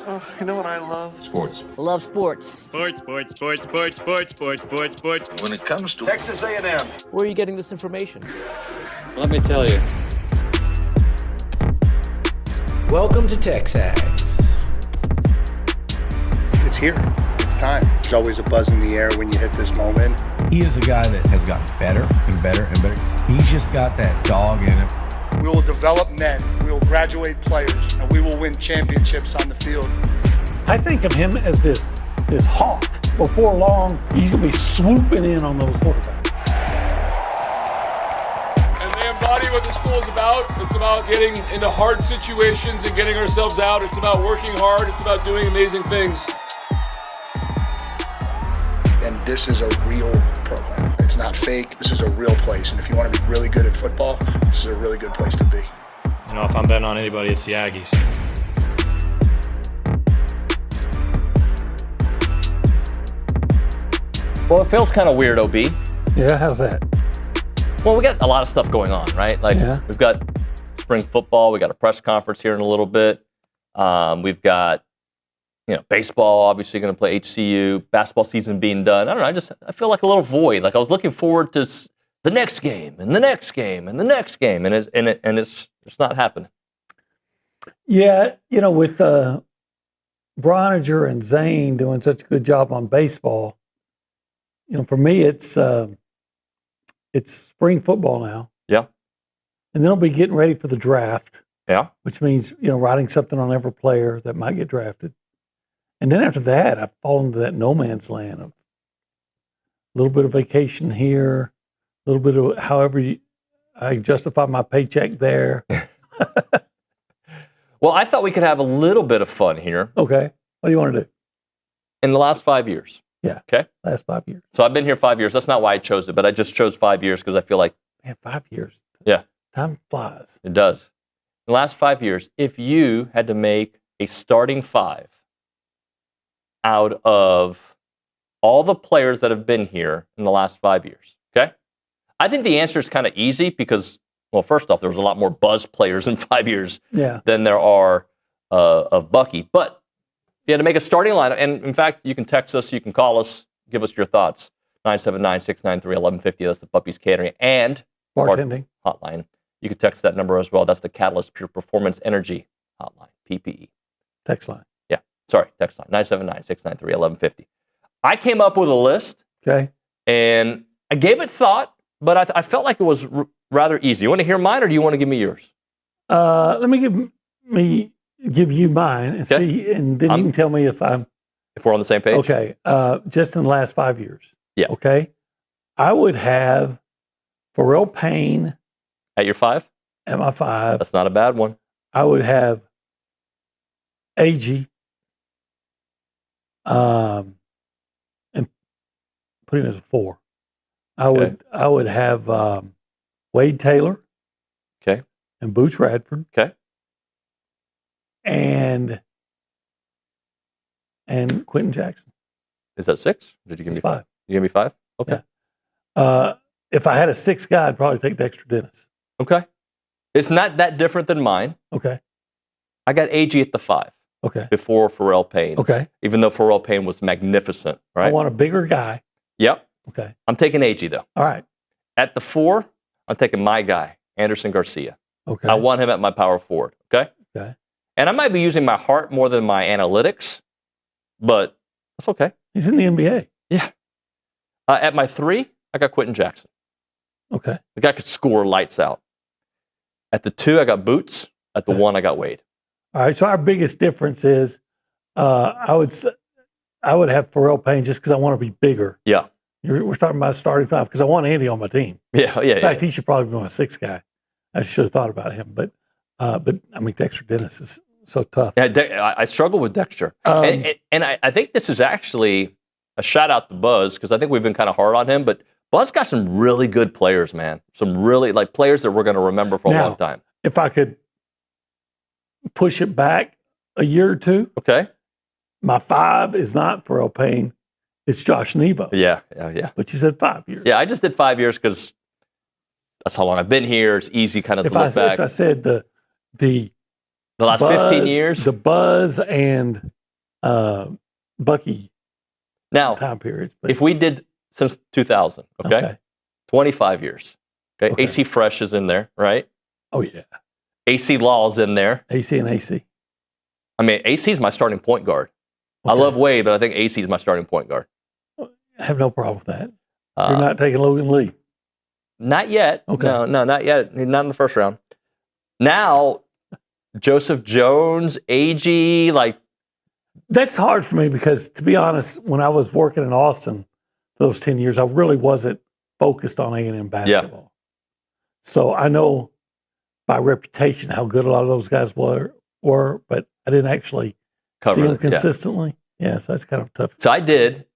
Oh, you know what I love? Sports. Love sports. Sports. When it comes to Texas A&M. Where are you getting this information? Let me tell you. Welcome to TexAgs. It's here. It's time. There's always a buzz in the air when you hit this moment. He is a guy that has gotten better and better and better. He's just got that dog in him. We will develop men. We will graduate players, and we will win championships on the field. I think of him as this hawk. Before long, he's going to be swooping in on those quarterbacks. And they embody what the school is about. It's about getting into hard situations and getting ourselves out. It's about working hard. It's about doing amazing things. And this is a real program. It's not fake. This is a real place. And if you want to be really good at football, this is a really good place to be. You know, if I'm betting on anybody, it's the Aggies. Well, it feels kind of weird, OB. Yeah, how's that? Well, we got a lot of stuff going on, right? Like, We've got spring football. We got a press conference here in a little bit. We've got, baseball, obviously going to play HCU. Basketball season being done. I don't know. I feel like a little void. Like I was looking forward to the next game and the next game and the next game, and it's not happening. Yeah, with Broniger and Zane doing such a good job on baseball, for me it's spring football now. Yeah. And then I'll be getting ready for the draft. Yeah. Which means, writing something on every player that might get drafted. And then after that, I fall into that no man's land of a little bit of vacation here, a little bit of I justify my paycheck there. Well, I thought we could have a little bit of fun here. Okay. What do you want to do? In the last 5 years. Yeah. Okay. Last 5 years. So I've been here 5 years. That's not why I chose it, but I just chose 5 years because I feel like. Man, 5 years. Yeah. Time flies. It does. In the last 5 years, if you had to make a starting five out of all the players that have been here in the last 5 years, okay? I think the answer is kind of easy because, well, first off, there was a lot more Buzz players in 5 years than there are of Bucky. But if you had to make a starting lineup, and in fact, you can text us, you can call us, give us your thoughts. 979-693-1150, that's the Puppies Catering and Bartending hotline. You can text that number as well. That's the Catalyst Pure Performance Energy hotline, PPE. Text line. Yeah, sorry, text line, 979-693-1150. I came up with a list. Okay. And I gave it thought, but I felt like it was rather easy. You want to hear mine or do you want to give me yours? Let me give you mine and see, and then you can tell me if we're on the same page. Okay. Just in the last 5 years. Yeah. Okay. I would have Pharrell Payne at your five. At my five. That's not a bad one. I would have Aggie. And put him as a four. I would have Wade Taylor. Okay. And Booch Radford. Okay. And Quentin Jackson. Is that six? Did you give me five? You give me five? Okay. Yeah. If I had a sixth guy, I'd probably take Dexter Dennis. Okay. It's not that different than mine. Okay. I got Aggie at the five. Okay. Before Pharrell Payne. Okay. Even though Pharrell Payne was magnificent, right? I want a bigger guy. Yep. Okay. I'm taking Aggie though. All right. At the four, I'm taking my guy, Anderson Garcia. Okay. I want him at my power forward. Okay. Okay. And I might be using my heart more than my analytics, but that's okay. He's in the NBA. Yeah. At my three, I got Quentin Jackson. Okay. The guy could score lights out. At the two, I got Boots. At the one, I got Wade. All right. So our biggest difference is I would have Pharrell Payne just because I want to be bigger. Yeah. We're talking about starting five because I want Andy on my team. Yeah. In fact, he should probably be my sixth guy. I should have thought about him, but I mean, Dexter Dennis is so tough. Yeah, I struggle with Dexter, and I think this is actually a shout out to Buzz because I think we've been kind of hard on him, but Buzz got some really good players, man. Some really players that we're going to remember for a long time. If I could push it back a year or two, okay. My five is not Pharrell Payne; it's Josh Nebo. Yeah. But you said 5 years. Yeah, I just did 5 years because that's how long I've been here. It's easy kind of to look back. If I said the last Buzz, 15 years, the Buzz and Bucky Now, time periods. But, if we did since 2000, okay? 25 years. Okay? AC Fresh is in there, right? Oh, yeah. AC Law's in there. AC and AC. I mean, AC is my starting point guard. I love Wade, but I think AC is my starting point guard. I have no problem with that. You're not taking Logan Lee. Not yet. Okay. No, not yet. Not in the first round. Now, Joseph Jones, Aggie, like. That's hard for me because, to be honest, when I was working in Austin those 10 years, I really wasn't focused on A&M basketball. Yeah. So I know by reputation how good a lot of those guys were, but I didn't actually see them consistently. Yeah, so that's kind of tough. So I did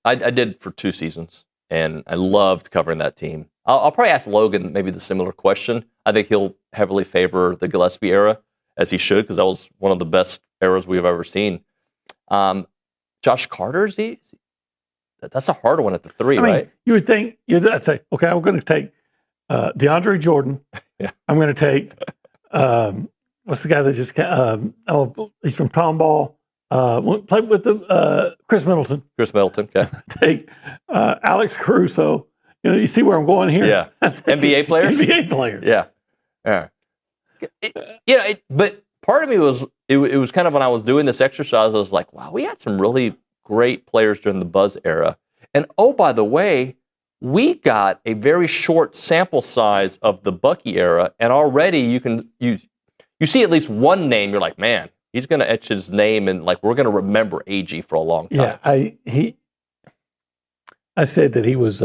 for 2 seasons, and I loved covering that team. I'll probably ask Logan maybe the similar question. I think he'll heavily favor the Gillespie era, as he should, because that was one of the best eras we've ever seen. Josh Carter's that's a hard one at the 3, right? You would think I'd say, okay, I'm going to take DeAndre Jordan. Yeah. I'm going to take what's the guy that just he's from Tomball. Played with the Chris Middleton. Chris Middleton. Okay. Take Alex Caruso. You see where I'm going here? Yeah. NBA players. NBA players. Yeah. Yeah. But part of me was it was kind of when I was doing this exercise, I was like, wow, we had some really great players during the Buzz era. And oh, by the way, we got a very short sample size of the Bucky era, and already you see at least one name, you're like, man, he's going to etch his name, and like we're going to remember Aggie for a long time. Yeah, I said that he was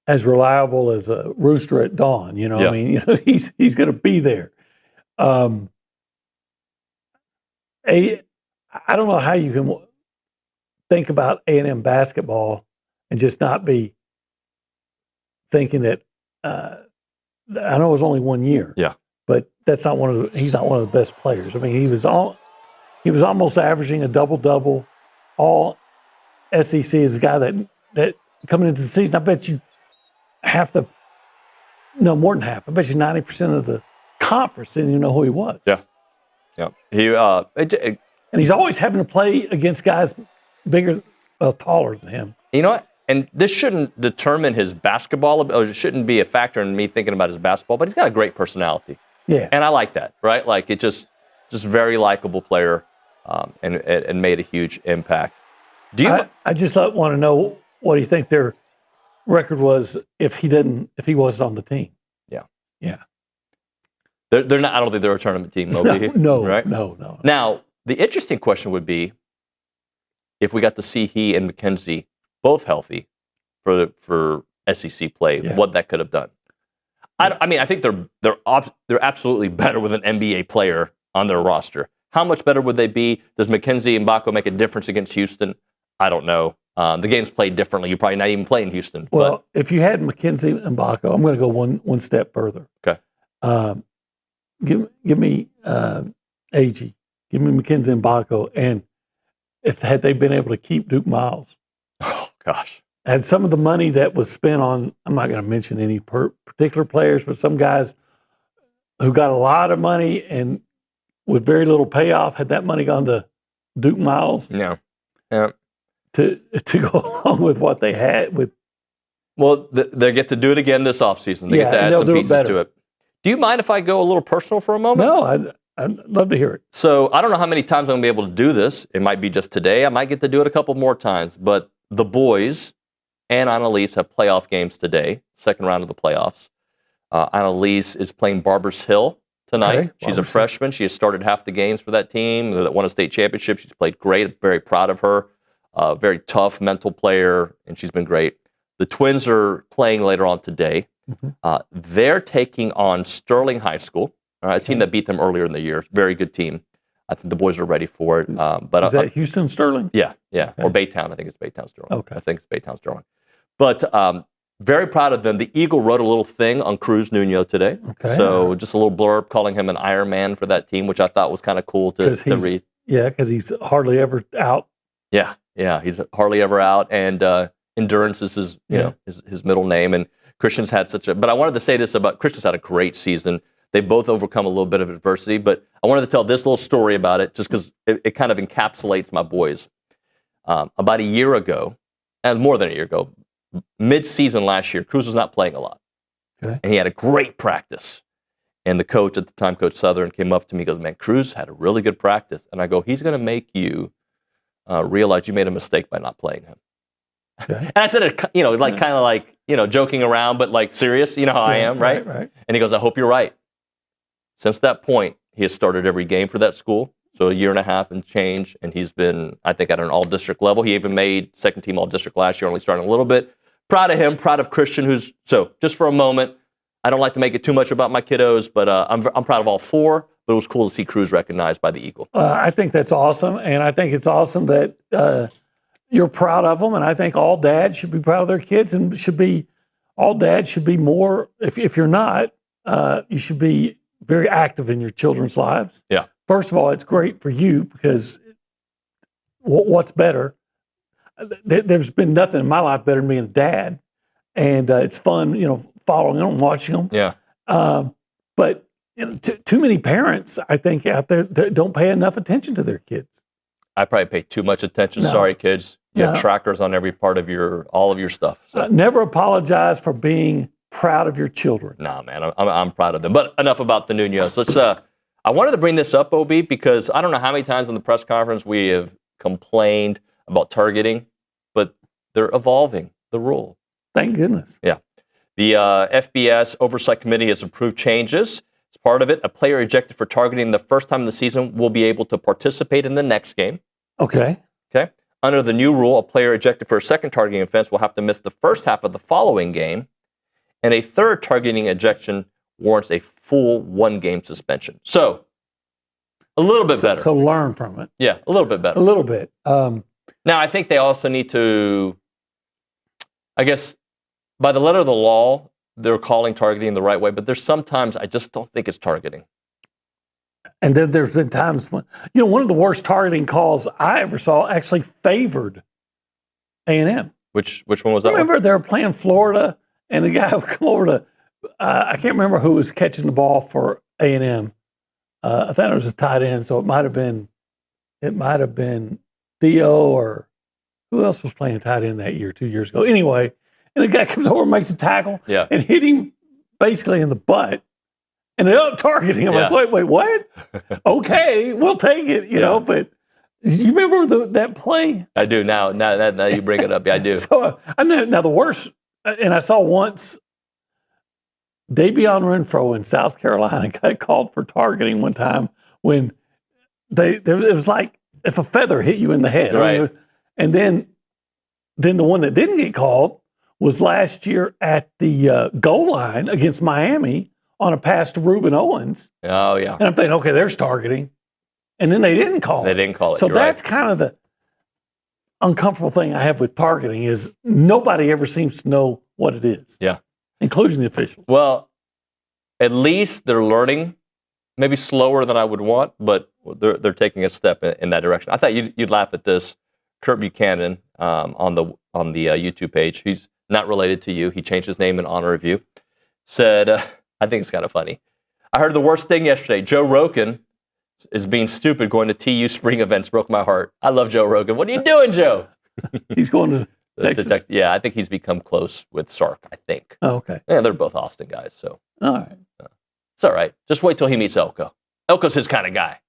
as reliable as a rooster at dawn. I mean, he's going to be there. I don't know how you can think about A&M basketball and just not be thinking that. I know it was only 1 year. Yeah, but that's not he's not one of the best players. I mean, he was almost averaging a double-double. All SEC is a guy that coming into the season, I bet you more than half. I bet you 90% of the conference didn't even know who he was. Yeah. And he's always having to play against guys bigger, taller than him. You know what? And this shouldn't determine his basketball, or it shouldn't be a factor in me thinking about his basketball, but he's got a great personality. Yeah. And I like that, right? Like, it just very likable player, and made a huge impact. I just want to know, what do you think their record was if he wasn't on the team? Yeah. Yeah. They're not. I don't think they're a tournament team, Moby. No, right? No. Now, the interesting question would be if we got to see he and McKenzie both healthy for SEC play, what that could have done. I mean, I think they're absolutely better with an NBA player on their roster. How much better would they be? Does McKenzie and Mbako make a difference against Houston? I don't know. The game's played differently. You're probably not even playing Houston. Well, if you had McKenzie and Mbako, I'm going to go one step further. Okay. Give me Aggie. Give me McKenzie and Mbako. And had they been able to keep Duke Miles. Oh, gosh. And some of the money that was spent on, I'm not going to mention any particular players, but some guys who got a lot of money and with very little payoff, had that money gone to Duke Miles? Yeah. To go along with what they had with. Well, they get to do it again this offseason. They get to add some pieces to it. Do you mind if I go a little personal for a moment? No, I'd love to hear it. So I don't know how many times I'm going to be able to do this. It might be just today. I might get to do it a couple more times. But the boys and Annalise have playoff games today, second round of the playoffs. Annalise is playing Barbers Hill tonight. Okay, she's a freshman. She has started half the games for that team that won a state championship. She's played great. Very proud of her. Very tough mental player, and she's been great. The Twins are playing later on today. Mm-hmm. They're taking on Sterling High School, a team that beat them earlier in the year. Very good team. I think the boys are ready for it. But is that Houston Sterling? Yeah. Okay. Or Baytown. I think it's Baytown Sterling. Okay. I think it's Baytown Sterling. But very proud of them. The Eagle wrote a little thing on Cruz Nuño today. Okay. So just a little blurb calling him an Iron Man for that team, which I thought was kind of cool to read. Yeah, because he's hardly ever out. Yeah, he's hardly ever out, and endurance is his middle name. And Christian's had but I wanted to say this about Christian's had a great season. They both overcome a little bit of adversity, but I wanted to tell this little story about it just because it kind of encapsulates my boys. About a year ago, and more than a year ago, mid-season last year, Cruz was not playing a lot. Okay. And he had a great practice. And the coach at the time, Coach Southern, came up to me and goes, man, Cruz had a really good practice. And I go, he's going to make you realize you made a mistake by not playing him. Okay. And I said it, kind of like, joking around, but like serious, you know how I am, right? Right. And he goes, I hope you're right. Since that point, he has started every game for that school. So a year and a half and change, and he's been, I think, at an all-district level. He even made second-team all-district last year, only starting a little bit. Proud of him, proud of Christian, so just for a moment, I don't like to make it too much about my kiddos, but I'm proud of all four, but it was cool to see Cruz recognized by the Eagle. I think that's awesome, and I think it's awesome that you're proud of them, and I think all dads should be proud of their kids, and all dads should be more, if you're not, you should be very active in your children's lives. Yeah. First of all, it's great for you because what's better? There's been nothing in my life better than being a dad, and it's fun, following them, watching them. Yeah. But too many parents, I think, out there don't pay enough attention to their kids. I probably pay too much attention. No. Sorry, kids. You have No. trackers on every part of all of your stuff. So. Never apologize for being proud of your children. Nah, man, I'm proud of them. But enough about the Nuños. Let's. I wanted to bring this up, OB, because I don't know how many times in the press conference we have complained about targeting, but they're evolving the rule. Thank goodness. Yeah. The FBS Oversight Committee has approved changes. As part of it, a player ejected for targeting the first time in the season will be able to participate in the next game. Okay. Okay. Under the new rule, a player ejected for a second targeting offense will have to miss the first half of the following game, and a third targeting ejection warrants a full one-game suspension. So, a little bit better. So learn from it. Yeah, a little bit better. A little bit. Now, I think they also need to, I guess, by the letter of the law, they're calling targeting the right way, but there's sometimes I just don't think it's targeting. And then there's been times when, one of the worst targeting calls I ever saw actually favored A&M. Which one was that? Remember they were playing Florida, and the guy would come over to, I can't remember who was catching the ball for A&M. I thought it was a tight end, so it might have been Theo, or who else was playing tight end that year, 2 years ago. Anyway, and the guy comes over and makes a tackle and hit him basically in the butt, and they up targeting him. Yeah. Like, wait, what? Okay, we'll take it, you know. But you remember that play? I do now. Now you bring it up. Yeah, I do. So I know now the worst, and I saw once. Davion Renfro in South Carolina got called for targeting one time when it was like if a feather hit you in the head. Right. And then the one that didn't get called was last year at the goal line against Miami on a pass to Reuben Owens. Oh, yeah. And I'm thinking, okay, there's targeting. And then they didn't call it. They didn't call it. So You're that's right. kind of the uncomfortable thing I have with targeting is nobody ever seems to know what it is. Yeah. Including the officials. Well, at least they're learning, maybe slower than I would want, but they're taking a step in that direction. I thought you'd laugh at this. Kurt Buchanan on the YouTube page, he's not related to you. He changed his name in honor of you. Said, I think it's kind of funny. I heard the worst thing yesterday. Joe Rogan is being stupid going to TU spring events. Broke my heart. I love Joe Rogan. What are you doing, Joe? He's going to Texas. Yeah, I think he's become close with Sark, I think. Oh, okay. Yeah, they're both Austin guys, so. All right. It's all right. Just wait till he meets Elko. Elko's his kind of guy.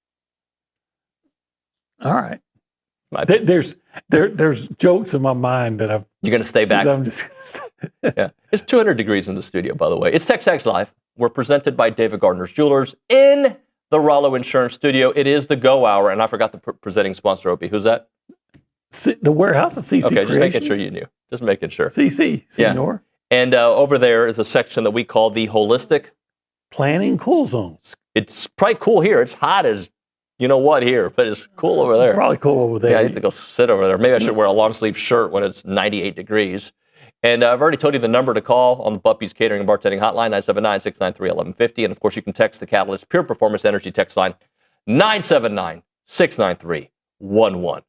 All right. There's jokes in my mind that You're going to stay back? I'm just Yeah. It's 200 degrees in the studio, by the way. It's TexAgs Live. We're presented by David Gardner's Jewelers in the Rollo Insurance Studio. It is the Go Hour, and I forgot the presenting sponsor, Opie. Who's that? the warehouse of CC Okay, Creations. just making sure you knew. Just making sure. CC, Senor. And over there is a section that we call the Holistic. Planning Cool Zones. It's probably cool here. It's hot as you know what here, but it's cool over there. Probably cool over there. Yeah, I need to go sit over there. Maybe I should wear a long sleeve shirt when it's 98 degrees. And I've already told you the number to call on the Buppy's Catering and Bartending Hotline, 979-693-1150. And, of course, you can text the Catalyst Pure Performance Energy text line, 979-693-1150.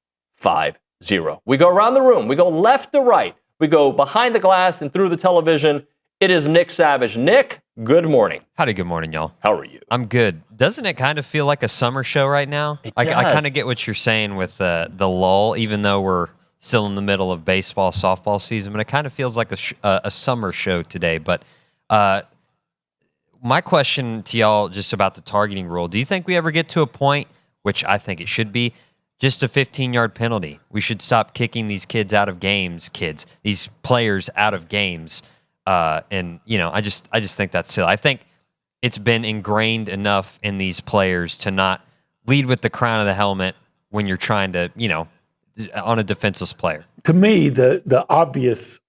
We go around the room. We go left to right. We go behind the glass and through the television. It is Nick Savage. Nick, good morning. Howdy, good morning, y'all. How are you? I'm good. Doesn't it kind of feel like a summer show right now? I kind of get what you're saying with the lull, even though we're still in the middle of baseball, softball season, but it kind of feels like a summer show today. But my question to y'all just about the targeting rule, do you think we ever get to a point, which I think it should be, just a 15-yard penalty? We should stop kicking these kids out of games, these players out of games. And, I just think that's silly. I think it's been ingrained enough in these players to not lead with the crown of the helmet when you're trying to, on a defenseless player. To me, the obvious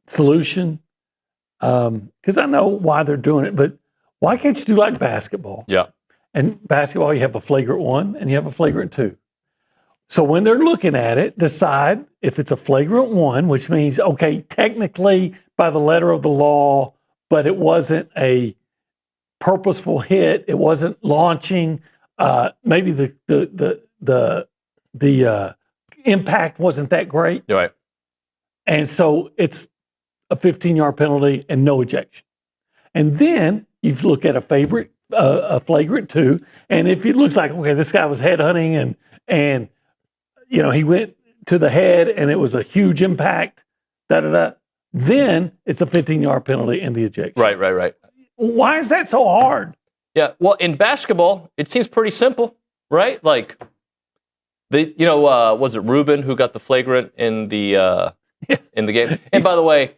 solution, because I know why they're doing it, but why can't you do like basketball? Yeah. And basketball, you have a flagrant 1 and you have a flagrant 2. So when they're looking at it, decide if it's a flagrant 1, which means, okay, technically by the letter of the law, but it wasn't a purposeful hit. It wasn't launching. Maybe the impact wasn't that great. You're right. And so it's a 15-yard penalty and no ejection. And then you look at a flagrant 2, and if it looks like, okay, this guy was headhunting and he went to the head and it was a huge impact, then it's a 15-yard penalty and the ejection. Right. Why is that so hard? Yeah, well, in basketball, it seems pretty simple, right? Like, was it Rubin who got the flagrant in the game? And by the way,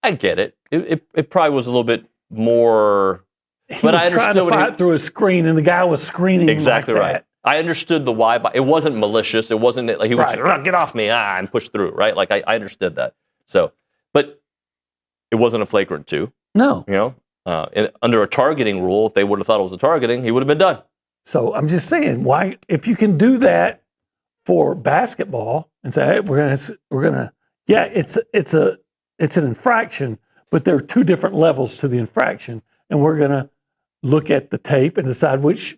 I get it. It probably was a little bit more. He was trying to fight through a screen, and the guy was screening exactly like right. that. I understood the why, but it wasn't malicious. It wasn't like he was just, get off me, and push through, right? Like I understood that. So, but it wasn't a flagrant 2. No. Under a targeting rule, if they would have thought it was a targeting, he would have been done. So I'm just saying, why, if you can do that for basketball and say, hey, we're gonna, yeah, it's an infraction, but there are 2 different levels to the infraction, and we're gonna look at the tape and decide which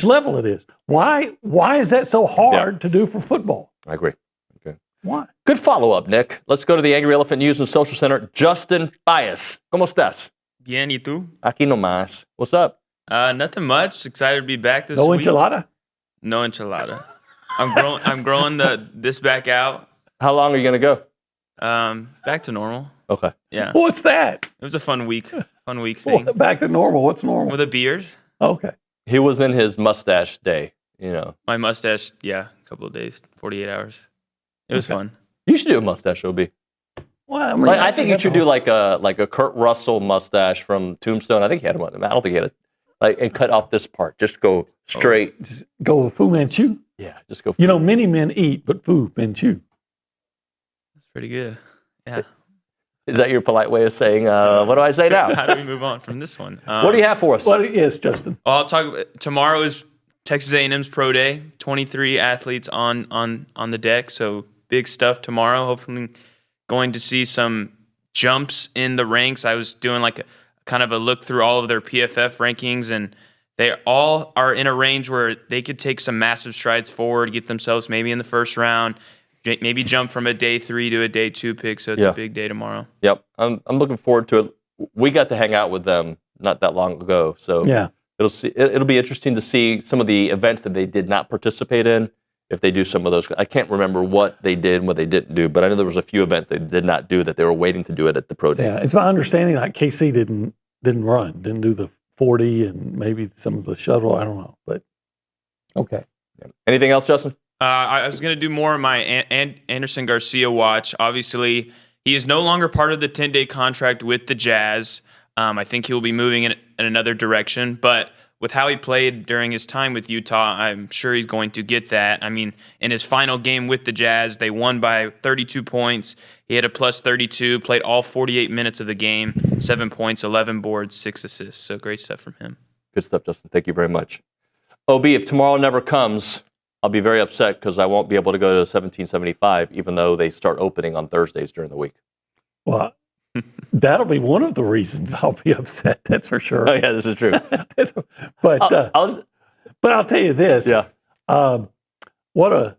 level it is. Why is that so hard to do for football? I agree. Okay. Why? Good follow-up, Nick. Let's go to the Angry Elephant News and Social Center. Justin Bias. ¿Cómo estás? Bien, ¿y tú? Aquí nomás. What's up? Nothing much. Excited to be back this No week. enchilada? No enchilada. I'm growing this back out. How long are you going to go? Back to normal. Okay. Yeah. What's that? It was a fun week thing. Back to normal. What's normal? With a beard. Okay. He was in his mustache day, My mustache, yeah, a couple of days, 48 hours. It was fun. You should do a mustache, OB. Well, I think you should do like a Kurt Russell mustache from Tombstone. I think he had one. I don't think he had it. And cut off this part. Just go straight. Just go Fu Manchu. Yeah, just go. Many men eat, but Fu Manchu. That's pretty good. Yeah. Is that your polite way of saying, what do I say now? How do we move on from this one? What do you have for us? Yes, Justin. Well, I'll talk about, tomorrow is Texas A&M's Pro Day. 23 athletes on the deck, so big stuff tomorrow. Hopefully going to see some jumps in the ranks. I was doing like a kind of a look through all of their PFF rankings, and they all are in a range where they could take some massive strides forward, get themselves maybe in the first round, maybe jump from a day 3 to a day 2 pick. So it's a big day tomorrow. Yep, I'm looking forward to it. We got to hang out with them not that long ago, so it'll be interesting to see some of the events that they did not participate in. If they do some of those, I can't remember what they did and what they didn't do, but I know there was a few events they did not do that they were waiting to do it at the Pro Day. Yeah, it's my understanding like KC didn't didn't do the 40 and maybe some of the shuttle. I don't know, but okay. Anything else, Justin? I was going to do more of my Anderson Garcia watch. Obviously, he is no longer part of the 10-day contract with the Jazz. I think he will be moving in another direction, but with how he played during his time with Utah, I'm sure he's going to get that. I mean, in his final game with the Jazz, they won by 32 points. He had a plus 32, played all 48 minutes of the game, 7 points, 11 boards, 6 assists. So great stuff from him. Good stuff, Justin. Thank you very much. OB, if tomorrow never comes, I'll be very upset because I won't be able to go to 1775, even though they start opening on Thursdays during the week. Well, that'll be one of the reasons I'll be upset. That's for sure. Oh, yeah, this is true. But I'll tell you this. Yeah. What a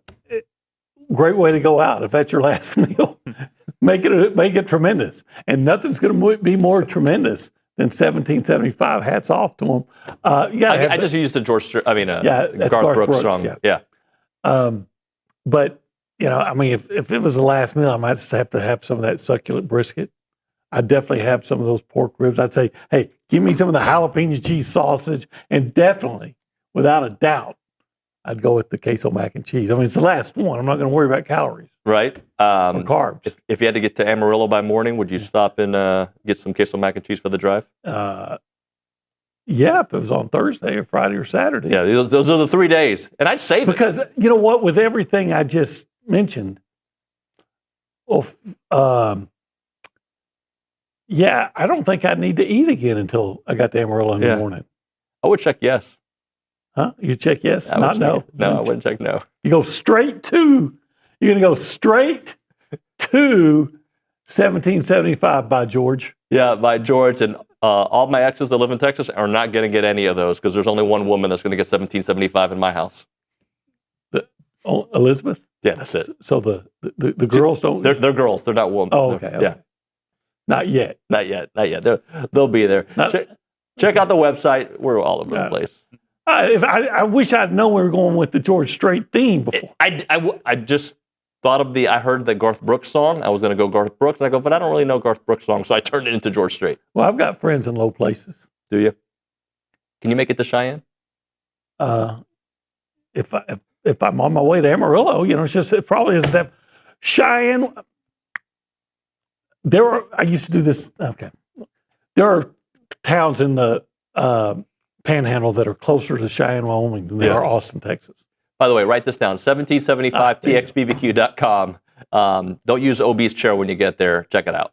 great way to go out if that's your last meal. Make it tremendous, and nothing's going to be more tremendous than 1775. Hats off to him. I just used the Garth Brooks song. Yeah. But, if it was the last meal, I might just have to have some of that succulent brisket. I'd definitely have some of those pork ribs. I'd say, hey, give me some of the jalapeno cheese sausage. And definitely, without a doubt, I'd go with the queso mac and cheese. It's the last one. I'm not going to worry about calories. Right. Or carbs. If you had to get to Amarillo by morning, would you stop and get some queso mac and cheese for the drive? Yeah, if it was on Thursday or Friday or Saturday. Yeah, those are the 3 days. And I'd save because, it. you know what, with everything I just mentioned, I don't think I'd need to eat again until I got to Amarillo in the morning. I would check yes. Huh? You check yes, not no? No, I wouldn't check no. You're going to go straight to 1775 by George. Yeah, by George. And all my exes that live in Texas are not going to get any of those because there's only one woman that's going to get 1775 in my house. Elizabeth? Yeah, that's it. So the girls don't? They're girls. They're not women. Oh, okay. Yeah. Not yet. Not yet. They'll be there. Check out the website. We're all over the place. I wish I'd known we were going with the George Strait theme before. I just thought of I heard the Garth Brooks song. I was going to go Garth Brooks. And I go, but I don't really know Garth Brooks song. So I turned it into George Strait. Well, I've got friends in low places. Do you? Can you make it to Cheyenne? If I'm on my way to Amarillo, it probably is that Cheyenne. I used to do this. Okay. There are towns in the Panhandle that are closer to Cheyenne, Wyoming than they are Austin, Texas. By the way, write this down, 1775txbbq.com. Don't use OB's chair when you get there. Check it out.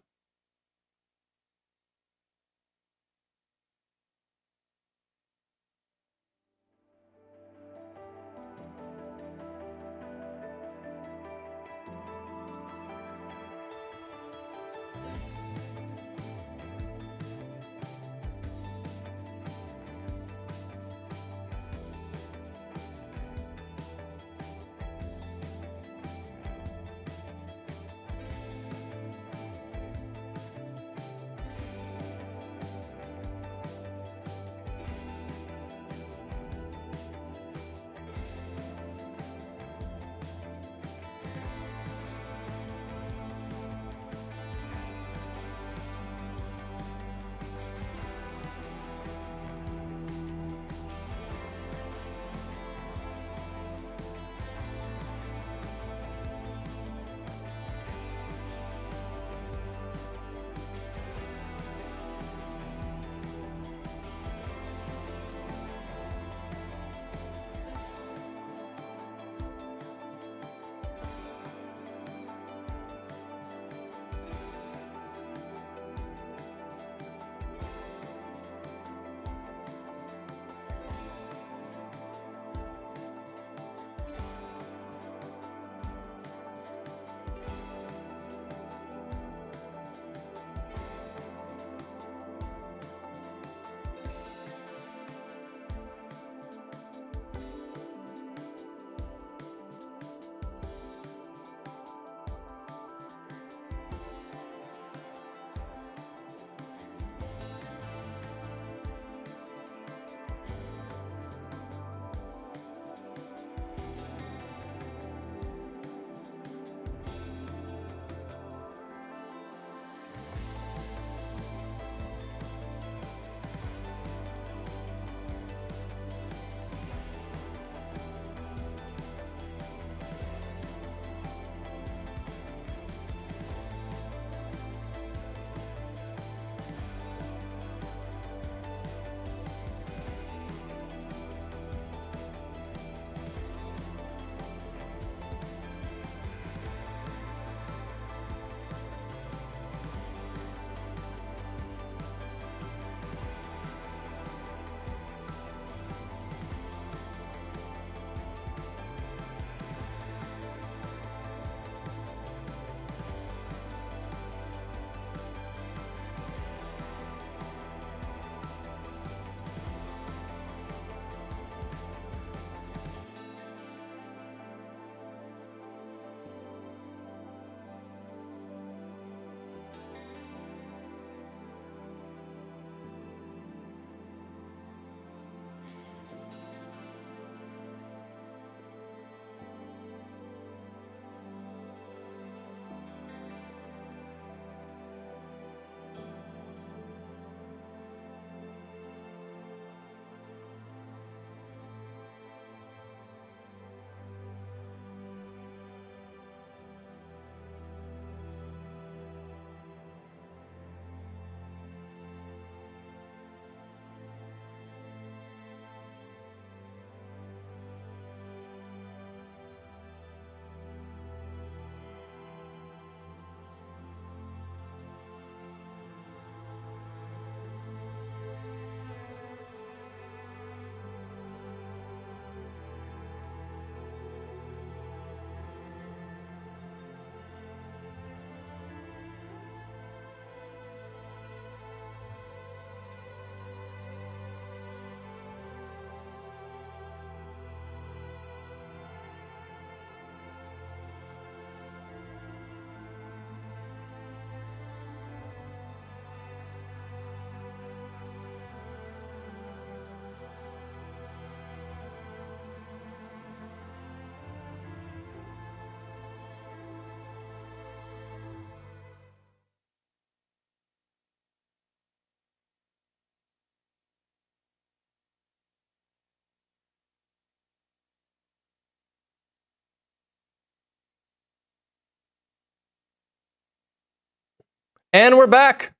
And we're back.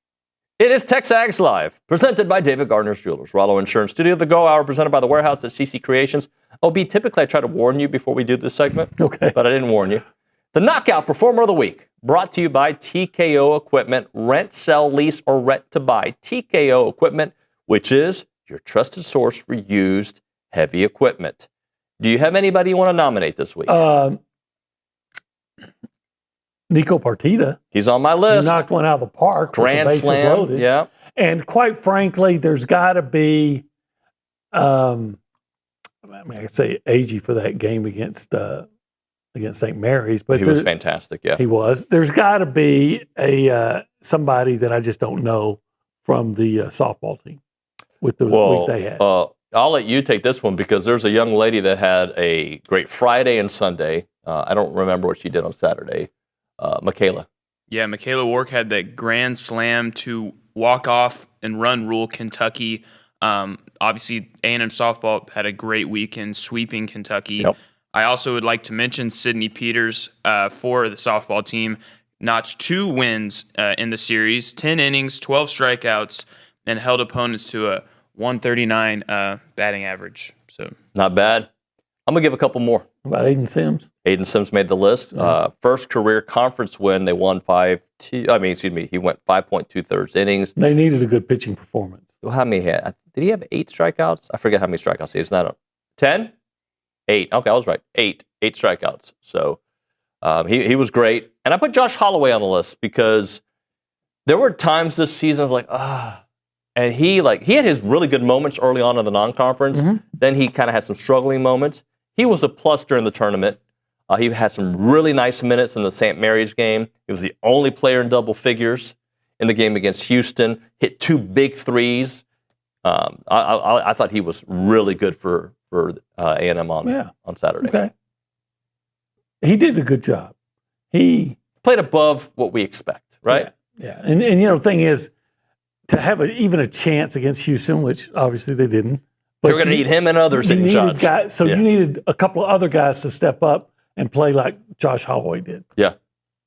It is TexAgs Live, presented by David Gardner's Jewelers, Rollo Insurance Studio, the Go Hour, presented by The Warehouse at CC Creations. Typically I try to warn you before we do this segment, Okay. but I didn't warn you. The Knockout Performer of the Week, brought to you by TKO Equipment. Rent, sell, lease, or rent to buy. TKO Equipment, which is your trusted source for used heavy equipment. Do you have anybody you want to nominate this week? Nico Partita. He's on my list. He knocked one out of the park. Grand with the bases slam. loaded. Yeah. And quite frankly, there's got to be, I could say Aggie for that game against St. Mary's, but He was fantastic. Yeah. he was. There's got to be somebody that I just don't know from the softball team with the week they had. I'll let you take this one because there's a young lady that had a great Friday and Sunday. I don't remember what she did on Saturday. Michaela. Yeah, Michaela Wark had that grand slam to walk off and run rule Kentucky. Obviously, A&M softball had a great weekend sweeping Kentucky. Yep. I also would like to mention Sydney Peters for the softball team. Notched 2 wins in the series, 10 innings, 12 strikeouts, and held opponents to a 139 batting average. So Not bad. I'm going to give a couple more. About Aiden Sims. Aiden Sims made the list. First career conference win. They won he went 5.2 innings. They needed a good pitching performance. How many he had? Did he have 8 strikeouts? I forget how many strikeouts he has. Not 10? 8. Okay, I was right. 8 strikeouts. So he was great. And I put Josh Holloway on the list because there were times this season I was like, and he had his really good moments early on in the non-conference. Mm-hmm. Then he kind of had some struggling moments. He was a plus during the tournament. He had some really nice minutes in the St. Mary's game. He was the only player in double figures in the game against Houston. Hit 2 big threes. I thought he was really good for A&M on Saturday. Okay. He did a good job. He played above what we expect, right? Yeah. And the thing is, to have even a chance against Houston, which obviously they didn't. But you're going to need him and others hitting shots. You needed a couple of other guys to step up and play like Josh Holloway did. Yeah,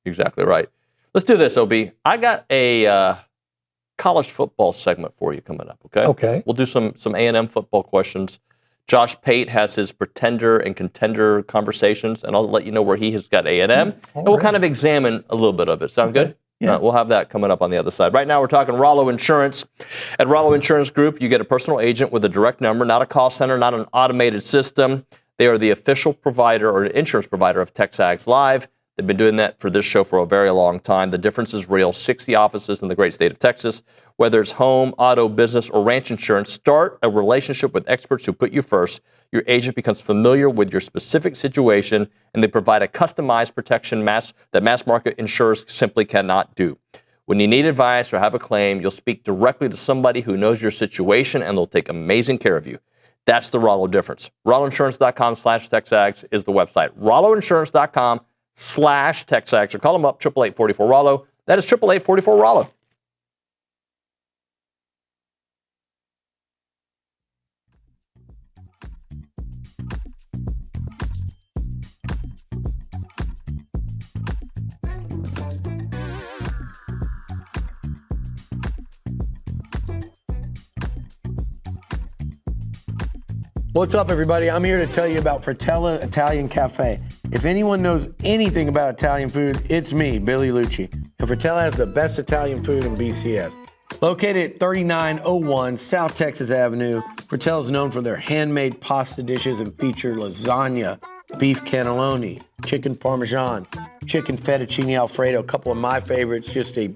exactly right. Let's do this, OB. I got a college football segment for you coming up, okay? Okay. We'll do some A&M football questions. Josh Pate has his pretender and contender conversations, and I'll let you know where he has got A&M, and we'll kind of examine a little bit of it. Sound good? Yeah. We'll have that coming up on the other side. Right now, we're talking Rollo Insurance. At Rollo Insurance Group, you get a personal agent with a direct number, not a call center, not an automated system. They are the official provider or insurance provider of TexAgs Live. They've been doing that for this show for a very long time. The difference is real. 60 offices in the great state of Texas. Whether it's home, auto, business, or ranch insurance, start a relationship with experts who put you first. Your agent becomes familiar with your specific situation, and they provide a customized protection that mass market insurers simply cannot do. When you need advice or have a claim, you'll speak directly to somebody who knows your situation, and they'll take amazing care of you. That's the Rollo difference. RolloInsurance.com/TexAgs is the website. RolloInsurance.com/TexAgs. Or call them up, 888-44-ROLLO. That is 888-44-ROLLO. What's up, everybody? I'm here to tell you about Fratella Italian Cafe. If anyone knows anything about Italian food, it's me, Billy Lucci. And Fratella has the best Italian food in BCS. Located at 3901 South Texas Avenue, Fratella is known for their handmade pasta dishes and feature lasagna, beef cannelloni, chicken parmesan, chicken fettuccine alfredo, a couple of my favorites, just a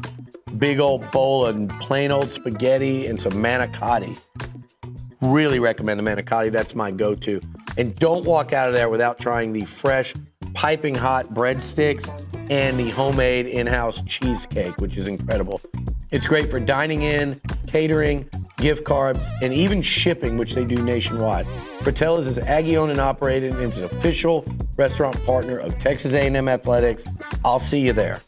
big old bowl of plain old spaghetti and some manicotti. Really recommend the manicotti. That's my go-to. And don't walk out of there without trying the fresh, piping hot breadsticks and the homemade in-house cheesecake, which is incredible. It's great for dining in, catering, gift cards, and even shipping, which they do nationwide. Fratella's is Aggie-owned and operated, and it's an official restaurant partner of Texas A&M Athletics. I'll see you there.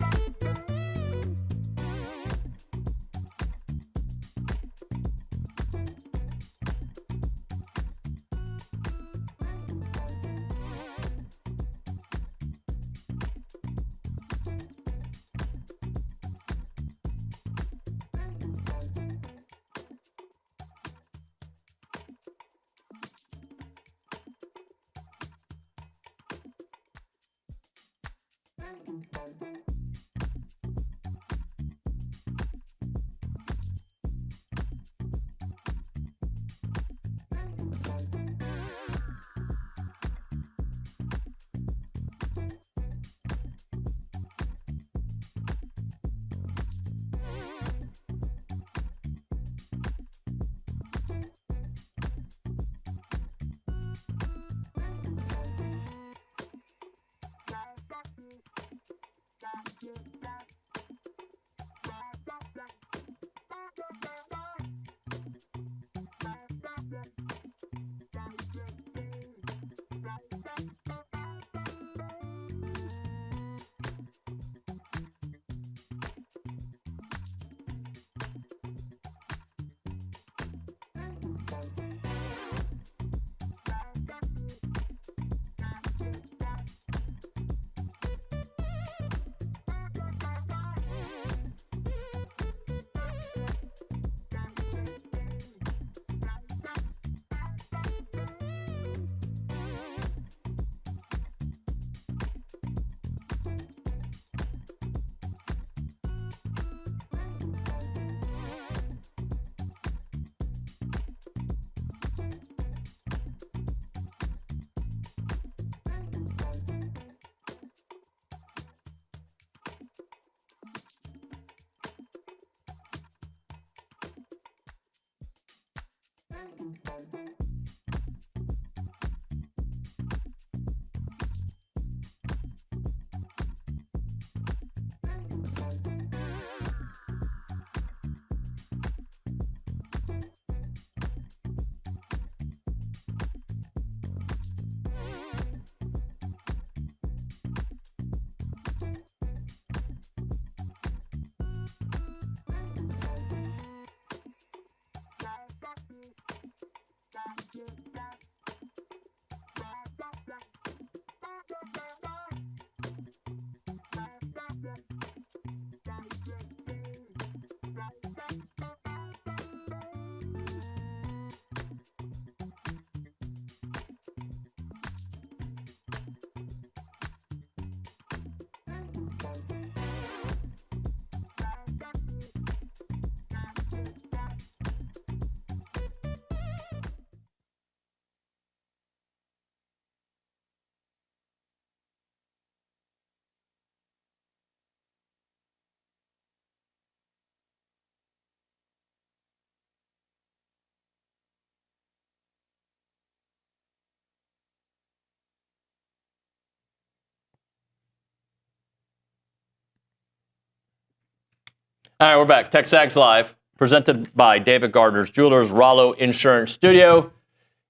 All right, we're back. TexAgs Live, presented by David Gardner's Jewelers, Rollo Insurance Studio.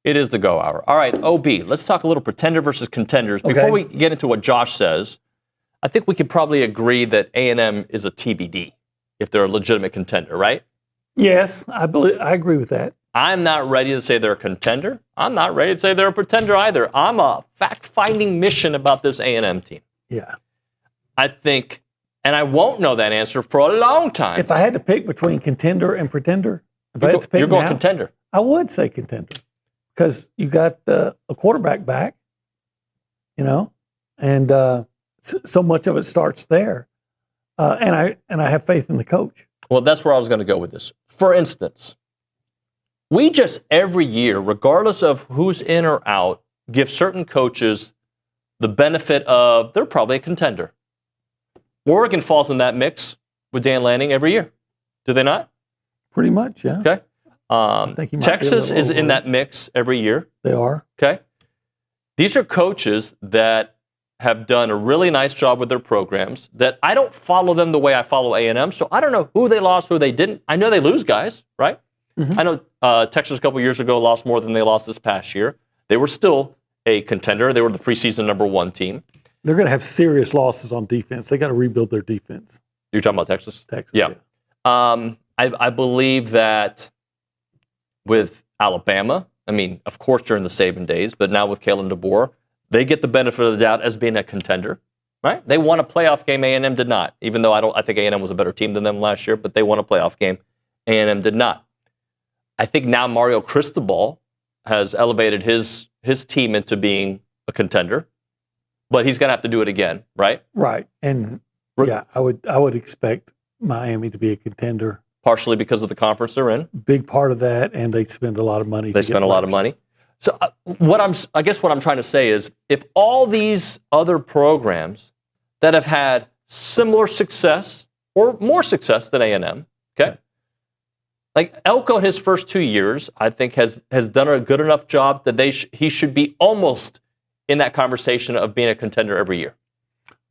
It is the Go Hour. All right, OB, let's talk a little pretender versus contenders. Okay. Before we get into what Josh says, I think we could probably agree that A&M is a TBD if they're a legitimate contender, right? Yes, I agree with that. I'm not ready to say they're a contender. I'm not ready to say they're a pretender either. I'm a fact-finding mission about this A&M team. Yeah. I think, and I won't know that answer for a long time. If I had to pick between contender and pretender, if I had to pick you're going now, contender. I would say contender because you got a quarterback back, and so much of it starts there. And I have faith in the coach. Well, that's where I was going to go with this. For instance, we just every year, regardless of who's in or out, give certain coaches the benefit of they're probably a contender. Oregon falls in that mix with Dan Lanning every year. Do they not? Pretty much, yeah. Okay. I think he might be a Texas little is in over. that mix every year. They are. Okay. These are coaches that have done a really nice job with their programs that I don't follow them the way I follow A&M, so I don't know who they lost, who they didn't. I know they lose guys, right? Mm-hmm. I know Texas a couple years ago lost more than they lost this past year. They were still a contender. They were the preseason #1 team. They're going to have serious losses on defense. They got to rebuild their defense. You're talking about Texas? Texas, yeah. I believe that with Alabama, I mean, of course during the Saban days, but now with Kalen DeBoer, they get the benefit of the doubt as being a contender, right? They won a playoff game. A&M did not, even though I think A&M was a better team than them last year, but they won a playoff game. A&M did not. I think now Mario Cristobal has elevated his team into being a contender. but he's going to have to do it again, right? Right. And yeah, I would expect Miami to be a contender. Partially because of the conference they're in. Big part of that, and they spend a lot of money. They spend a lot of money. So I guess what I'm trying to say is, if all these other programs that have had similar success or more success than A&M, okay, like Elko in his first 2 years, I think has done a good enough job that he should be almost in that conversation of being a contender every year.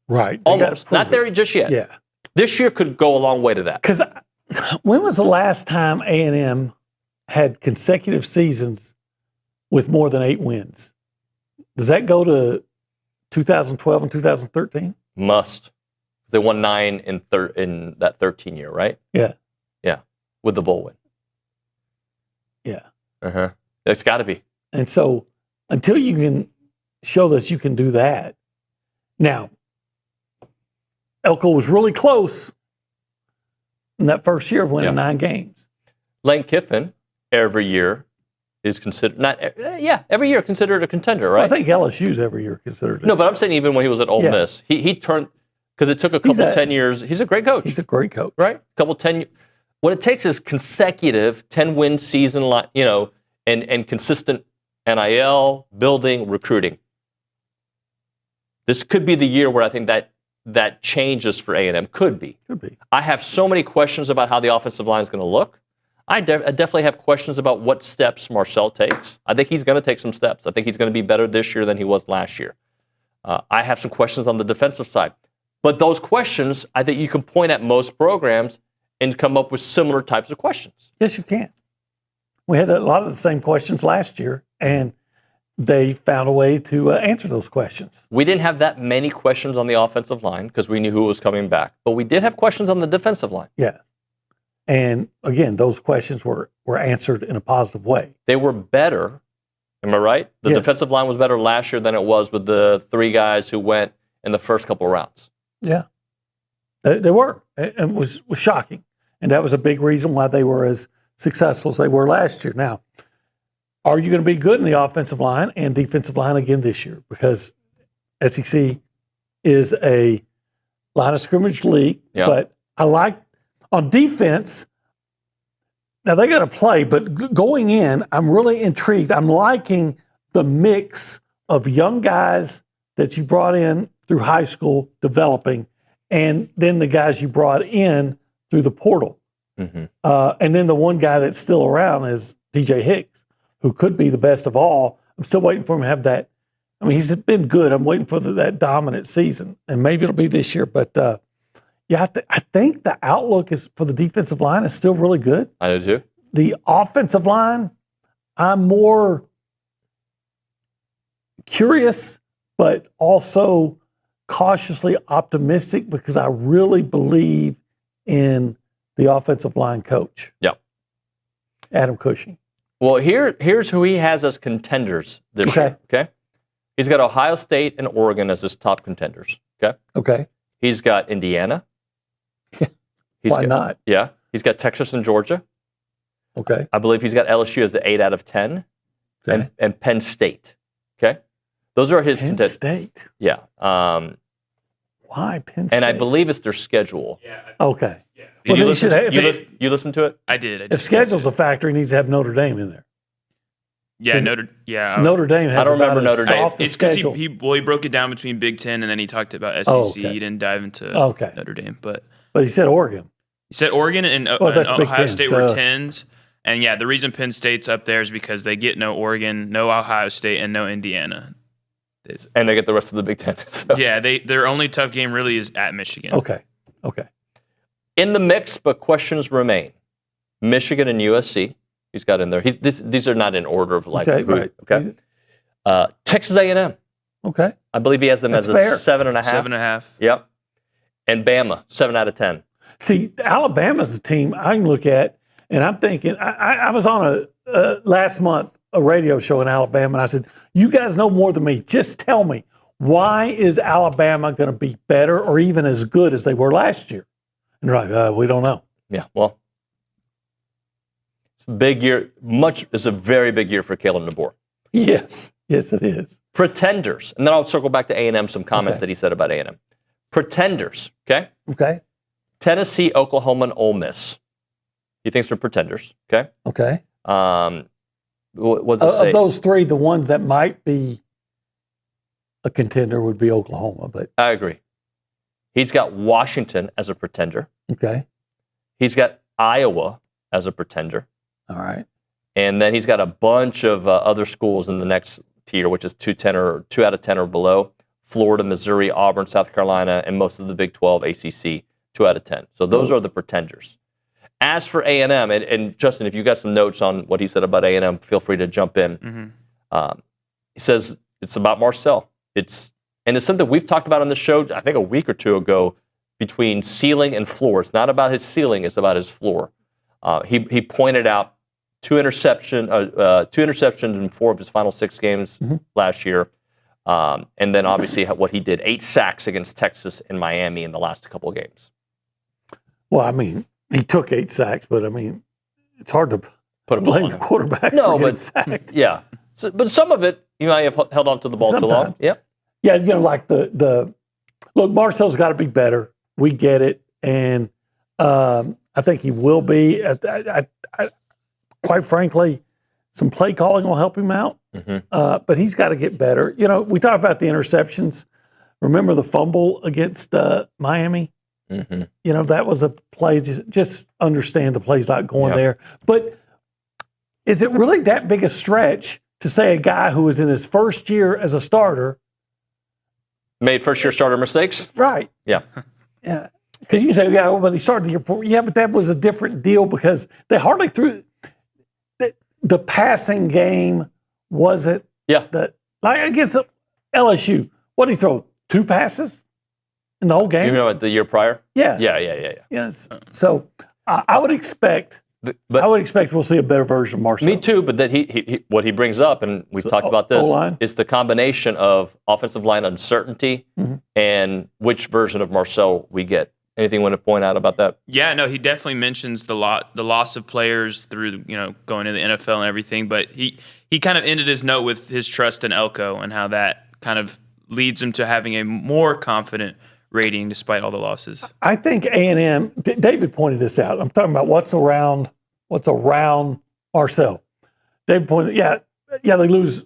Right. Almost. Not there just yet. Yeah. This year could go a long way to that. Because when was the last time A&M had consecutive seasons with more than 8 wins? Does that go to 2012 and 2013? Must. They won 9 in that 13 year, right? Yeah. Yeah. With the bowl win. Yeah. Uh-huh. It's got to be. And so until you can show that you can do that. Now, Elko was really close in that first year of winning 9 games. Lane Kiffin, every year, is considered, every year considered a contender, right? Well, I think LSU's every year considered it. No, but I'm saying even when he was at Ole Miss, he turned, because it took a couple 10 years. He's a great coach. He's a great coach. Right? Couple 10, what it takes is consecutive 10-win season, and consistent NIL, building, recruiting. This could be the year where I think that changes for A&M. Could be. I have so many questions about how the offensive line is going to look. I definitely have questions about what steps Marcel takes. I think he's going to take some steps. I think he's going to be better this year than he was last year. I have some questions on the defensive side. But those questions, I think you can point at most programs and come up with similar types of questions. Yes, you can. We had a lot of the same questions last year, and they found a way to answer those questions. We didn't have that many questions on the offensive line because we knew who was coming back. But we did have questions on the defensive line. Yeah. And again, those questions were answered in a positive way. They were better. Am I right? The defensive line was better last year than it was with the 3 guys who went in the first couple of rounds. Yeah. They were. It was shocking. And that was a big reason why they were as successful as they were last year. Now, are you going to be good in the offensive line and defensive line again this year? Because SEC is a line of scrimmage league, but I like on defense. Now they got to play, but going in, I'm really intrigued. I'm liking the mix of young guys that you brought in through high school developing, and then the guys you brought in through the portal. Mm-hmm. And then the one guy that's still around is DJ Hicks, who could be the best of all. I'm still waiting for him to have that. I mean, he's been good. I'm waiting for that dominant season, and maybe it'll be this year. But I think the outlook is for the defensive line is still really good. I do too. The offensive line, I'm more curious, but also cautiously optimistic because I really believe in the offensive line coach. Yeah. Adam Cushing. Well, here's who he has as contenders this year. Okay. He's got Ohio State and Oregon as his top contenders. Okay. Okay. He's got Indiana. Why not? Yeah. He's got Texas and Georgia. Okay. I believe he's got LSU as the 8 out of 10. Okay. And Penn State. Okay. Those are his Penn State. Yeah. Why Penn State? And I believe it's their schedule. Yeah. Okay. Yeah. Well, you listen to it? I did. If schedule's a factor, he needs to have Notre Dame in there. Yeah, Notre Dame has I don't remember Notre Dame. It's because he broke it down between Big Ten and then he talked about SEC. He didn't dive into Notre Dame, but he said Oregon. He said Oregon and that's Ohio State were 10s. And yeah, the reason Penn State's up there is because they get no Oregon, no Ohio State, and no Indiana. And they get the rest of the Big Ten. So. Yeah, their only tough game really is at Michigan. Okay. In the mix, but questions remain. Michigan and USC, he's got in there. These are not in order of likelihood. Okay. Texas A&M. Okay. I believe he has them as a 7.5. 7.5. Yep. And Bama, 7 out of 10. See, Alabama's a team I can look at, and I'm thinking, I was on last month, a radio show in Alabama, and I said, you guys know more than me. Just tell me, why is Alabama going to be better or even as good as they were last year? And they're like, we don't know. Yeah, well, it's a big year. It's a very big year for Kalen DeBoer. Yes. Yes, it is. Pretenders. And then I'll circle back to A&M, some comments that he said about A&M. Pretenders, okay? Okay. Tennessee, Oklahoma, and Ole Miss. He thinks they're pretenders, okay? Okay. What's it say? Of those three, the ones that might be a contender would be Oklahoma, but I agree. He's got Washington as a pretender. okay. He's got Iowa as a pretender. All right. And then he's got a bunch of other schools in the next tier, which is 2 out of 10 or below. Florida, Missouri, Auburn, South Carolina, and most of the Big 12, ACC, 2 out of 10. So those are the pretenders. As for A&M, and Justin, if you got some notes on what he said about A&M, feel free to jump in. He says it's about Marcel. It's something we've talked about on the show, I think a week or two ago, between ceiling and floor. It's not about his ceiling, it's about his floor. He pointed out two interceptions in 4 of his final 6 games last year. And then obviously what he did, 8 sacks against Texas and Miami in the last couple of games. Well, I mean, he took 8 sacks, but I mean, it's hard to blame the quarterback for getting sacked. Yeah. So, but some of it, he might have held on to the ball too long. Yep. Yeah, like the look, Marcel's got to be better. We get it. And I think he will be. Quite frankly, some play calling will help him out. But he's got to get better. We talk about the interceptions. Remember the fumble against Miami? That was a play. Just understand the play's not going there. But is it really that big a stretch to say a guy who was in his first year as a starter made first-year starter mistakes? Right. Yeah. Yeah. Because you say, yeah, well, he started the year before. Yeah, but that was a different deal because they hardly threw the passing game wasn't. Yeah. Like against LSU, what did he throw? 2 passes in the whole game? You know what, the year prior? Yeah. Yeah. Yes. So I would expect. We'll see a better version of Marcel. Me too, but that he what he brings up, and we've talked about this, is the combination of offensive line uncertainty and which version of Marcel we get. Anything you want to point out about that? Yeah, no, he definitely mentions the loss of players through going to the NFL and everything, but he kind of ended his note with his trust in Elko and how that kind of leads him to having a more confident rating despite all the losses. I think A&M, David pointed this out. I'm talking about what's around Marcel. David pointed, they lose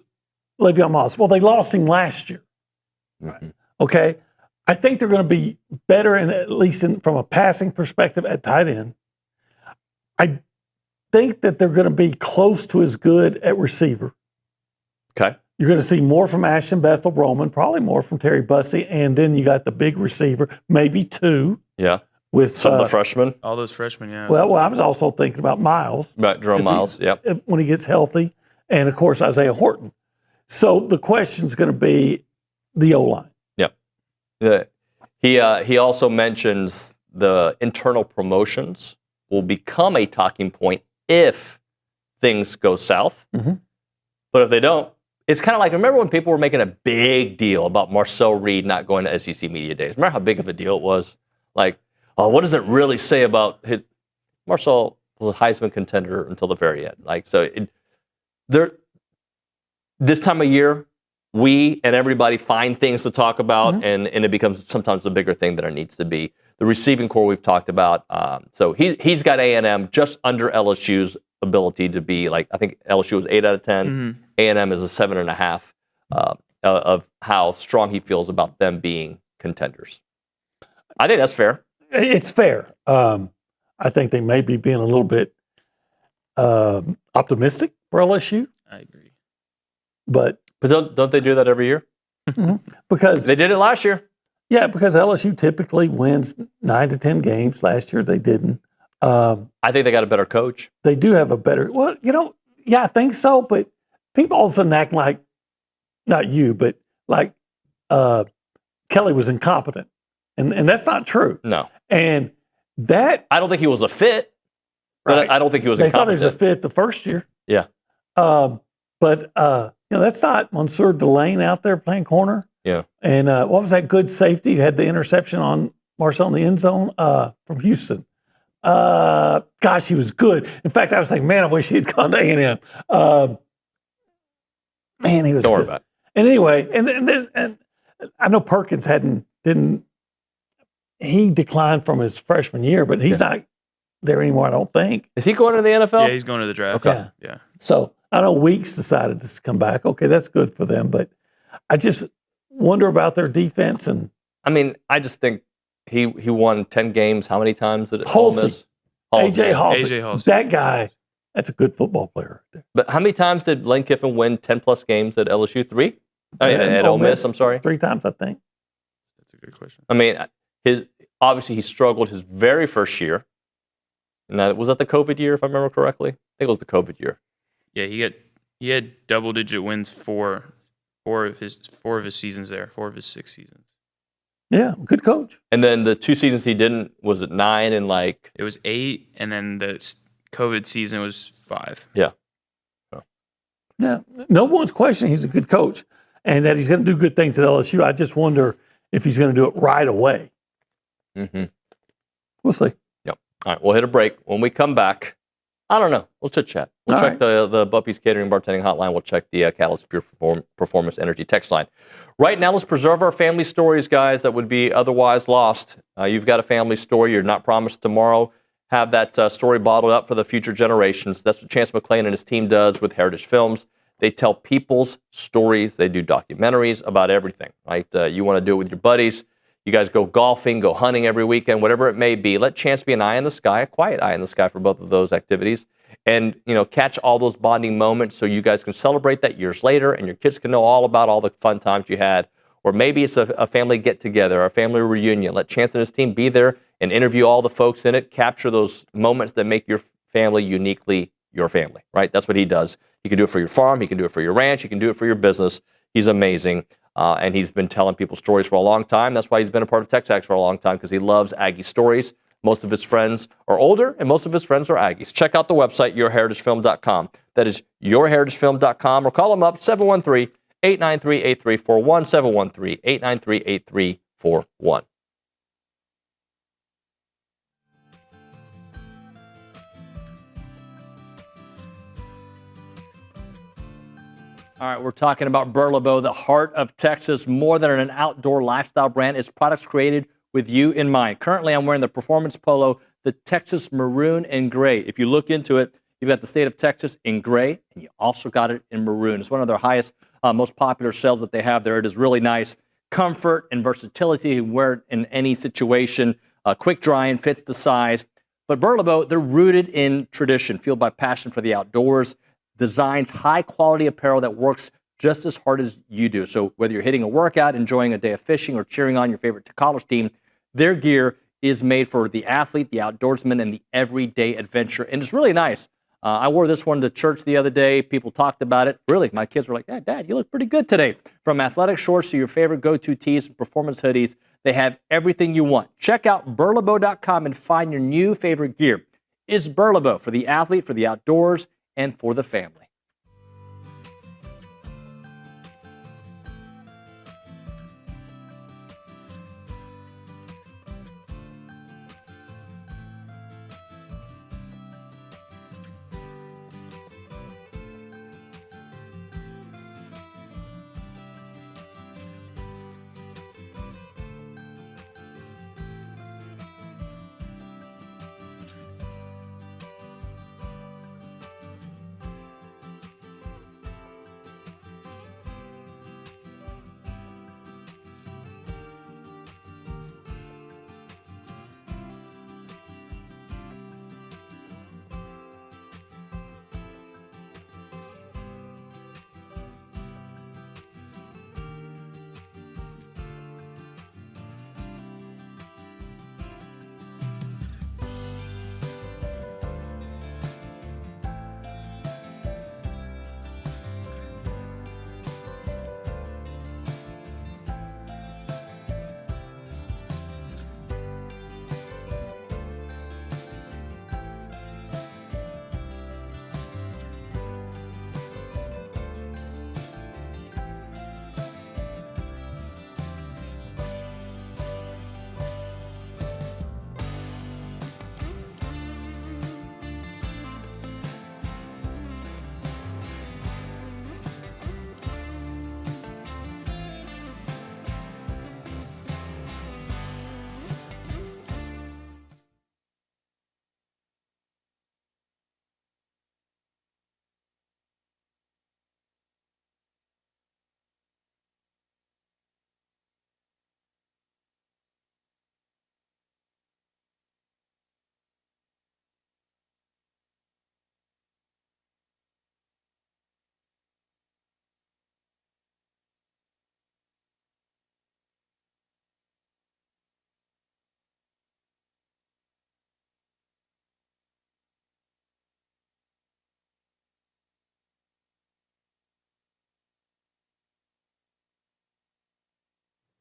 Le'Veon Moss. Well, they lost him last year. Okay? I think they're going to be better, at least from a passing perspective, at tight end. I think that they're going to be close to as good at receiver. Okay. You're going to see more from Ashton Bethel Roman, probably more from Terry Bussey, and then you got the big receiver, maybe 2. Yeah. With some of the freshmen. All those freshmen, yeah. Well, I was also thinking about Miles. Right, Jerome Miles, when he gets healthy. And, of course, Isaiah Horton. So the question's going to be the O-line. Yep. He also mentions the internal promotions will become a talking point if things go south. But if they don't, it's kind of like, remember when people were making a big deal about Marcel Reed not going to SEC Media Days? Remember how big of a deal it was? Like, what does it really say about his... Marcel was a Heisman contender until the very end. Like, so this time of year, we and everybody find things to talk about, and it becomes sometimes a bigger thing than it needs to be. The receiving core we've talked about. So he's got A&M just under LSU's ability to be, like, I think LSU was 8 out of 10. A&M is a 7.5 of how strong he feels about them being contenders. I think that's fair. It's fair. I think they may be being a little bit optimistic for LSU. I agree. But don't they do that every year? Because they did it last year. Yeah, because LSU typically wins 9 to 10 games. Last year they didn't. I think they got a better coach. They do have a better. Well, I think so. But people all of a sudden act like, not you, but like Kelly was incompetent, and that's not true. No. And that I don't think he was a fit. But I don't think he was. They thought he was a fit the first year. Yeah. But that's not Monsieur Delane out there playing corner. Yeah. And what was that good safety who had the interception on Marcel in the end zone from Houston? Gosh, he was good. In fact, I was like, man, I wish he had gone to A&M. Man, he was Don't worry good. about it. And anyway, and I know Perkins he declined from his freshman year, but he's not there anymore, I don't think. Is he going to the NFL? Yeah, he's going to the draft. Okay. Yeah. So I know Weeks decided to come back. Okay, that's good for them, but I just wonder about their defense. And I mean, I just think he won 10 games. How many times did it Ole Miss? AJ Halsey. AJ Halsey. That guy, that's a good football player right there. But how many times did Lane Kiffin win 10-plus games at LSU? 3? At Ole Miss, I'm sorry. 3 times, I think. That's a good question. I mean, obviously he struggled his very first year. And was that the COVID year, if I remember correctly? I think it was the COVID year. Yeah, he had double-digit wins four of his seasons there, 4 of his 6 seasons. Yeah, good coach. And then the 2 seasons he didn't, was it 9 and like? It was 8, and then the COVID season was 5. Yeah. Yeah, no one's questioning he's a good coach and that he's going to do good things at LSU. I just wonder if he's going to do it right away. Mm-hmm. We'll see. Yep. All right, we'll hit a break. When we come back, I don't know. We'll chit-chat. We'll All check the Buppy's Catering Bartending Hotline. We'll check the Catalyst Pure Performance Energy text line. Right now, let's preserve our family stories, guys, that would be otherwise lost. You've got a family story you're not promised tomorrow. Have that story bottled up for the future generations. That's what Chance McClain and his team does with Heritage Films. They tell people's stories. They do documentaries about everything, right? You want to do it with your buddies. You guys go golfing, go hunting every weekend, whatever it may be. Let Chance be an eye in the sky, a quiet eye in the sky for both of those activities. And, catch all those bonding moments so you guys can celebrate that years later and your kids can know all about all the fun times you had. Or maybe it's a family get-together, a family reunion. Let Chance and his team be there and interview all the folks in it. Capture those moments that make your family uniquely your family, right? That's what he does. He can do it for your farm. He can do it for your ranch. He can do it for your business. He's amazing. And he's been telling people stories for a long time. That's why he's been a part of TexAgs for a long time, because he loves Aggie stories. Most of his friends are older, and most of his friends are Aggies. Check out the website, yourheritagefilm.com. That is yourheritagefilm.com, or call him up, 713-893-8341, 713-893-8341. All right, we're talking about Burlebo, the heart of Texas. More than an outdoor lifestyle brand, its products created with you in mind. Currently, I'm wearing the performance polo, the Texas maroon and gray. If you look into it, you've got the state of Texas in gray, and you also got it in maroon. It's one of their highest, most popular sales that they have there. It is really nice. Comfort and versatility. You can wear it in any situation. Quick drying, fits the size. But Burlebo, they're rooted in tradition, fueled by passion for the outdoors. Designs high-quality apparel that works just as hard as you do. So whether you're hitting a workout, enjoying a day of fishing, or cheering on your favorite college team, their gear is made for the athlete, the outdoorsman, and the everyday adventure. And it's really nice. I wore this one to church the other day. People talked about it. Really, my kids were like, "Yeah, Dad, you look pretty good today." From athletic shorts to your favorite go-to tees and performance hoodies, they have everything you want. Check out burlebo.com and find your new favorite gear. It's Burlebo for the athlete, for the outdoors, and for the family.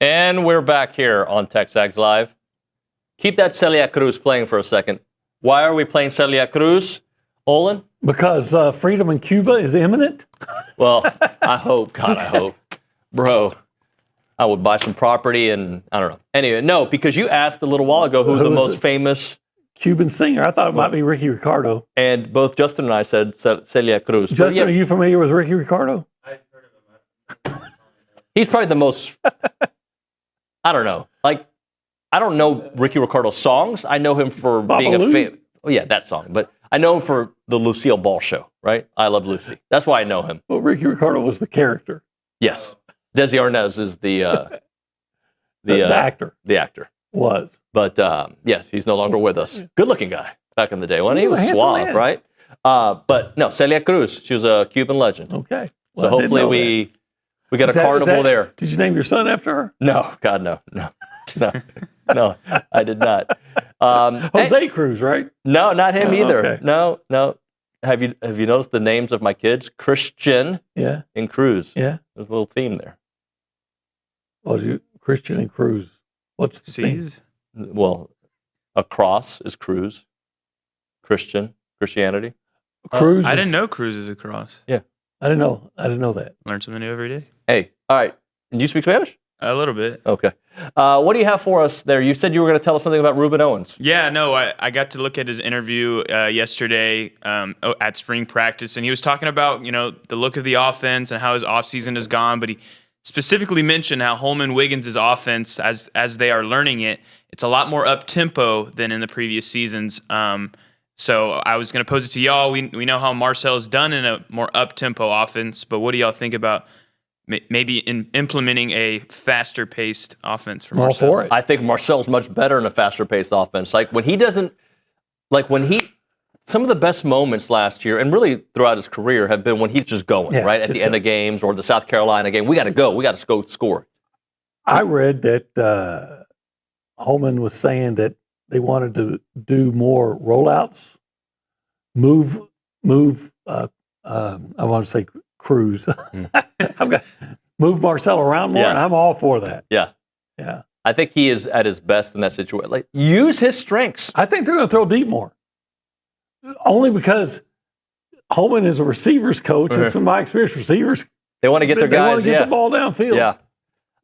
And we're back here on TexAgs Live. Keep that Celia Cruz playing for a second. Why are we playing Celia Cruz, Olin? Because freedom in Cuba is imminent? Well, I hope. God, I hope. Bro, I would buy some property and I don't know. Anyway, no, because you asked a little while ago who's the most famous Cuban singer. I thought it might be Ricky Ricardo. And both Justin and I said Celia Cruz. Justin, are you familiar with Ricky Ricardo? I've heard of him. He's probably the most, I don't know. Like, I don't know Ricky Ricardo's songs. I know him for being a fan. Oh, yeah, that song. But I know him for the Lucille Ball show, right? I Love Lucy. That's why I know him. Well, Ricky Ricardo was the character. Yes. Desi Arnaz is the actor. The actor. Was. But, yes, he's no longer with us. Good-looking guy back in the day. He was suave, man. right? But, no, Celia Cruz. She was a Cuban legend. Okay. Well, so hopefully we got a carnival there. Did you name your son after her? No. God, no. No, I did not. Jose Cruz, right? No, not him either. Okay. No. Have you noticed the names of my kids? Christian and Cruz. Yeah. There's a little theme there. Well, Christian and Cruz. What's the theme? Well, a cross is Cruz. Christianity. Cruz. I didn't know Cruz is a cross. Yeah. I didn't know that. Learn something new every day. Hey, all right. And you speak Spanish? A little bit. Okay. What do you have for us there? You said you were going to tell us something about Ruben Owens. Yeah, no, I got to look at his interview yesterday at spring practice, and he was talking about, the look of the offense and how his offseason has gone, but he specifically mentioned how Holman Wiggins' offense, as they are learning it, it's a lot more up-tempo than in the previous seasons. So I was going to pose it to y'all. We know how Marcel is done in a more up-tempo offense, but what do y'all think about maybe in implementing a faster-paced offense for Marcel? All for it. I think Marcel's much better in a faster-paced offense. Like some of the best moments last year, and really throughout his career, have been when he's just going, right? At the end of games or the South Carolina game. We got to go. We got to go score. I read that Holman was saying that they wanted to do more rollouts, move. I want to say Cruz. Move Marcel around more. Yeah. I'm all for that. Yeah. I think he is at his best in that situation. Like, use his strengths. I think they're going to throw deep more. Only because Holman is a receivers coach. It's from my experience, receivers. They want to get their guys. They want to get the ball downfield. Yeah.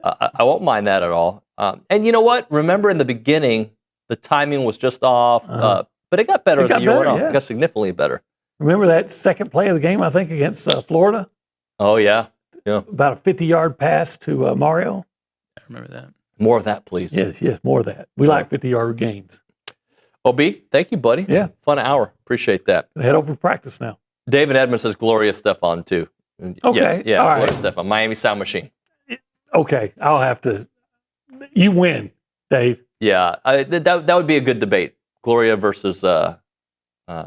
I won't mind that at all. And you know what? Remember in the beginning, the timing was just off, but it got better as the year went on. It got significantly better. Remember that second play of the game, I think, against Florida? Oh, yeah. About a 50-yard pass to Mario. I remember that. More of that, please. Yes, more of that. We like 50-yard gains. OB, thank you, buddy. Yeah. Fun hour. Appreciate that. Head over to practice now. David Edmonds says Gloria Stefan, too. Okay. Yes, yeah, all right. Gloria Stefan. Miami Sound Machine. Okay. I'll have to. You win, Dave. Yeah. That would be a good debate. Gloria versus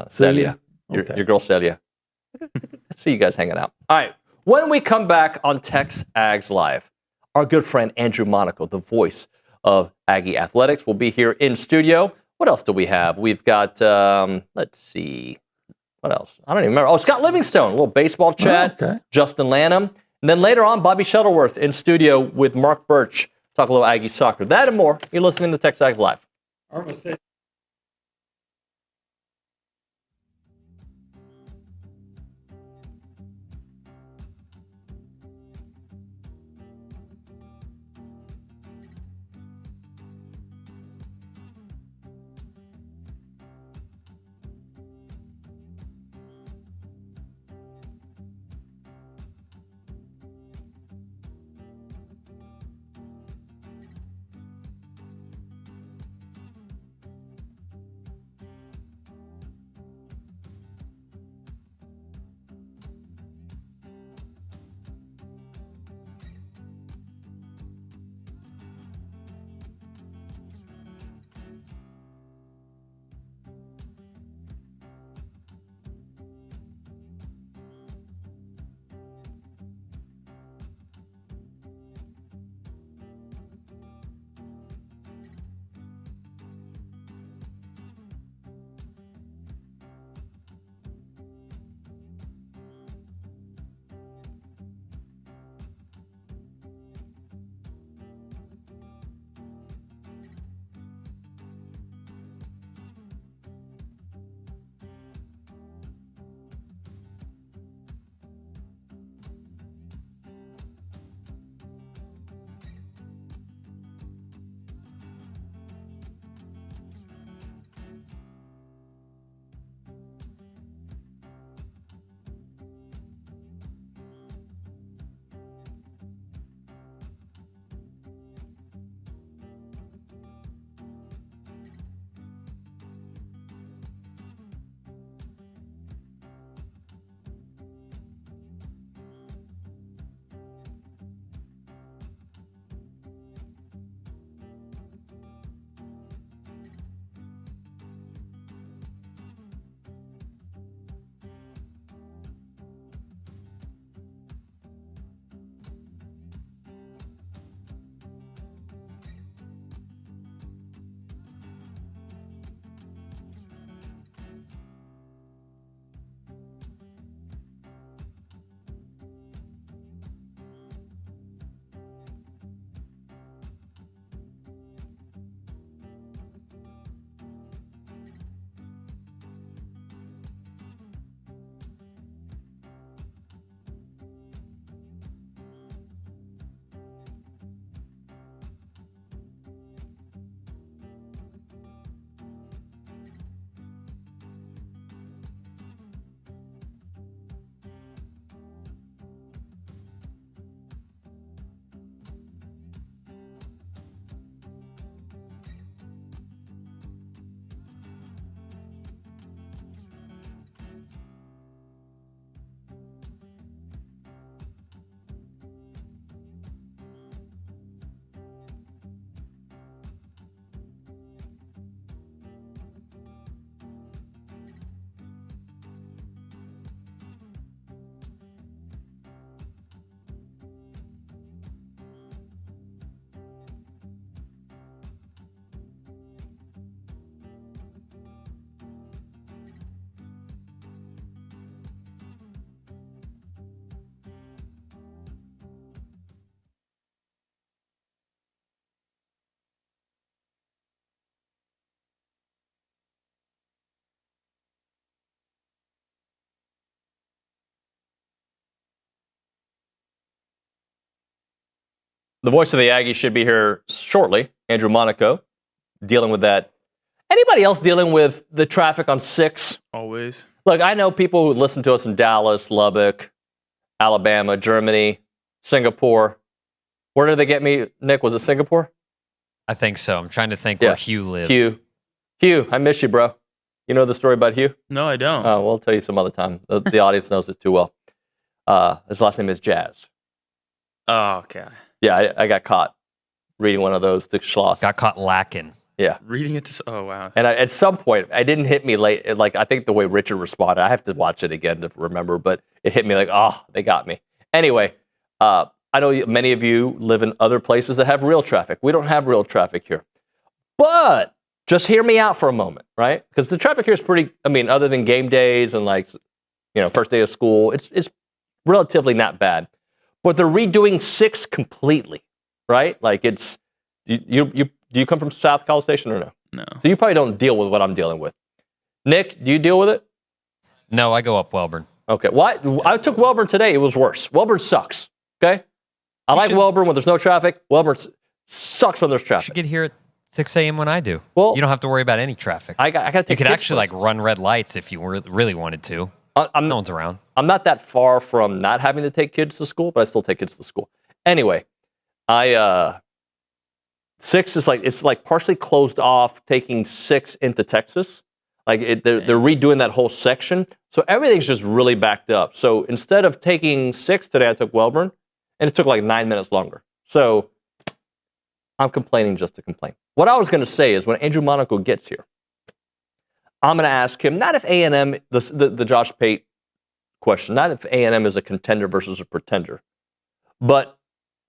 Celia. Your girl Celia. Let's see you guys hanging out. All right. When we come back on TexAgs Live, our good friend Andrew Monaco, the voice of Aggie Athletics, will be here in studio. What else do we have? We've got, let's see, what else? I don't even remember. Oh, Scott Livingstone, a little baseball chat. Okay. Justin Lanham. And then later on, Bobby Shuttleworth in studio with Marc Burch. Talk a little Aggie soccer. That and more. You're listening to TexAgs Live. The voice of the Aggies should be here shortly. Andrew Monaco, dealing with that. Anybody else dealing with the traffic on 6? Always. Look, I know people who listen to us in Dallas, Lubbock, Alabama, Germany, Singapore. Where did they get me, Nick? Was it Singapore? I think so. I'm trying to think where Hugh lived. Hugh, I miss you, bro. You know the story about Hugh? No, I don't. Oh, well, I'll tell you some other time. The audience knows it too well. His last name is Jazz. Oh, okay. Yeah, I got caught reading one of those to Schloss. Got caught lacking. Yeah. Reading it to... Oh, wow. And at some point, it didn't hit me late. Like, I think the way Richard responded, I have to watch it again to remember, but it hit me like, oh, they got me. Anyway, I know many of you live in other places that have real traffic. We don't have real traffic here. But just hear me out for a moment, right? Because the traffic here is pretty, other than game days and first day of school, it's relatively not bad. But they're redoing 6 completely, right? Like it's, do you come from South College Station or no? No. So you probably don't deal with what I'm dealing with. Nick, do you deal with it? No, I go up Welborn. Okay. Well, I took Welborn today. It was worse. Welborn sucks. Okay? I like Welborn when there's no traffic. Welborn sucks when there's You traffic. should get here at 6 a.m. when I do. Well, you don't have to worry about any traffic. I got to take You could kids actually places. run red lights if you really wanted to. No one's around. I'm not that far from not having to take kids to school, but I still take kids to school. Anyway, 6 is it's partially closed off, taking 6 into Texas. They're redoing that whole section, so everything's just really backed up. So instead of taking 6 today, I took Welborn, and it took 9 minutes longer. So I'm complaining just to complain. What I was going to say is when Andrew Monaco gets here, I'm going to ask him not if A&M, the Josh Pate question, not if A&M is a contender versus a pretender, but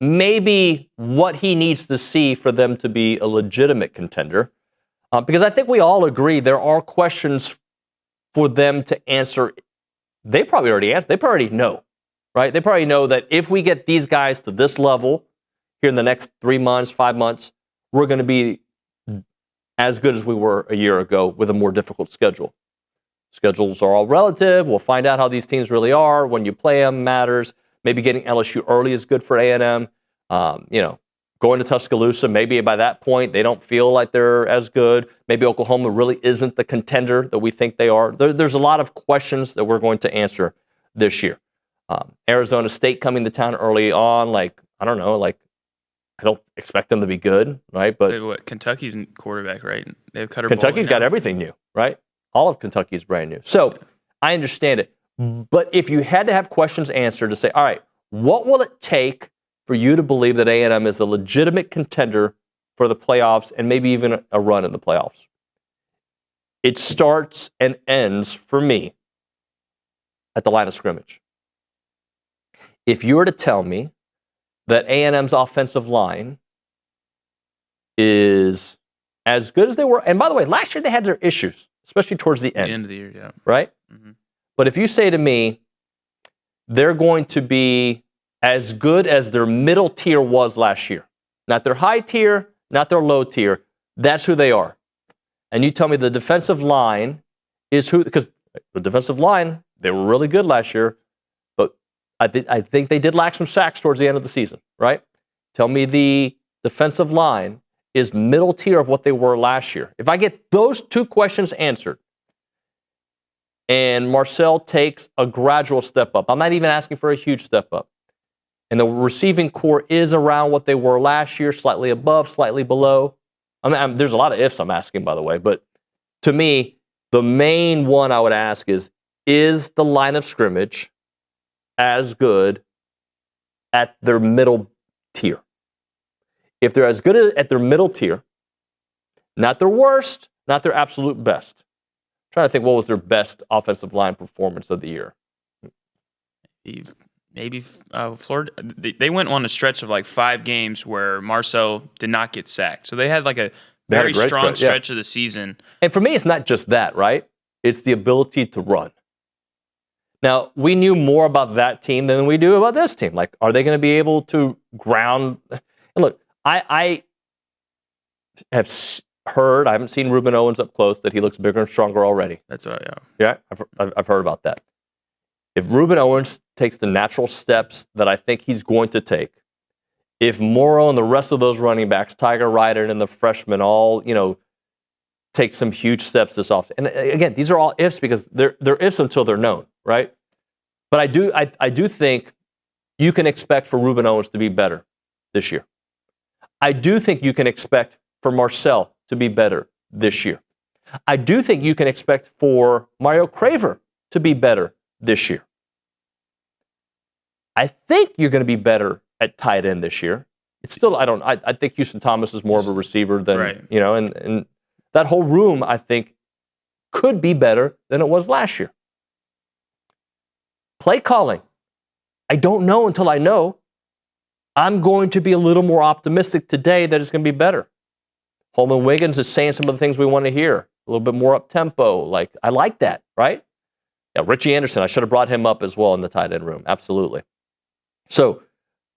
maybe what he needs to see for them to be a legitimate contender. Because I think we all agree there are questions for them to answer. They probably already answered. They probably know, right? They probably know that if we get these guys to this level here in the next 3 months, 5 months, we're going to be as good as we were a year ago with a more difficult schedule. Schedules are all relative. We'll find out how these teams really are. When you play them matters. Maybe getting LSU early is good for A&M. Going to Tuscaloosa, maybe by that point they don't feel like they're as good. Maybe Oklahoma really isn't the contender that we think they are. There's a lot of questions that we're going to answer this year. Arizona State coming to town early on, I don't expect them to be good, right? But Kentucky's quarterback, right? They've cut Kentucky's got everything new, right? All of Kentucky is brand new. So I understand it. But if you had to have questions answered to say, all right, what will it take for you to believe that A&M is a legitimate contender for the playoffs and maybe even a run in the playoffs? It starts and ends, for me, at the line of scrimmage. If you were to tell me that A&M's offensive line is as good as they were, and by the way, last year they had their issues, especially towards the end. The end of the year, yeah. Right? Mm-hmm. But if you say to me, they're going to be as good as their middle tier was last year, not their high tier, not their low tier, that's who they are. And you tell me the defensive line is who, because the defensive line, they were really good last year, but I think they did lack some sacks towards the end of the season, right? Tell me the defensive line is middle tier of what they were last year. If I get those 2 questions answered, and Marcel takes a gradual step up, I'm not even asking for a huge step up, and the receiving core is around what they were last year, slightly above, slightly below. There's a lot of ifs I'm asking, by the way, but to me, the main one I would ask is the line of scrimmage as good at their middle tier? If they're as good at their middle tier, not their worst, not their absolute best. I'm trying to think what was their best offensive line performance of the year. Maybe Florida. They went on a stretch of 5 games where Marcel did not get sacked. So they had a very strong stretch of the season. And for me, it's not just that, right? It's the ability to run. Now, we knew more about that team than we do about this team. Are they going to be able to ground? And look, I have heard, I haven't seen Ruben Owens up close, that he looks bigger and stronger already. That's right, yeah. Yeah, I've heard about that. If Ruben Owens takes the natural steps that I think he's going to take, if Morrow and the rest of those running backs, Tiger Ryder and the freshmen all, take some huge steps this offseason. And again, these are all ifs because they're ifs until they're known, right? But I do think you can expect for Reuben Owens to be better this year. I do think you can expect for Marcel to be better this year. I do think you can expect for Mario Craver to be better this year. I think you're going to be better at tight end this year. It's still, I think Houston Thomas is more of a receiver than, right. And that whole room, I think, could be better than it was last year. Play calling. I don't know until I know. I'm going to be a little more optimistic today that it's going to be better. Holman Wiggins is saying some of the things we want to hear. A little bit more up-tempo. I like that, right? Yeah, Richie Anderson, I should have brought him up as well in the tight end room. Absolutely. So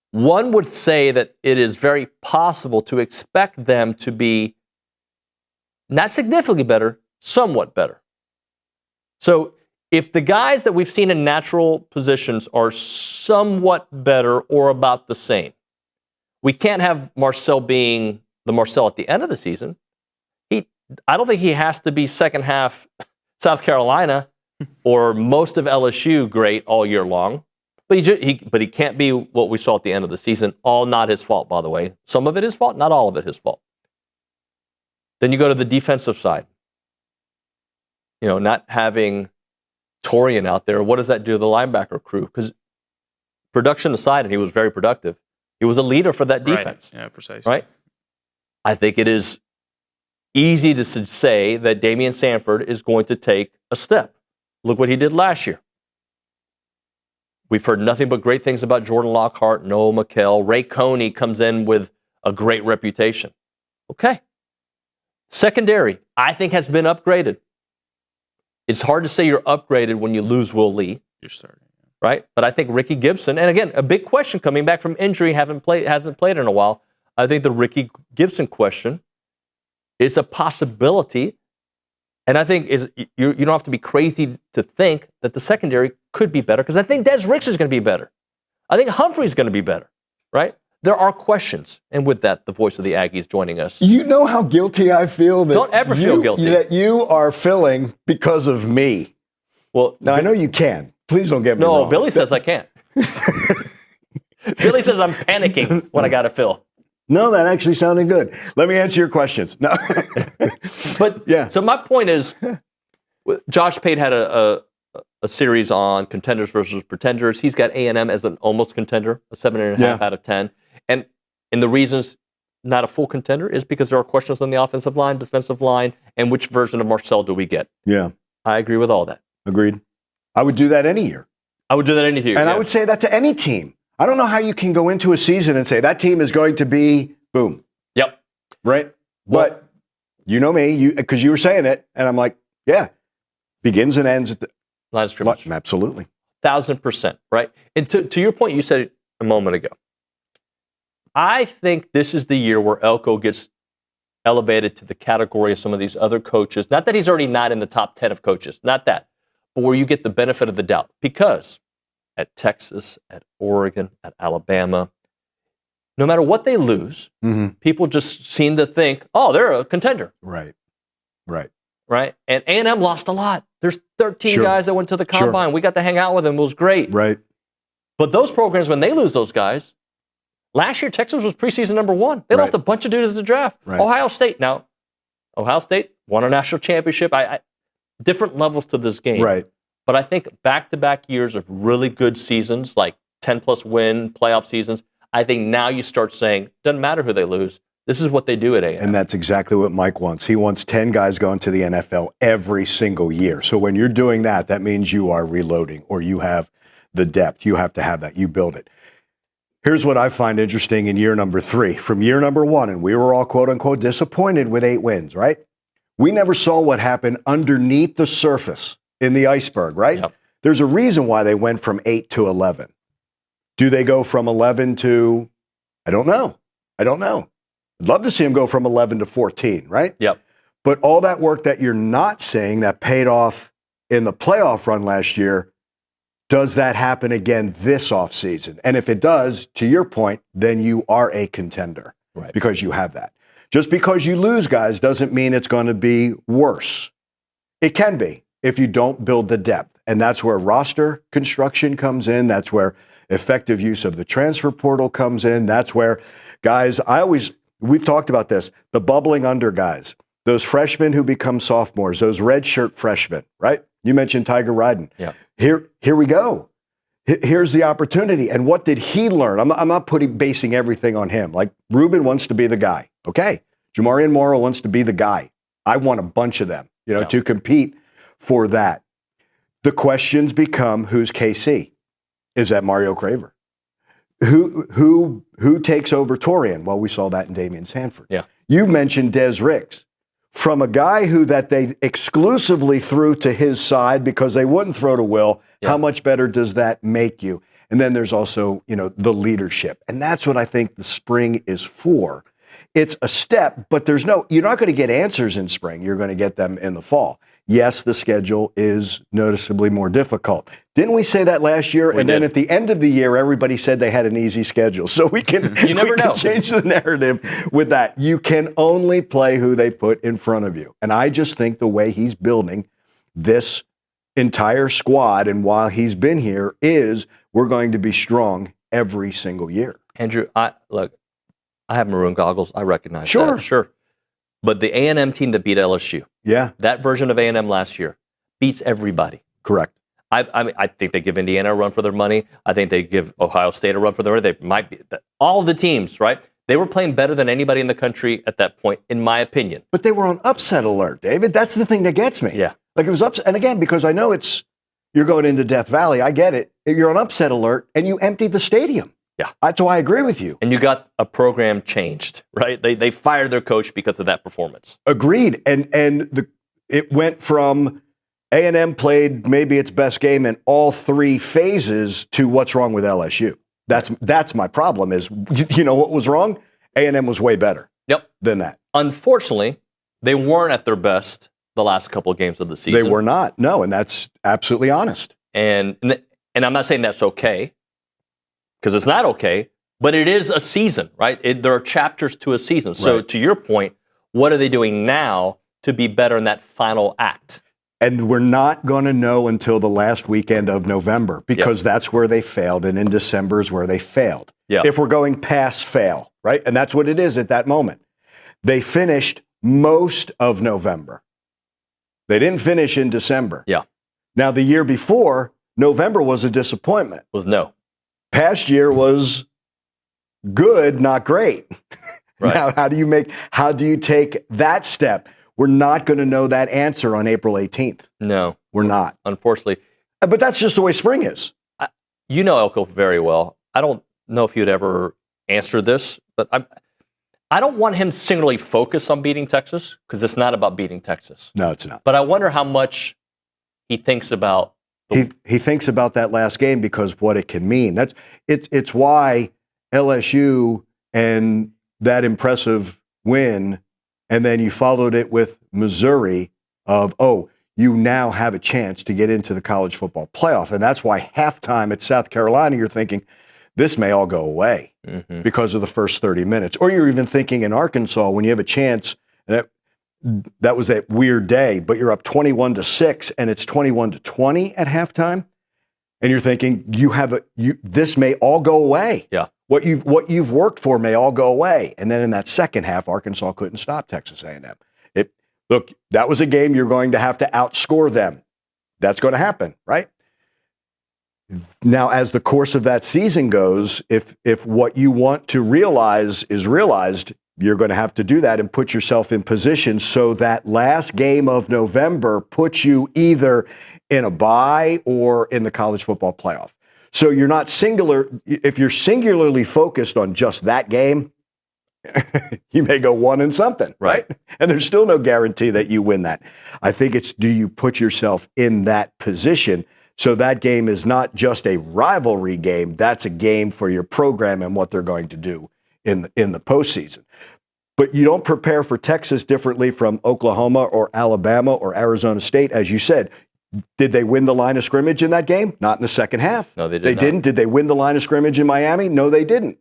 one would say that it is very possible to expect them to be not significantly better, somewhat better. So if the guys that we've seen in natural positions are somewhat better or about the same, we can't have Marcel being the Marcel at the end of the season. I don't think he has to be second half South Carolina or most of LSU great all year long. But he can't be what we saw at the end of the season. All not his fault, by the way. Some of it his fault, not all of it his fault. Then you go to the defensive side. Not having Torian out there, what does that do to the linebacker crew? Because production aside, and he was very productive, he was a leader for that defense. Right. Yeah, precisely. Right? I think it is easy to say that Damian Sanford is going to take a step. Look what he did last year. We've heard nothing but great things about Jordan Lockhart, Noah McKell. Ray Coney comes in with a great reputation. Okay. Secondary, I think, has been upgraded. It's hard to say you're upgraded when you lose Will Lee. You're starting. Right? But I think Ricky Gibson, and again, a big question coming back from injury, hasn't played in a while. I think the Ricky Gibson question is a possibility. And I think you don't have to be crazy to think that the secondary could be better, because I think Des Ricks is going to be better. I think Humphrey's going to be better, right? There are questions. And with that, the voice of the Aggies joining us. You know how guilty I feel that don't ever feel guilty that you are filling because of me. Well, now I know you can. Please don't get me wrong. No, Billy says I can't. Billy says I'm panicking when I got to fill. No, that actually sounded good. Let me answer your questions. No. But yeah. So my point is, Josh Pate had a series on contenders versus pretenders. He's got A&M as an almost contender, a 7.5 out of 10. And the reasons not a full contender is because there are questions on the offensive line, defensive line, and which version of Marcel do we get? Yeah. I agree with all that. Agreed. I would do that any year. I would do that any year. And I would say that to any team. I don't know how you can go into a season and say that team is going to be boom. Yep. Right? Well, but you know me, because you were saying it, and I'm like, yeah, begins and ends at the line of scrimmage. Absolutely. 1,000%, right? And to your point, you said it a moment ago. I think this is the year where Elko gets elevated to the category of some of these other coaches. Not that he's already not in the top 10 of coaches, not that, but where you get the benefit of the doubt. Because at Texas, at Oregon, at Alabama, no matter what they lose, people just seem to think, oh, they're a contender. Right. And A&M lost a lot. There's 13 guys that went to the combine. We got to hang out with them. It was great. Right. But those programs, when they lose those guys, last year Texas was preseason number 1. They lost a bunch of dudes at the draft. Right. Ohio State won a national championship. Different levels to this game. Right. But I think back-to-back years of really good seasons, like 10-plus win playoff seasons, I think now you start saying, doesn't matter who they lose. This is what they do at A&M. And that's exactly what Mike wants. He wants 10 guys going to the NFL every single year. So when you're doing that, that means you are reloading, or you have the depth. You have to have that. You build it. Here's what I find interesting in year number 3. From year number 1, and we were all, quote-unquote, disappointed with 8 wins, right? We never saw what happened underneath the surface in the iceberg, right? Yep. There's a reason why they went from 8 to 11. Do they go from 11 to, I don't know. I'd love to see them go from 11 to 14, right? Yep. But all that work that you're not saying that paid off in the playoff run last year Does that happen again this offseason? And if it does, to your point, then you are a contender because you have that. Just because you lose guys doesn't mean it's going to be worse. It can be if you don't build the depth. And that's where roster construction comes in. That's where effective use of the transfer portal comes in. That's where guys, we've talked about this, the bubbling under guys, those freshmen who become sophomores, those redshirt freshmen, right? You mentioned Tiger Ryden. Yeah. Here we go. Here's the opportunity. And what did he learn? I'm not basing everything on him. Like Ruben wants to be the guy. Okay. Jamarian Morrow wants to be the guy. I want a bunch of them, to compete for that. The questions become, who's KC? Is that Mario Craver? Who takes over Torian? Well, we saw that in Damian Sanford. Yeah. You mentioned Des Ricks. From a guy that they exclusively threw to his side because they wouldn't throw to Will, how much better does that make you? And then there's also, the leadership. And that's what I think the spring is for. It's a step, but you're not going to get answers in spring. You're going to get them in the fall. Yes, the schedule is noticeably more difficult. Didn't we say that last year? Then at the end of the year, everybody said they had an easy schedule. So we can, you never know. Change the narrative with that. You can only play who they put in front of you. And I just think the way he's building this entire squad and while he's been here is we're going to be strong every single year. Andrew, I have maroon goggles. I recognize that. Sure. But the A&M team that beat LSU, that version of A&M last year beats everybody. Correct. I think they give Indiana a run for their money. I think they give Ohio State a run for their money. They might be all the teams, right? They were playing better than anybody in the country at that point, in my opinion. But they were on upset alert, David. That's the thing that gets me. Yeah. Like it was upset. And again, because I know you're going into Death Valley. I get it. You're on upset alert and you emptied the stadium. Yeah. That's why I agree with you. And you got a program changed, right? They fired their coach because of that performance. Agreed. And it went from A&M played maybe its best game in all three phases to what's wrong with LSU. That's my problem is, what was wrong? A&M was way better than that. Unfortunately, they weren't at their best the last couple of games of the season. They were not. No, and that's absolutely honest. And I'm not saying that's okay, because it's not okay, but it is a season, right? There are chapters to a season. So to your point, what are they doing now to be better in that final act? And we're not going to know until the last weekend of November because that's where they failed. And in December is where they failed. If we're going past fail, right? And that's what it is at that moment. They finished most of November. They didn't finish in December. Yeah. Now, the year before, November was a disappointment. Past year was good, not great. Right. Now, how do you take that step? We're not going to know that answer on April 18th. No. We're not. Unfortunately. But that's just the way spring is. You know Elko very well. I don't know if you'd ever answer this, but I don't want him singularly focused on beating Texas because it's not about beating Texas. No, it's not. But I wonder how much he thinks about he thinks about that last game because of what it can mean. It's why LSU and that impressive win, and then you followed it with Missouri of, you now have a chance to get into the college football playoff. And that's why halftime at South Carolina, you're thinking, this may all go away because of the first 30 minutes. Or you're even thinking in Arkansas, when you have a chance, and that was that weird day, but you're up 21-6 and it's 21-20 at halftime. And you're thinking, this may all go away. Yeah. What you've worked for may all go away. And then in that second half, Arkansas couldn't stop Texas A&M. Look, that was a game you're going to have to outscore them. That's going to happen, right? Now, as the course of that season goes, if what you want to realize is realized, you're going to have to do that and put yourself in position so that last game of November puts you either in a bye or in the college football playoff. So you're not if you're singularly focused on just that game, you may go 1-something, right? And there's still no guarantee that you win that. I think it's, do you put yourself in that position so that game is not just a rivalry game, that's a game for your program and what they're going to do in the postseason. But you don't prepare for Texas differently from Oklahoma or Alabama or Arizona State. As you said, Did they win the line of scrimmage in that game? Not in the second half. No, they They didn't. Did they win the line of scrimmage in Miami? No, they didn't.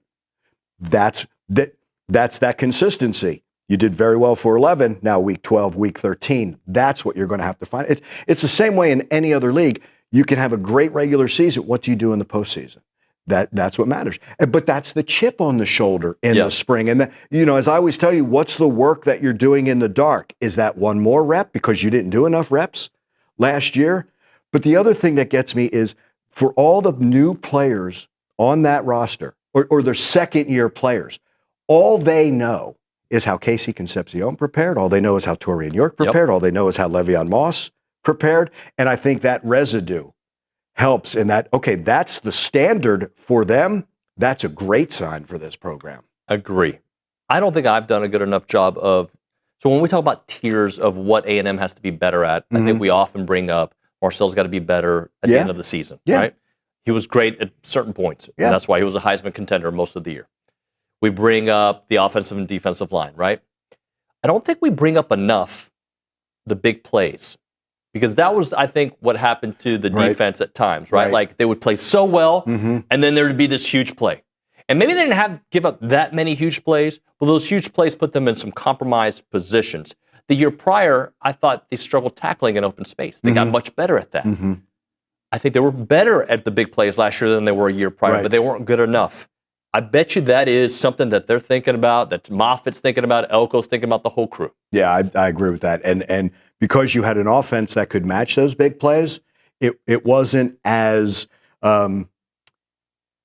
That's that consistency. You did very well for 11. Now week 12, week 13. That's what you're going to have to find. It's the same way in any other league. You can have a great regular season. What do you do in the postseason? That's what matters. But that's the chip on the shoulder in the spring. And as I always tell you, what's the work that you're doing in the dark? Is that one more rep because you didn't do enough reps last year? But the other thing that gets me is for all the new players on that roster or their second-year players, all they know is how Casey Concepcion prepared. All they know is how Torian York prepared. All they know is how Le'Veon Moss prepared. And I think that residue helps in that, okay, that's the standard for them. That's a great sign for this program. Agree. I don't think I've done a good enough job of, so when we talk about tiers of what A&M has to be better at, I think we often bring up Marcel's got to be better at the end of the season, right? He was great at certain points. And that's why he was a Heisman contender most of the year. We bring up the offensive and defensive line, right? I don't think we bring up enough the big plays. Because that was, I think, what happened to the defense at times, right? Like they would play so well, and then there would be this huge play. And maybe they didn't give up that many huge plays, but those huge plays put them in some compromised positions. The year prior, I thought they struggled tackling in open space. They got much better at that. I think they were better at the big plays last year than they were a year prior, but they weren't good enough. I bet you that is something that they're thinking about, that Moffitt's thinking about, Elko's thinking about, the whole crew. Yeah, I agree with that. And because you had an offense that could match those big plays, it wasn't as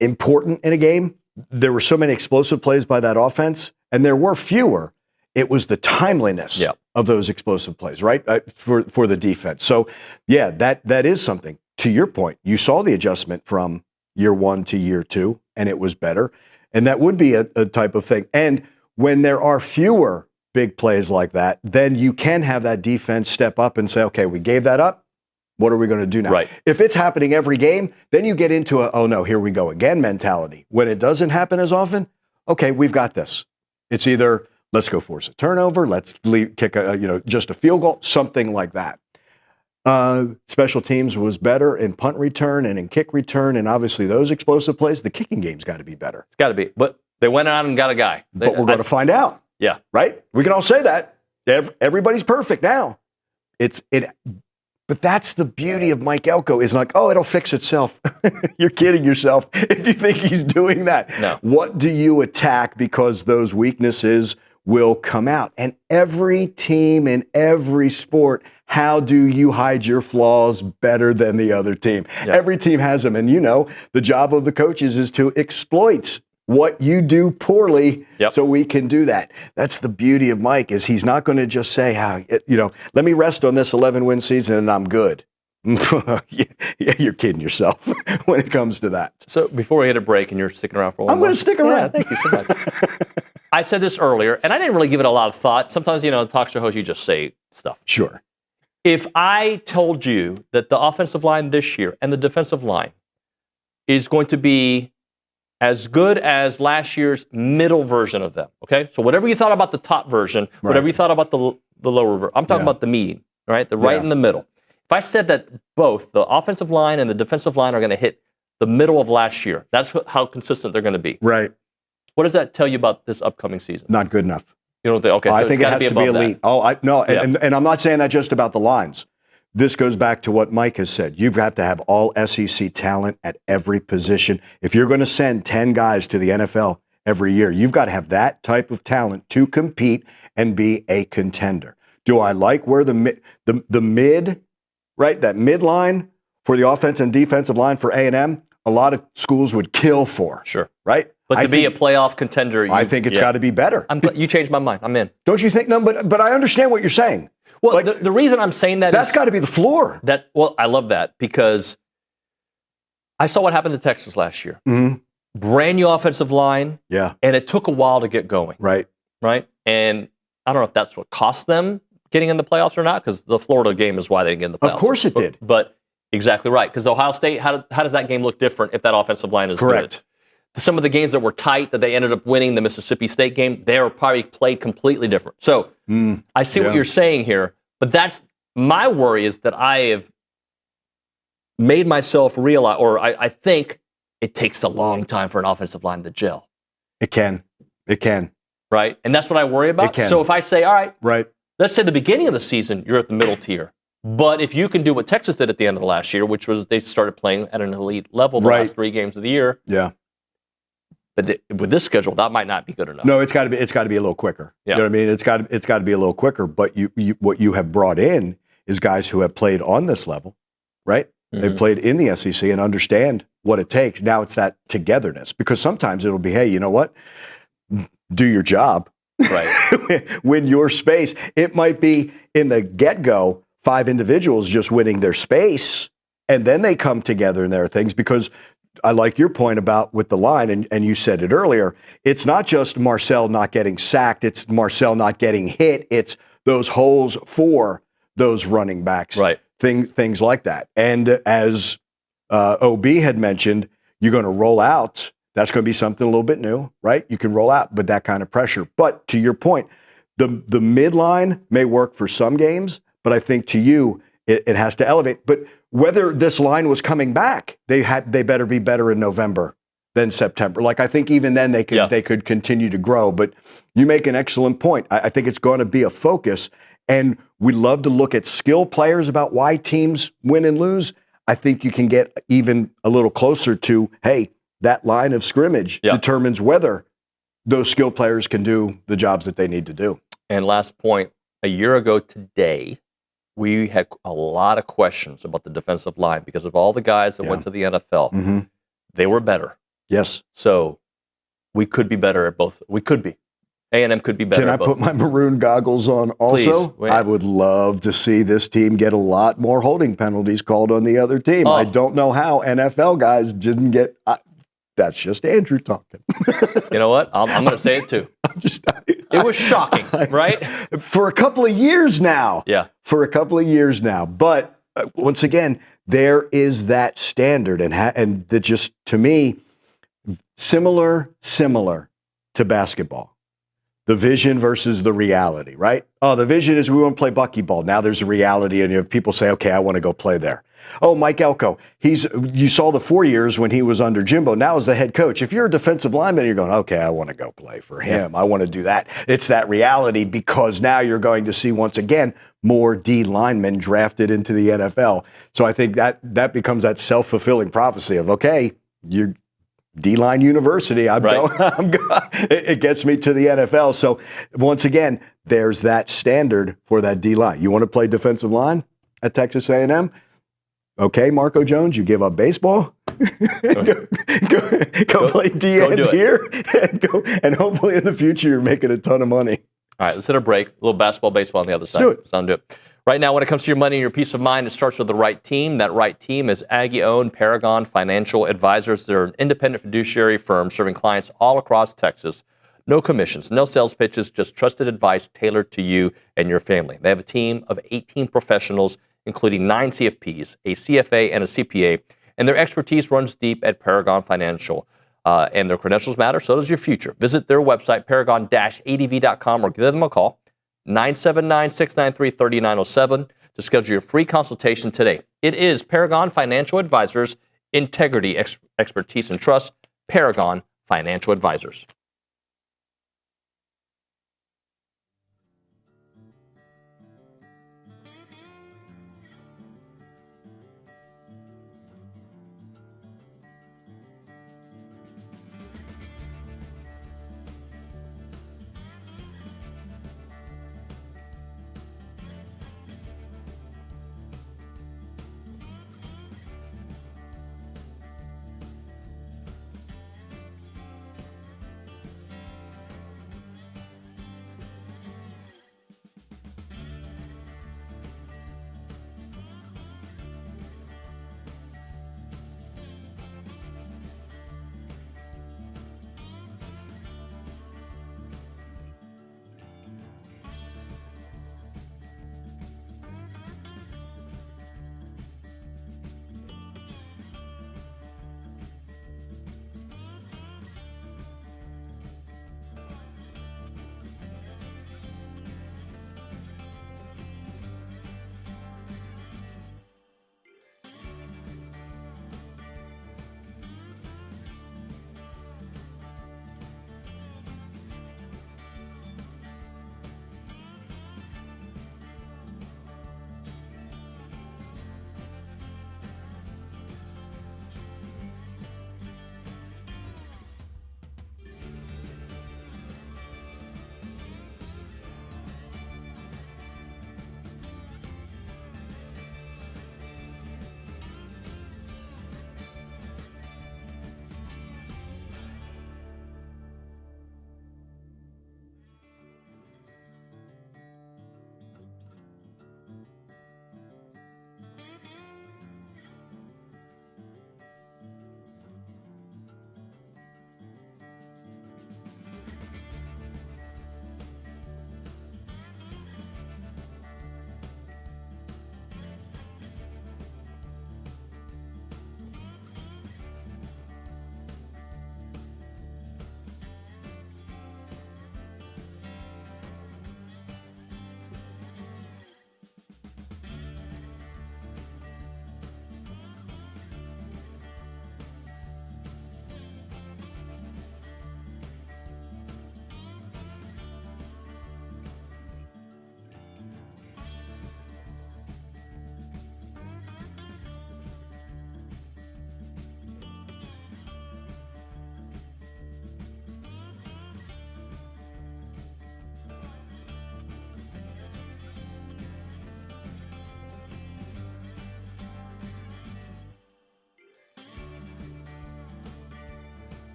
important in a game. There were so many explosive plays by that offense, and there were fewer. It was the timeliness of those explosive plays, right, for the defense. So, yeah, that is something. To your point, you saw the adjustment from year one to year two, and it was better. And that would be a type of thing. And when there are fewer big plays like that, then you can have that defense step up and say, okay, we gave that up. What are we going to do now? Right. If it's happening every game, then you get into a, oh no, here we go again mentality. When it doesn't happen as often, okay, we've got this. It's either let's go force a turnover, let's kick just a field goal, something like that. Special teams was better in punt return and in kick return, and obviously those explosive plays, the kicking game's got to be better. It's got to be. But they went out and got a guy. But we're going to find out. Yeah. Right? We can all say that. Everybody's perfect now. But that's the beauty of Mike Elko is like, oh, it'll fix itself. You're kidding yourself if you think he's doing that. No. What do you attack because those weaknesses will come out? And every team in every sport, how do you hide your flaws better than the other team? Yeah. Every team has them. And the job of the coaches is to exploit what you do poorly so we can do that. That's the beauty of Mike is he's not going to just say, let me rest on this 11-win season and I'm good. You're kidding yourself when it comes to that. So before we hit a break and you're sticking around for one I'm going to stick around. Yeah, thank you so much. I said this earlier, and I didn't really give it a lot of thought. Sometimes, talk show hosts, you just say stuff. Sure. If I told you that the offensive line this year and the defensive line is going to be as good as last year's middle version of them, okay? So whatever you thought about the top version, whatever you thought about the lower version, I'm talking about the median, right? The right in the middle. If I said that both the offensive line and the defensive line are going to hit the middle of last year, that's how consistent they're going to be. Right. What does that tell you about this upcoming season? Not good enough. You don't think? Okay, so I think it has to be elite. That. And I'm not saying that just about the lines. This goes back to what Mike has said. You've got to have all SEC talent at every position. If you're going to send 10 guys to the NFL every year, you've got to have that type of talent to compete and be a contender. Do I like where the mid, right, that midline for the offense and defensive line for A&M, a lot of schools would kill for. Sure. Right? But to be a playoff contender, I think it's got to be better. You changed my mind. I'm in. Don't you think? No, but I understand what you're saying. Well, the reason I'm saying that's got to be the floor. I love that because I saw what happened to Texas last year. Mm-hmm. Brand new offensive line. Yeah. And it took a while to get going. Right. Right. And I don't know if that's what cost them getting in the playoffs or not, because the Florida game is why they didn't get in the playoffs. Of course it did. But exactly right. Because Ohio State, how does that game look different if that offensive line is correct? Good? Some of the games that were tight that they ended up winning, the Mississippi State game, they were probably played completely different. So I see what you're saying here, but that's my worry is that I have made myself realize, or I think it takes a long time for an offensive line to gel. It can. Right? And that's what I worry about. It can. So if I say, all right, Right. let's say the beginning of the season, you're at the middle tier. But if you can do what Texas did at the end of the last year, which was they started playing at an elite level the last 3 games of the year. Yeah. But with this schedule, that might not be good enough. No, it's got to be a little quicker. Yeah. You know what I mean? It's got to be a little quicker. But you what you have brought in is guys who have played on this level, right? They've played in the SEC and understand what it takes. Now it's that togetherness, because sometimes it'll be, hey, you know what? Do your job. Right. Win your space. It might be in the get-go 5 individuals just winning their space, and then they come together and there are things, because I like your point about with the line, and you said it earlier, it's not just Marcel not getting sacked, it's Marcel not getting hit, it's those holes for those running backs. Right. Things like that. And as OB had mentioned, you're going to roll out. That's going to be something a little bit new, right? You can roll out, but that kind of pressure. But to your point, the midline may work for some games, but I think to you, it has to elevate. But whether this line was coming back, they better be better in November than September. Like, I think even then they could continue to grow. But you make an excellent point. I think it's going to be a focus. And we love to look at skill players about why teams win and lose. I think you can get even a little closer to, hey, that line of scrimmage determines whether those skill players can do the jobs that they need to do. And last point, a year ago today, we had a lot of questions about the defensive line because of all the guys that went to the NFL. Mm-hmm. They were better. Yes. So we could be better at both. We could be. A&M could be better. Can I put my maroon goggles on also? Please. I would love to see this team get a lot more holding penalties called on the other team. I don't know how NFL guys didn't get. That's just Andrew talking. You know what? I'm going to say it too. It was shocking, right? For a couple of years now. Yeah. For a couple of years now. But once again, there is that standard, and that just, to me, similar to basketball. The vision versus the reality, right? Oh, the vision is we want to play buckyball. Now there's a reality, and you have people say, okay, I want to go play there. Oh, Mike Elko, you saw the 4 years when he was under Jimbo. Now as the head coach, if you're a defensive lineman, you're going, okay, I want to go play for him. Yeah. I want to do that. It's that reality, because now you're going to see, once again, more D linemen drafted into the NFL. So I think that becomes that self-fulfilling prophecy of, okay, you're D-line university. It gets me to the NFL. So once again, there's that standard for that D-line. You want to play defensive line at Texas A&M? Okay, Marco Jones, you give up baseball. go play D-end here, and hopefully in the future you're making a ton of money. All right, let's hit a break. A little basketball, baseball on the other side. Let's do it. Right now, when it comes to your money and your peace of mind, it starts with the right team. That right team is Aggie-owned Paragon Financial Advisors. They're an independent fiduciary firm serving clients all across Texas. No commissions, no sales pitches, just trusted advice tailored to you and your family. They have a team of 18 professionals, including 9 CFPs, a CFA, and a CPA, and their expertise runs deep at Paragon Financial. And their credentials matter, so does your future. Visit their website, paragon-adv.com, or give them a call, 979-693-3907, to schedule your free consultation today. It is Paragon Financial Advisors, integrity, expertise, and trust. Paragon Financial Advisors.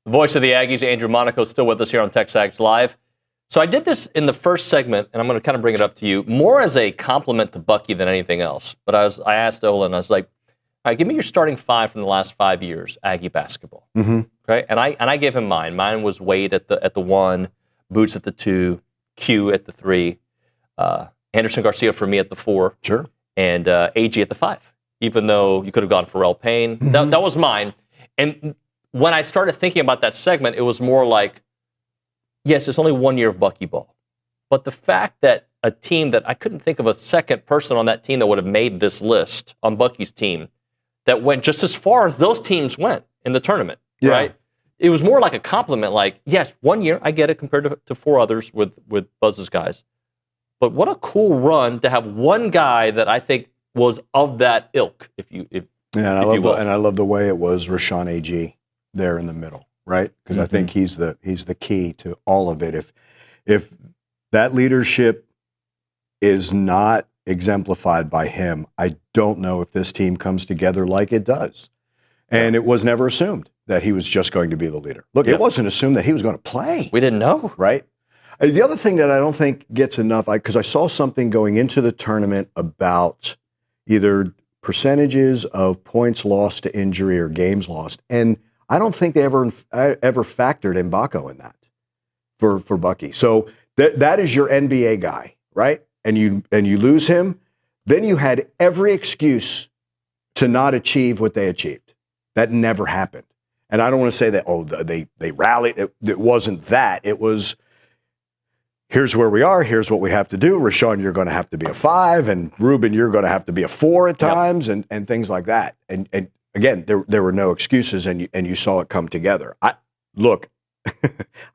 The voice of the Aggies, Andrew Monaco, is still with us here on TexAgs Live. So I did this in the first segment, and I'm going to kind of bring it up to you, more as a compliment to Bucky than anything else. But I asked Olin, I was like, all right, give me your starting 5 from the last 5 years, Aggie basketball. Mm-hmm. Okay, and I gave him mine. Mine was Wade at the 1, Boots at the 2, Q at the 3, Anderson Garcia for me at the 4, sure, and Aggie at the 5. Even though you could have gone Pharrell Payne, that was mine. And when I started thinking about that segment, it was more like, yes, it's only 1 year of Bucky ball, but the fact that a team that I couldn't think of a second person on that team that would have made this list on Bucky's team that went just as far as those teams went in the tournament, right? It was more like a compliment, like, yes, 1 year, I get it, compared to 4 others with Buzz's guys. But what a cool run to have one guy that I think was of that ilk, and I love the way it was Rashawn Agee there in the middle, right? Because I think he's the key to all of it. If that leadership is not exemplified by him, I don't know if this team comes together like it does. And it was never assumed that he was just going to be the leader. Look, it wasn't assumed that he was going to play. We didn't know. Right? The other thing that I don't think gets enough, because I saw something going into the tournament about either percentages of points lost to injury or games lost, and I don't think they ever factored Mbako in that for Bucky. So that is your NBA guy, right? And you lose him, then you had every excuse to not achieve what they achieved. That never happened. And I don't want to say that, they rallied. It wasn't that. It was, here's where we are. Here's what we have to do. Rashawn, you're going to have to be a 5, and Ruben, you're going to have to be a 4 at times, and things like that. And again, there were no excuses, and you saw it come together. Look,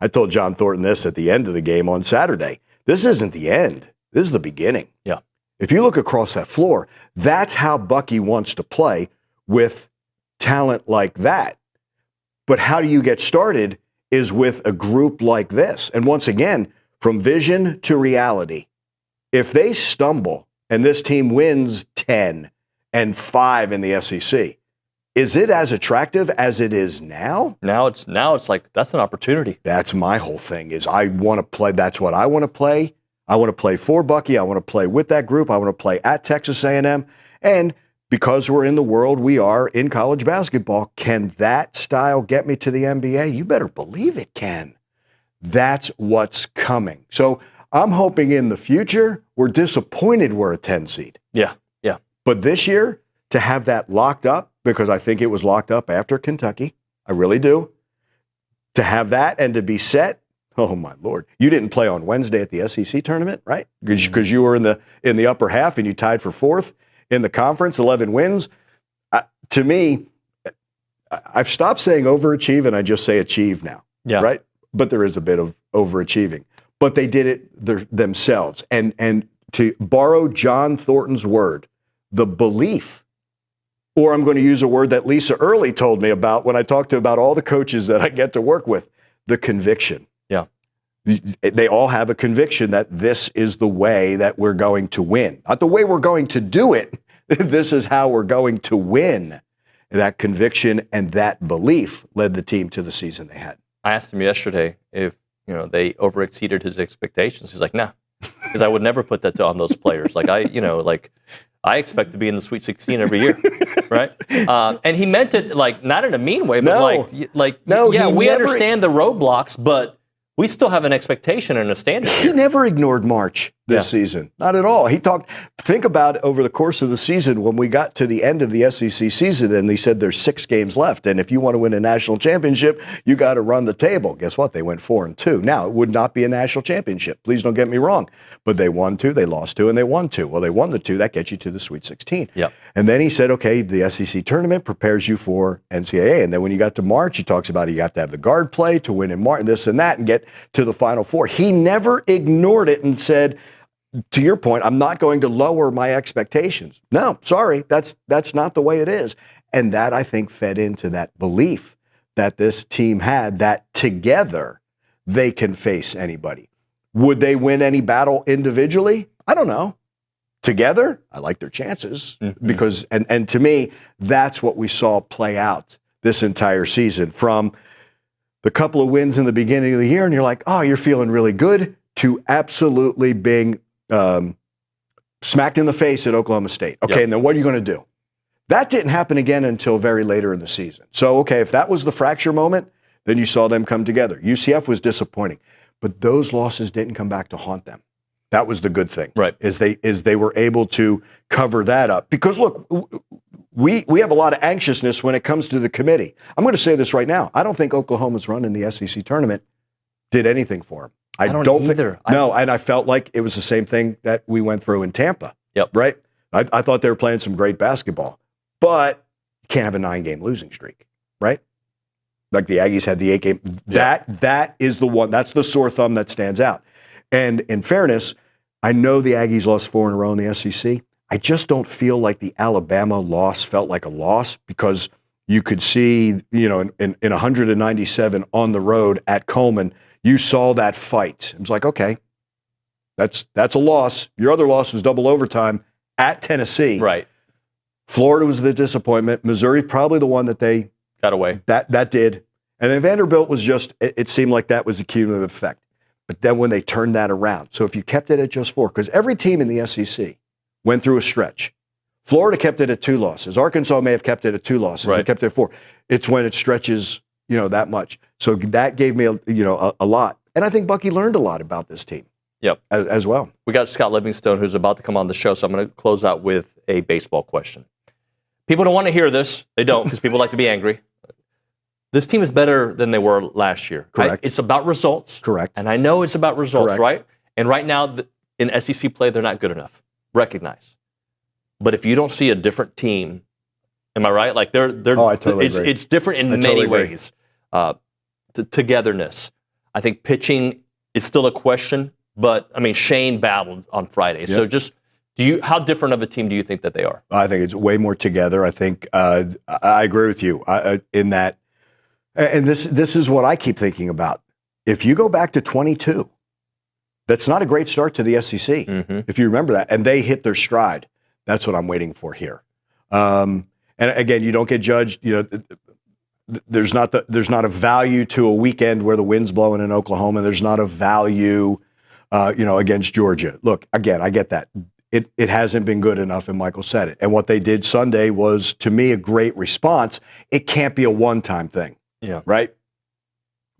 I told John Thornton this at the end of the game on Saturday. This isn't the end. This is the beginning. Yeah. If you look across that floor, that's how Bucky wants to play with talent like that. But how do you get started is with a group like this. And once again, from vision to reality, if they stumble and this team wins 10 and 5 in the SEC, is it as attractive as it is now? Now it's like, that's an opportunity. That's my whole thing, is I want to play. That's what I want to play. I want to play for Bucky. I want to play with that group. I want to play at Texas A&M. And because we're in the world we are in college basketball, can that style get me to the NBA? You better believe it can. That's what's coming. So I'm hoping in the future, we're disappointed we're a 10 seed. Yeah. But this year, to have that locked up, because I think it was locked up after Kentucky, I really do, to have that and to be set, oh my Lord. You didn't play on Wednesday at the SEC tournament, right? Because you were in the upper half and you tied for 4th in the conference, 11 wins. To me, I've stopped saying overachieve and I just say achieve now, right? But there is a bit of overachieving. But they did it themselves. And to borrow John Thornton's word, the belief, or I'm going to use a word that Lisa Early told me about when I talked about all the coaches that I get to work with, the conviction. Yeah. They all have a conviction that this is the way that we're going to win. Not the way we're going to do it. This is how we're going to win. That conviction and that belief led the team to the season they had. I asked him yesterday if they overexceeded his expectations. He's like, nah, because I would never put that on those players. I expect to be in the Sweet 16 every year, right? And he meant it not in a mean way, but we understand the roadblocks, but we still have an expectation and a standard. He never ignored March this season. Not at all. Think about over the course of the season when we got to the end of the SEC season and he said there's 6 games left. And if you want to win a national championship, you got to run the table. Guess what? They went 4-2. Now, it would not be a national championship. Please don't get me wrong. But they won 2, they lost 2, and they won 2. Well, they won the 2. That gets you to the Sweet 16. Yep. And then he said, okay, the SEC tournament prepares you for NCAA. And then when you got to March, he talks about you have to have the guard play to win in March, and this and that, and get to the Final Four. He never ignored it and said, to your point, I'm not going to lower my expectations. No, sorry, that's not the way it is. And that, I think, fed into that belief that this team had that together they can face anybody. Would they win any battle individually? I don't know. Together, I like their chances because, and to me, that's what we saw play out this entire season from the couple of wins in the beginning of the year, and you're like, oh, you're feeling really good, to absolutely being smacked in the face at Oklahoma State. Okay, and then what are you going to do? That didn't happen again until very later in the season. So, okay, if that was the fracture moment, then you saw them come together. UCF was disappointing, but those losses didn't come back to haunt them. That was the good thing, right? Is they were able to cover that up. Because look, we have a lot of anxiousness when it comes to the committee. I'm going to say this right now. I don't think Oklahoma's run in the SEC tournament did anything for them. I don't either. And I felt like it was the same thing that we went through in Tampa. Yep. Right? I thought they were playing some great basketball, but you can't have a 9-game losing streak, right? Like the Aggies had the 8-game. That is the one. That's the sore thumb that stands out. And in fairness, I know the Aggies lost 4 in a row in the SEC. I just don't feel like the Alabama loss felt like a loss, because you could see, in 197 on the road at Coleman, you saw that fight. It was like, okay, that's a loss. Your other loss was double overtime at Tennessee. Right. Florida was the disappointment. Missouri probably the one that they got away. That did. And then Vanderbilt was just, it seemed like that was a cumulative effect. But then when they turned that around, so if you kept it at just 4, because every team in the SEC went through a stretch. Florida kept it at 2 losses. Arkansas may have kept it at 2 losses. Right. They kept it at 4. It's when it stretches, that much. So that gave me, a lot. And I think Bucky learned a lot about this team. Yep. As well. We got Scott Livingstone, who's about to come on the show, so I'm going to close out with a baseball question. People don't want to hear this. They don't, because people like to be angry. This team is better than they were last year. Correct. It's about results. Correct. And I know it's about results, Correct. right? And right now, in SEC play, they're not good enough. Recognize. But if you don't see a different team, am I right? Like they're I totally agree. It's different in many totally agree. ways. Togetherness. I think pitching is still a question, but I mean Shane battled on Friday. So just how different of a team do you think that they are? I think it's way more together. I think I agree with you in that. And this is what I keep thinking about. If you go back to 22, that's not a great start to the SEC. Mm-hmm. If you remember that, and they hit their stride. That's what I'm waiting for here. And again, you don't get judged. There's not a value to a weekend where the wind's blowing in Oklahoma. There's not a value, against Georgia. Look, again, I get that. It hasn't been good enough, and Michael said it. And what they did Sunday was, to me, a great response. It can't be a one-time thing. Yeah. Right?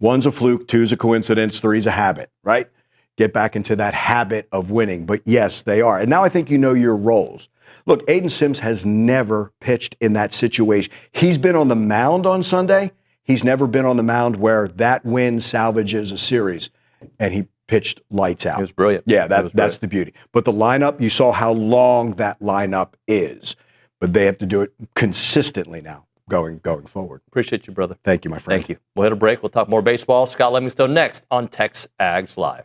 1's a fluke, 2's a coincidence, 3's a habit, right? Get back into that habit of winning. But yes, they are. And now I think you know your roles. Look, Aiden Sims has never pitched in that situation. He's been on the mound on Sunday. He's never been on the mound where that win salvages a series. And he pitched lights out. It was brilliant. Yeah, that's the beauty. But the lineup, you saw how long that lineup is. But they have to do it consistently now. Going forward. Appreciate you, brother. Thank you, my friend. Thank you. We'll hit a break. We'll talk more baseball. Scott Livingstone next on TexAgs Live.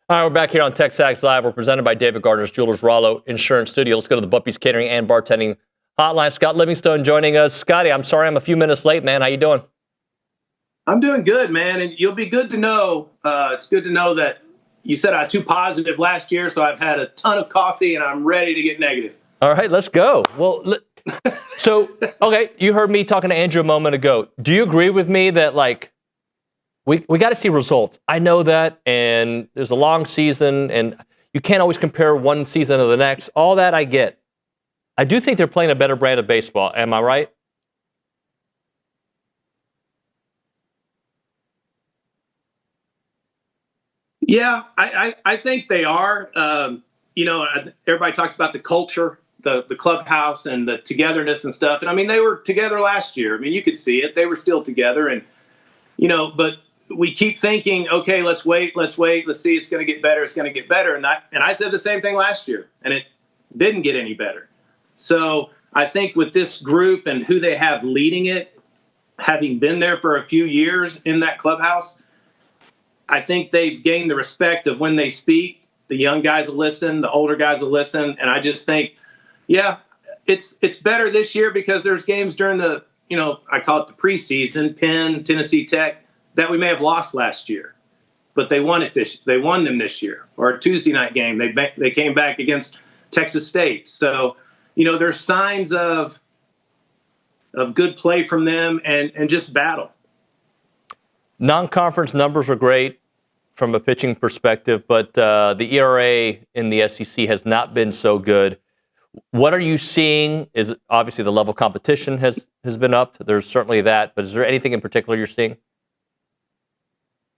All right, we're back here on TexAgs Live. We're presented by David Gardner's Jewelers Rollo Insurance Studio. Let's go to the Buppy's Catering and Bartending Hotline. Scott Livingstone joining us. Scotty, I'm sorry I'm a few minutes late, man. How you doing? I'm doing good, man, and you'll be good to know. It's good to know that you said I was too positive last year, so I've had a ton of coffee, and I'm ready to get negative. All right, let's go. Well, so, okay, you heard me talking to Andrew a moment ago. Do you agree with me that, like, we got to see results? I know that, and there's a long season, and you can't always compare one season to the next. All that I get. I do think they're playing a better brand of baseball. Am I right? Yeah, I think they are. Everybody talks about the culture, the clubhouse, and the togetherness and stuff. And I mean, they were together last year. I mean, you could see it. They were still together. And, but we keep thinking, okay, let's wait. Let's see. It's going to get better. It's going to get better. And I said the same thing last year, and it didn't get any better. So I think with this group and who they have leading it, having been there for a few years in that clubhouse, I think they've gained the respect of when they speak. The young guys will listen, the older guys will listen, and I just think, yeah, it's better this year because there's games during the, I call it the preseason, Penn, Tennessee Tech, that we may have lost last year, but they won them this year. Or a Tuesday night game, they came back against Texas State. So, there's signs of good play from them and just battle. Non-conference numbers are great from a pitching perspective, but the ERA in the SEC has not been so good. What are you seeing? Is obviously the level of competition has been upped. There's certainly that, but is there anything in particular you're seeing?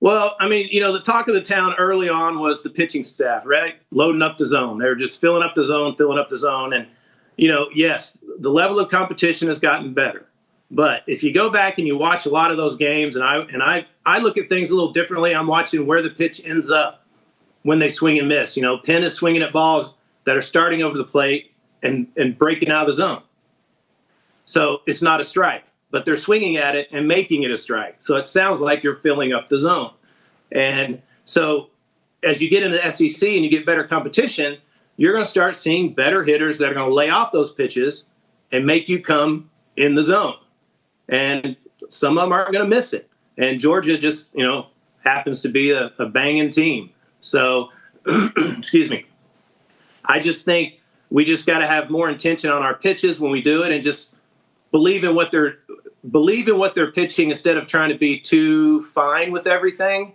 Well, I mean, the talk of the town early on was the pitching staff, right? Loading up the zone. They were just filling up the zone. And, yes, the level of competition has gotten better. But if you go back and you watch a lot of those games, and I look at things a little differently. I'm watching where the pitch ends up when they swing and miss. Penn is swinging at balls that are starting over the plate and breaking out of the zone. So it's not a strike, but they're swinging at it and making it a strike. So it sounds like you're filling up the zone. And so as you get into the SEC and you get better competition, you're going to start seeing better hitters that are going to lay off those pitches and make you come in the zone. And some of them aren't going to miss it. And Georgia just, happens to be a banging team. So, excuse me. I just think we just got to have more intention on our pitches when we do it and just believe in what they're pitching instead of trying to be too fine with everything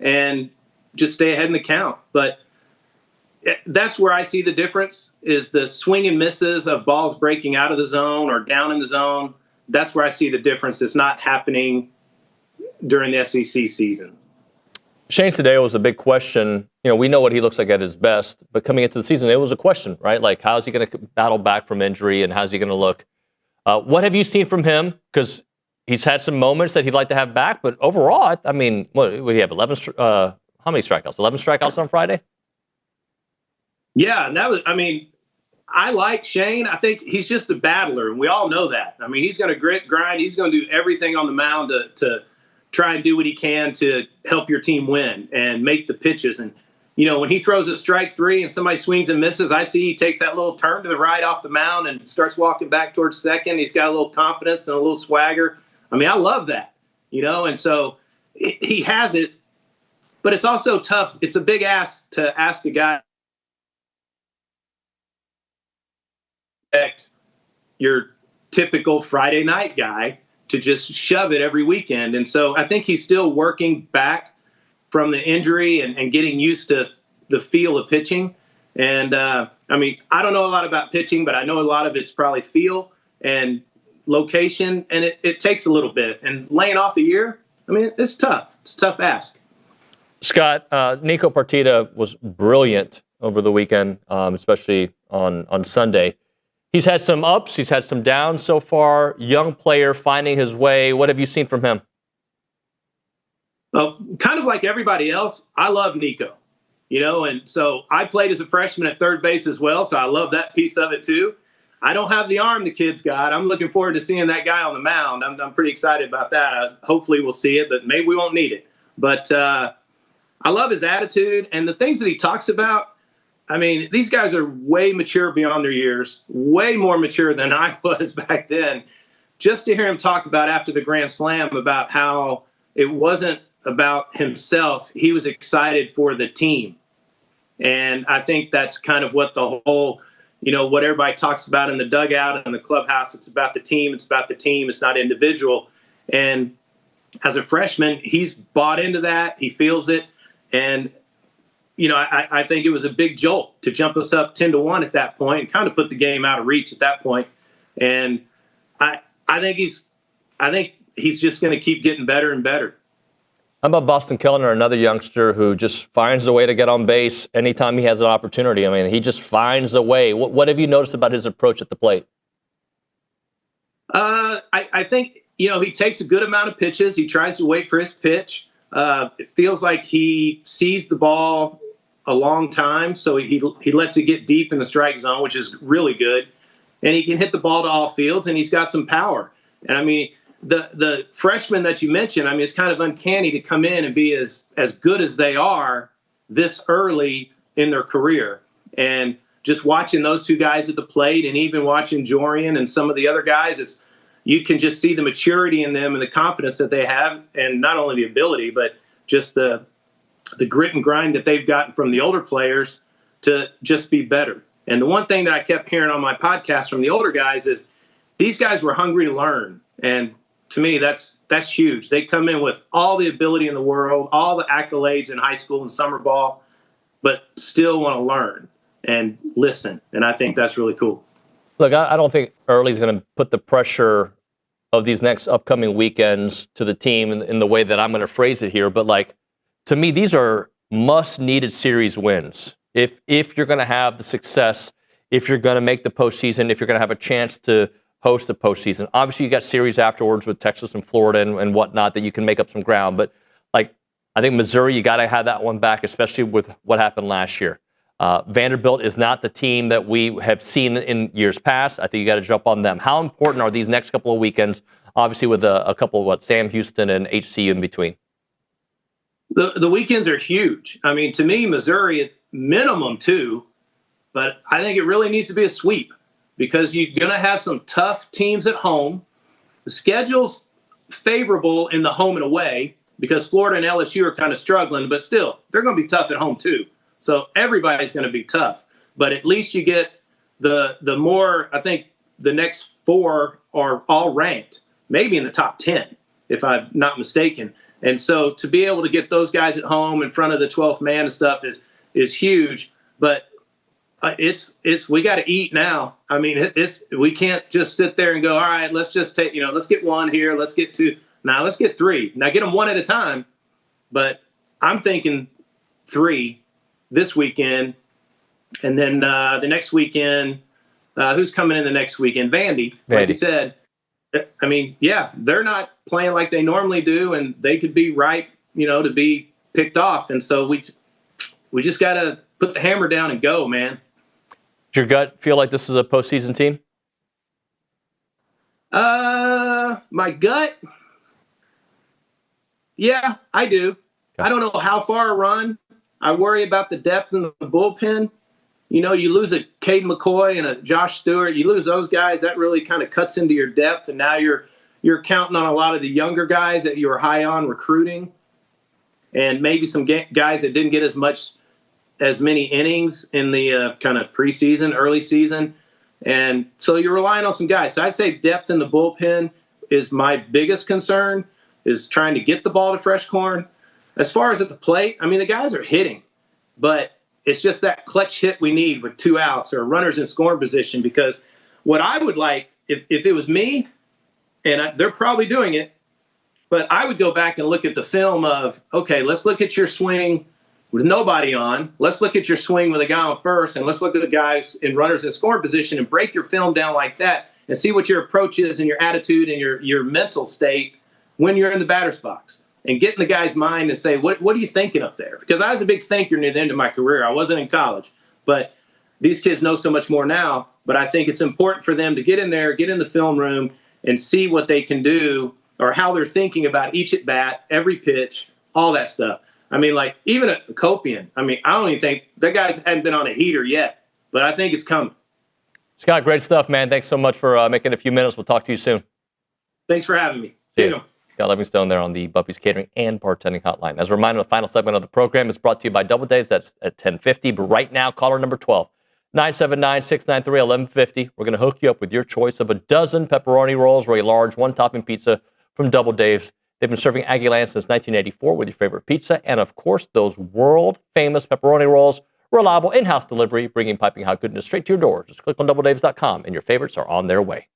and just stay ahead in the count. But that's where I see the difference is the swing and misses of balls breaking out of the zone or down in the zone. That's where I see the difference. It's not happening during the SEC season. Shane Sadeo was a big question. We know what he looks like at his best, but coming into the season, it was a question, right? Like, how's he going to battle back from injury and how's he going to look? What have you seen from him? Because he's had some moments that he'd like to have back, but overall, I mean, what do you have? How many strikeouts? 11 strikeouts on Friday? Yeah, and that was, I like Shane. I think he's just a battler, and we all know that. I mean, he's going to grit, grind. He's going to do everything on the mound to try and do what he can to help your team win and make the pitches. And, when he throws a strike three and somebody swings and misses, I see he takes that little turn to the right off the mound and starts walking back towards second. He's got a little confidence and a little swagger. I love that, and so he has it. But it's also tough. It's a big ask to ask a guy your typical Friday night guy to just shove it every weekend. And so I think he's still working back from the injury and getting used to the feel of pitching. And I don't know a lot about pitching, but I know a lot of it's probably feel and location, and it takes a little bit. And laying off a year, it's tough. It's a tough ask. Scott, Nico Partita was brilliant over the weekend, especially on Sunday. He's had some ups. He's had some downs so far. Young player finding his way. What have you seen from him? Well, kind of like everybody else, I love Nico, and so I played as a freshman at third base as well, so I love that piece of it too. I don't have the arm the kid's got. I'm looking forward to seeing that guy on the mound. I'm pretty excited about that. Hopefully we'll see it, but maybe we won't need it. But I love his attitude and the things that he talks about. I mean, these guys are way mature beyond their years, way more mature than I was back then. Just to hear him talk about after the Grand Slam about how it wasn't about himself. He was excited for the team. And I think that's kind of what the whole, what everybody talks about in the dugout and the clubhouse. It's about the team. It's about the team. It's not individual. And as a freshman, he's bought into that. He feels it. And, I think it was a big jolt to jump us up 10-1 at that point and kind of put the game out of reach at that point. And I think he's just going to keep getting better and better. How about Boston Kellner, another youngster who just finds a way to get on base anytime he has an opportunity? I mean, he just finds a way. What have you noticed about his approach at the plate? I think, he takes a good amount of pitches. He tries to wait for his pitch. It feels like he sees the ball a long time, so he lets it get deep in the strike zone, which is really good. And he can hit the ball to all fields, and he's got some power. And, I mean, the freshmen that you mentioned, I mean, it's kind of uncanny to come in and be as good as they are this early in their career. And just watching those two guys at the plate and even watching Jorian and some of the other guys, you can just see the maturity in them and the confidence that they have, and not only the ability, but just the grit and grind that they've gotten from the older players to just be better. And the one thing that I kept hearing on my podcast from the older guys is these guys were hungry to learn. And to me, that's huge. They come in with all the ability in the world, all the accolades in high school and summer ball, but still want to learn and listen. And I think that's really cool. Look, I don't think Early's going to put the pressure of these next upcoming weekends to the team in the way that I'm going to phrase it here. But, to me, these are must-needed series wins. If you're going to have the success, if you're going to make the postseason, if you're going to have a chance to host the postseason. Obviously, you got series afterwards with Texas and Florida and whatnot that you can make up some ground. But, I think Missouri, you got to have that one back, especially with what happened last year. Vanderbilt is not the team that we have seen in years past. I think you got to jump on them. How important are these next couple of weekends, obviously with a couple of Sam Houston and HCU in between? The weekends are huge. I mean, to me, Missouri, at minimum 2, but I think it really needs to be a sweep because you're going to have some tough teams at home. The schedule's favorable in the home and away because Florida and LSU are kind of struggling, but still, they're going to be tough at home too. So everybody's going to be tough. But at least you get the more, I think the next 4 are all ranked, maybe in the top 10, if I'm not mistaken. And so to be able to get those guys at home in front of the 12th man and stuff is huge. But we got to eat now. I mean, we can't just sit there and go, all right, let's just take, let's get 1 here, let's get 2. Now let's get 3. Now get them 1 at a time. But I'm thinking 3 this weekend, and then the next weekend, who's coming in the next weekend? Vandy. Like you said. I mean, yeah, they're not playing like they normally do, and they could be ripe, to be picked off. And so we just got to put the hammer down and go, man. Does your gut feel like this is a postseason team? My gut? Yeah, I do. Okay. I don't know how far a run. I worry about the depth in the bullpen. You lose a Cade McCoy and a Josh Stewart. You lose those guys, that really kind of cuts into your depth. And now you're counting on a lot of the younger guys that you were high on recruiting, and maybe some guys that didn't get as many innings in the kind of preseason, early season. And so you're relying on some guys. So I'd say depth in the bullpen is my biggest concern, is trying to get the ball to Fresh Corn. As far as at the plate, I mean, the guys are hitting, but it's just that clutch hit we need with 2 outs or runners in scoring position. Because what I would like, if it was me, and they're probably doing it, but I would go back and look at the film of, okay, let's look at your swing with nobody on. Let's look at your swing with a guy on first, and let's look at the guys in runners in scoring position and break your film down like that and see what your approach is and your attitude and your mental state when you're in the batter's box. And get in the guy's mind and say, what are you thinking up there? Because I was a big thinker near the end of my career. I wasn't in college. But these kids know so much more now. But I think it's important for them to get in there, get in the film room, and see what they can do or how they're thinking about each at-bat, every pitch, all that stuff. I mean, like, even a Copian, I mean, I don't even think – that guys hadn't been on a heater yet, but I think it's coming. Scott, great stuff, man. Thanks so much for making a few minutes. We'll talk to you soon. Thanks for having me. See you. Scott Livingstone there on the Buppy's Catering and Bartending Hotline. As a reminder, the final segment of the program is brought to you by Double Days. That's at 10:50. But right now, caller number 12, 979-693-1150. We're going to hook you up with your choice of a dozen pepperoni rolls or a large one-topping pizza from Double Dave's. They've been serving Aggie land since 1984 with your favorite pizza and, of course, those world-famous pepperoni rolls. Reliable in-house delivery, bringing piping hot goodness straight to your door. Just click on doubledaves.com and your favorites are on their way.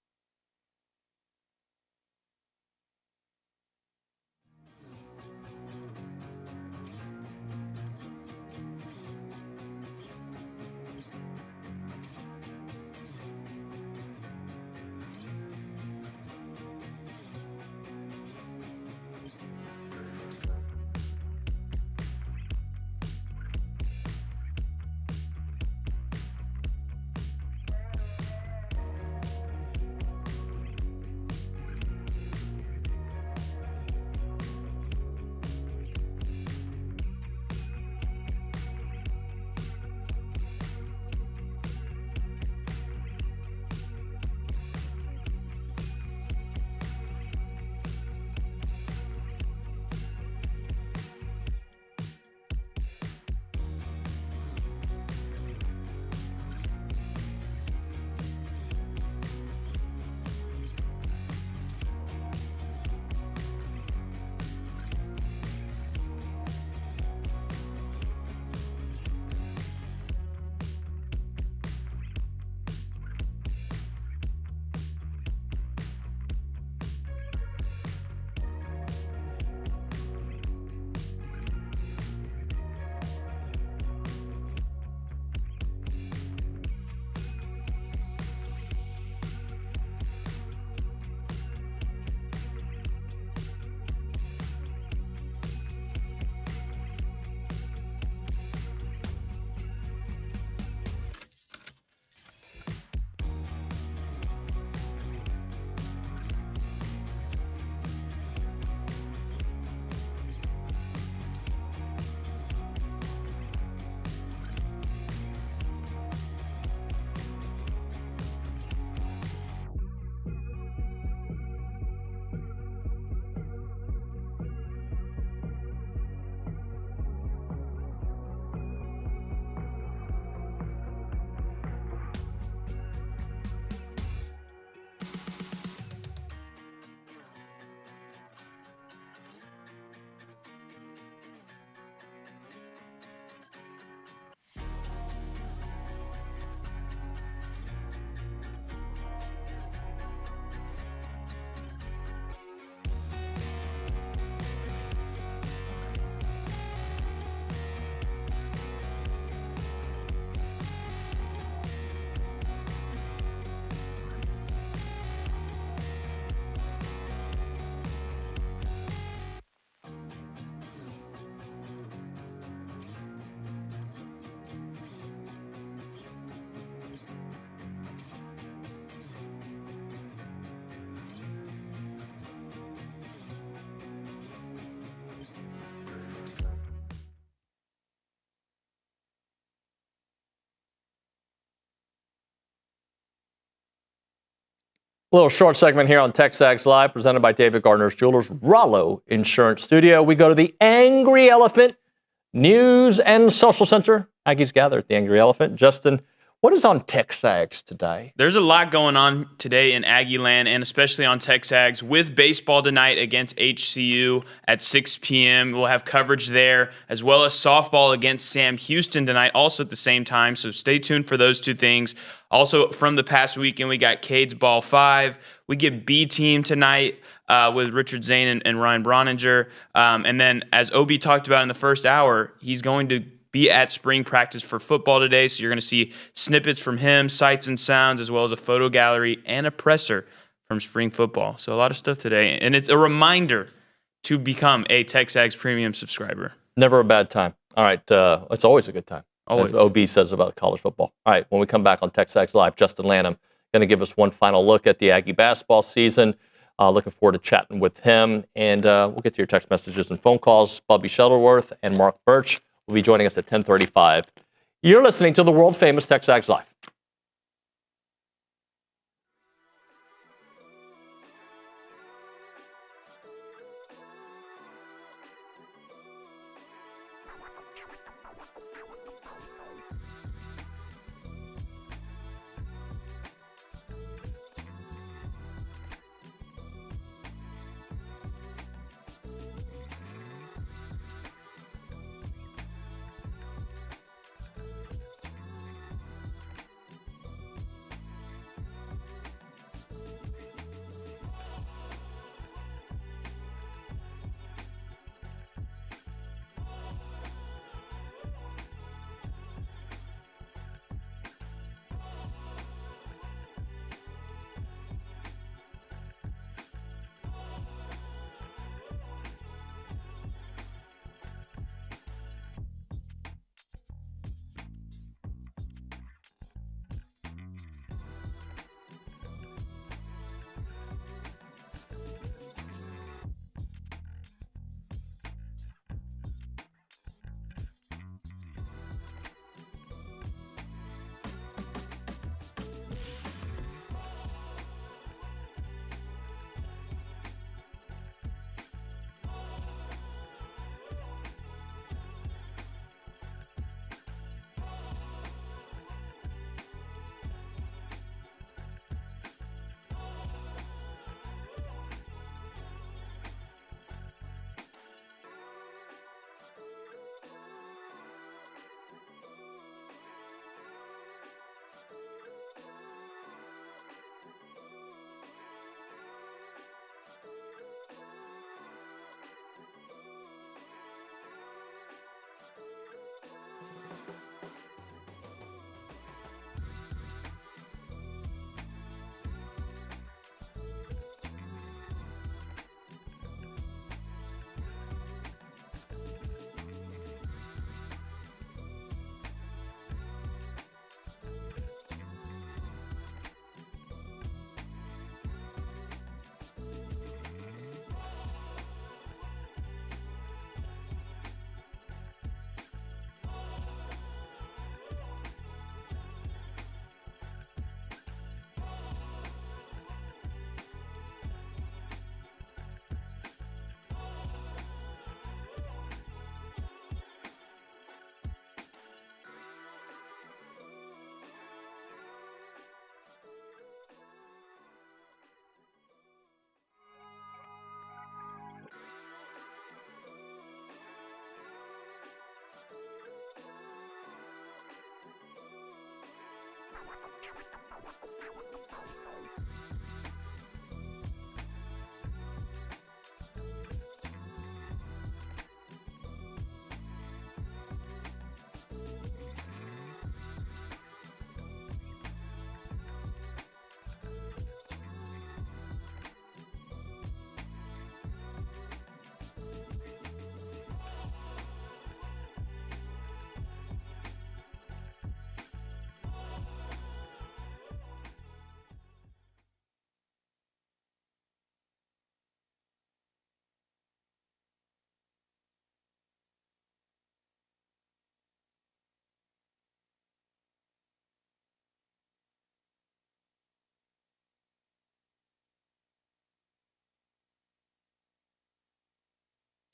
A little short segment here on TexAgs Live, presented by David Gardner's Jewelers, Rollo Insurance Studio. We go to the Angry Elephant News and Social Center. Aggies gather at the Angry Elephant. Justin, what is on TexAgs today? There's a lot going on today in Aggie land, and especially on TexAgs with baseball tonight against HCU at 6 p.m. We'll have coverage there, as well as softball against Sam Houston tonight, also at the same time. So stay tuned for those two things. Also, from the past weekend, we got Cade's Ball 5. We get B Team tonight with Richard Zane and Ryan Broninger. And then, as Obi talked about in the first hour, he's going to be at spring practice for football today. So you're going to see snippets from him, sights and sounds, as well as a photo gallery and a presser from spring football. So a lot of stuff today. And it's a reminder to become a TexAgs Premium subscriber. Never a bad time. All right. It's always a good time. Always. As OB says about college football. All right, when we come back on TexAgs Live, Justin Lanham going to give us one final look at the Aggie basketball season. Looking forward to chatting with him. And we'll get to your text messages and phone calls. Bobby Shuttleworth and Marc Burch will be joining us at 10:35. You're listening to the world-famous TexAgs Live.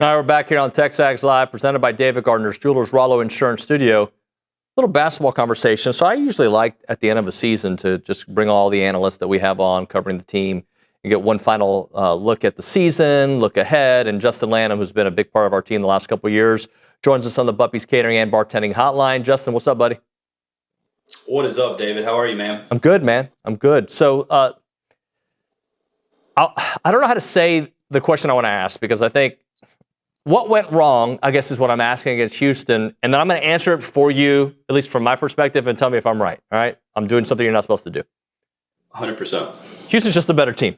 All right, we're back here on TexAgs Live, presented by David Gardner's Jewelers, Rollo Insurance Studio. Little basketball conversation. So I usually like at the end of a season to just bring all the analysts that we have on covering the team and get one final look at the season, look ahead. And Justin Lanham, who's been a big part of our team the last couple of years, joins us on the Buppy's Catering and Bartending Hotline. Justin, what's up, buddy? What is up, David? How are you, man? I'm good, man. I'm good. So I don't know how to say the question I want to ask, because I think what went wrong, I guess, is what I'm asking against Houston. And then I'm going to answer it for you, at least from my perspective, and tell me if I'm right. All right? I'm doing something you're not supposed to do. 100%. Houston's just a better team.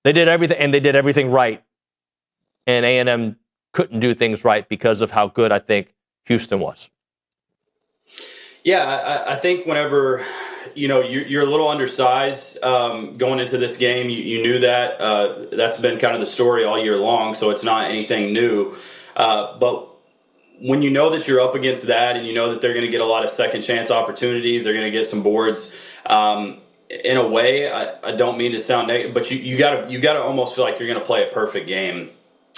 They did everything, and they did everything right. And A&M couldn't do things right because of how good I think Houston was. Yeah, I think whenever, you're a little undersized going into this game, you knew that. That's been kind of the story all year long, so it's not anything new. But when you know that you're up against that and you know that they're going to get a lot of second chance opportunities, they're going to get some boards. In a way, I don't mean to sound negative, but you gotta almost feel like you're going to play a perfect game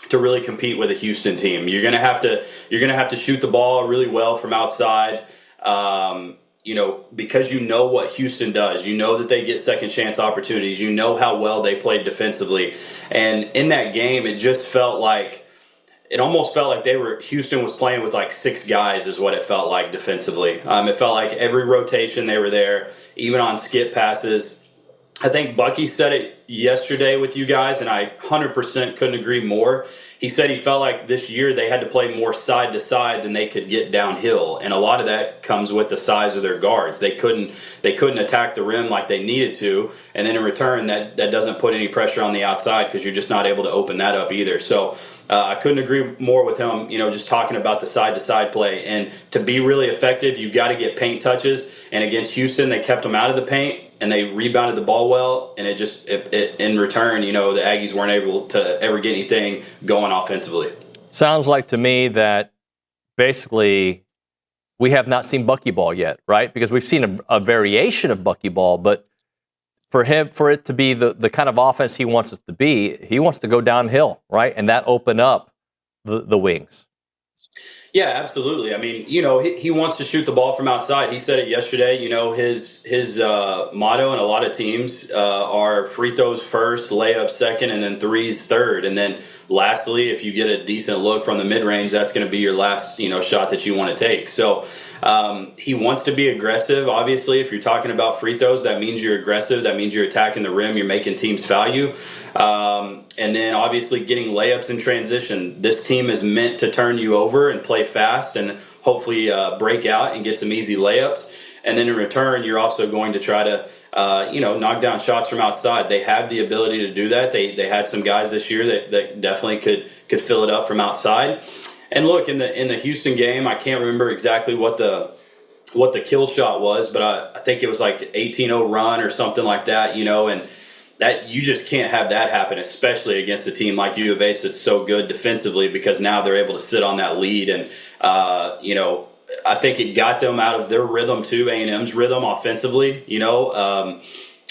to really compete with a Houston team. You're going to have to shoot the ball really well from outside. Because you know what Houston does. You know that they get second chance opportunities. You know how well they played defensively. And in that game, it almost felt like Houston was playing with like 6 guys is what it felt like defensively. It felt like every rotation they were there, even on skip passes. I think Bucky said it yesterday with you guys, and I 100% couldn't agree more. He said he felt like this year they had to play more side to side than they could get downhill, and a lot of that comes with the size of their guards. They couldn't attack the rim like they needed to, and then in return that doesn't put any pressure on the outside because you're just not able to open that up either. So I couldn't agree more with him, just talking about the side-to-side play. And to be really effective, you've got to get paint touches. And against Houston, they kept them out of the paint, and they rebounded the ball well. And in return, the Aggies weren't able to ever get anything going offensively. Sounds like to me that basically we have not seen Bucky ball yet, right? Because we've seen a variation of Bucky ball, but for it to be the kind of offense he wants us to be, he wants to go downhill, right? And that open up the wings. Yeah, absolutely. I mean, he wants to shoot the ball from outside. He said it yesterday. His motto in a lot of teams are free throws first, layups second, and then threes third. And then lastly, if you get a decent look from the mid-range, that's going to be your last, shot that you want to take. So he wants to be aggressive. Obviously, if you're talking about free throws, that means you're aggressive. That means you're attacking the rim. You're making teams foul you. And then obviously getting layups in transition. This team is meant to turn you over and play fast and hopefully break out and get some easy layups. And then in return, you're also going to try to, knock down shots from outside. They have the ability to do that. They had some guys this year that definitely could fill it up from outside. And look, in the Houston game, I can't remember exactly what the kill shot was, but I think it was like 18-0 run or something like that, and that you just can't have that happen, especially against a team like U of H that's so good defensively, because now they're able to sit on that lead. And, I think it got them out of their rhythm too, A&M's rhythm offensively,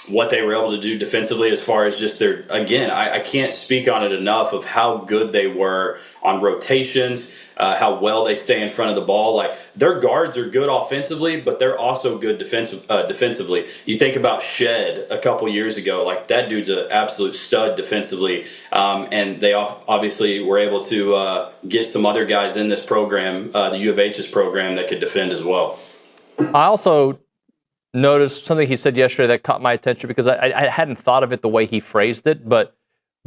what they were able to do defensively as far as just I can't speak on it enough of how good they were on rotations, how well they stay in front of the ball. Like, their guards are good offensively, but they're also good defensively. You think about Shed a couple years ago, like that dude's an absolute stud defensively. And they obviously were able to get some other guys in this program, the U of H's program, that could defend as well. I also noticed something he said yesterday that caught my attention because I hadn't thought of it the way he phrased it, but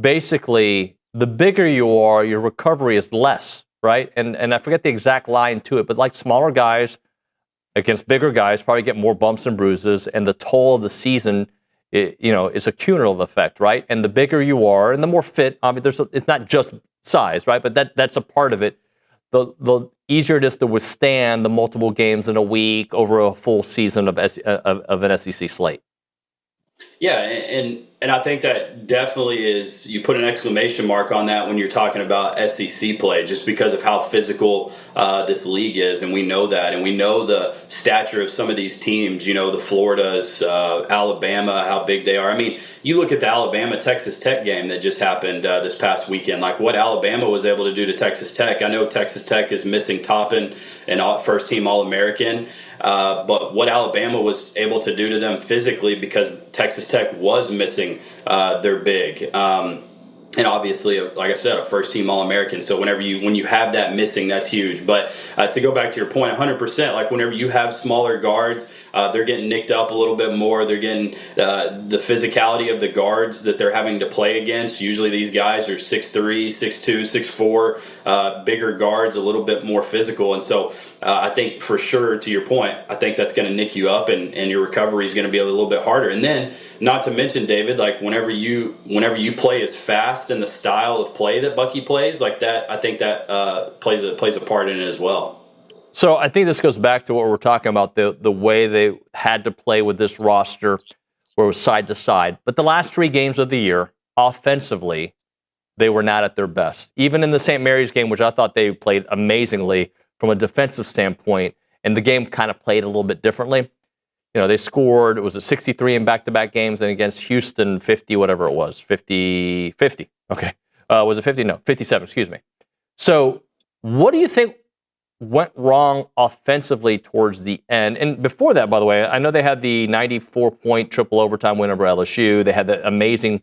basically the bigger you are, your recovery is less, right? And I forget the exact line to it, but like smaller guys against bigger guys probably get more bumps and bruises, and the toll of the season, is a cumulative effect, right? And the bigger you are and the more fit, I mean, it's not just size, right? But that's a part of it. The easier it is to withstand the multiple games in a week over a full season of an SEC slate. Yeah, and I think that definitely is, you put an exclamation mark on that when you're talking about SEC play, just because of how physical this league is, and we know that, and we know the stature of some of these teams, the Floridas, Alabama, how big they are. I mean, you look at the Alabama-Texas Tech game that just happened this past weekend, like what Alabama was able to do to Texas Tech. I know Texas Tech is missing Toppin, and first-team All-American, but what Alabama was able to do to them physically, because Texas Tech was missing their big. And obviously, like I said, a first-team All-American. So when you have that missing, that's huge. But to go back to your point, 100%, like whenever you have smaller guards, they're getting nicked up a little bit more. They're getting the physicality of the guards that they're having to play against. Usually these guys are 6'3", 6'2", 6'4", bigger guards, a little bit more physical. And so I think for sure, to your point, I think that's going to nick you up, and your recovery is going to be a little bit harder. And then, not to mention, David, like whenever you play as fast in the style of play that Bucky plays, like that, I think that plays a part in it as well. So I think this goes back to what we're talking about, the way they had to play with this roster where it was side to side. But the last 3 games of the year, offensively, they were not at their best. Even in the St. Mary's game, which I thought they played amazingly from a defensive standpoint, and the game kind of played a little bit differently. They scored, it was a 63 in back-to-back games, and against Houston, 50, whatever it was, 50. Okay. Was it 50? No, 57, excuse me. So what do you think went wrong offensively towards the end? And before that, by the way, I know they had the 94-point triple overtime win over LSU. They had the amazing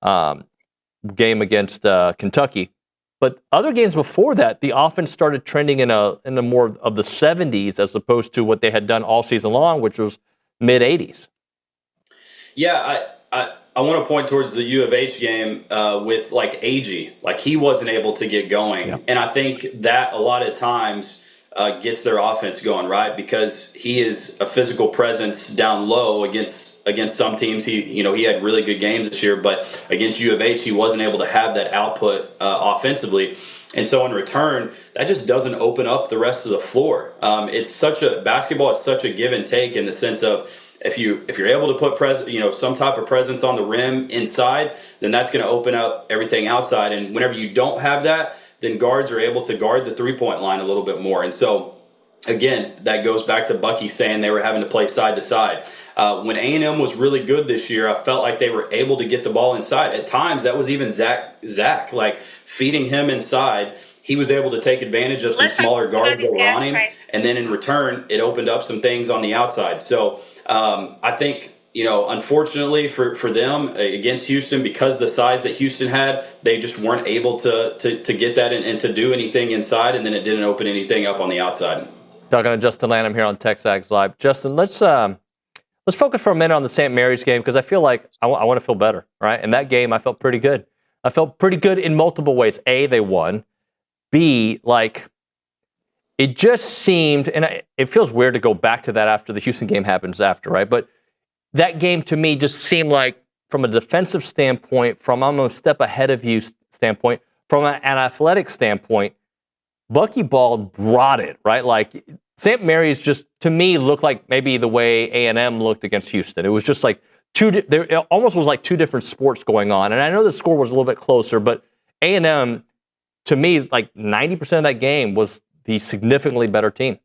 game against Kentucky. But other games before that, the offense started trending in a more of the 70s as opposed to what they had done all season long, which was mid-80s. Yeah, I want to point towards the U of H game with Aggie. He wasn't able to get going. Yeah. And I think that a lot of times gets their offense going, right? Because he is a physical presence down low against some teams. He had really good games this year, but against U of H, he wasn't able to have that output offensively. And so in return, that just doesn't open up the rest of the floor. Basketball is such a give and take in the sense of, if you're able to put some type of presence on the rim inside, then that's going to open up everything outside. And whenever you don't have that, then guards are able to guard the three-point line a little bit more. And so, again, that goes back to Bucky saying they were having to play side to side. When A&M was really good this year, I felt like they were able to get the ball inside. At times, that was even Zach feeding him inside. He was able to take advantage of some smaller guards that were on him. And then in return, it opened up some things on the outside. So I think, unfortunately for them against Houston, because the size that Houston had, they just weren't able to get that and to do anything inside, and then it didn't open anything up on the outside. Talking to Justin Lanham here on TexAgs Live. Justin, let's focus for a minute on the St. Mary's game, because I feel like I want to feel better, right? In that game, I felt pretty good. I felt pretty good in multiple ways. A, they won. B, it just seemed, and it feels weird to go back to that after the Houston game happens after, right? But that game to me just seemed like, from a defensive standpoint, from I'm a step ahead of you standpoint, from an athletic standpoint, Bucky Ball brought it, right? St. Mary's just, to me, looked like maybe the way A&M looked against Houston. It was just it almost was like 2 different sports going on. And I know the score was a little bit closer, but A&M, to me, 90% of that game was the significantly better team.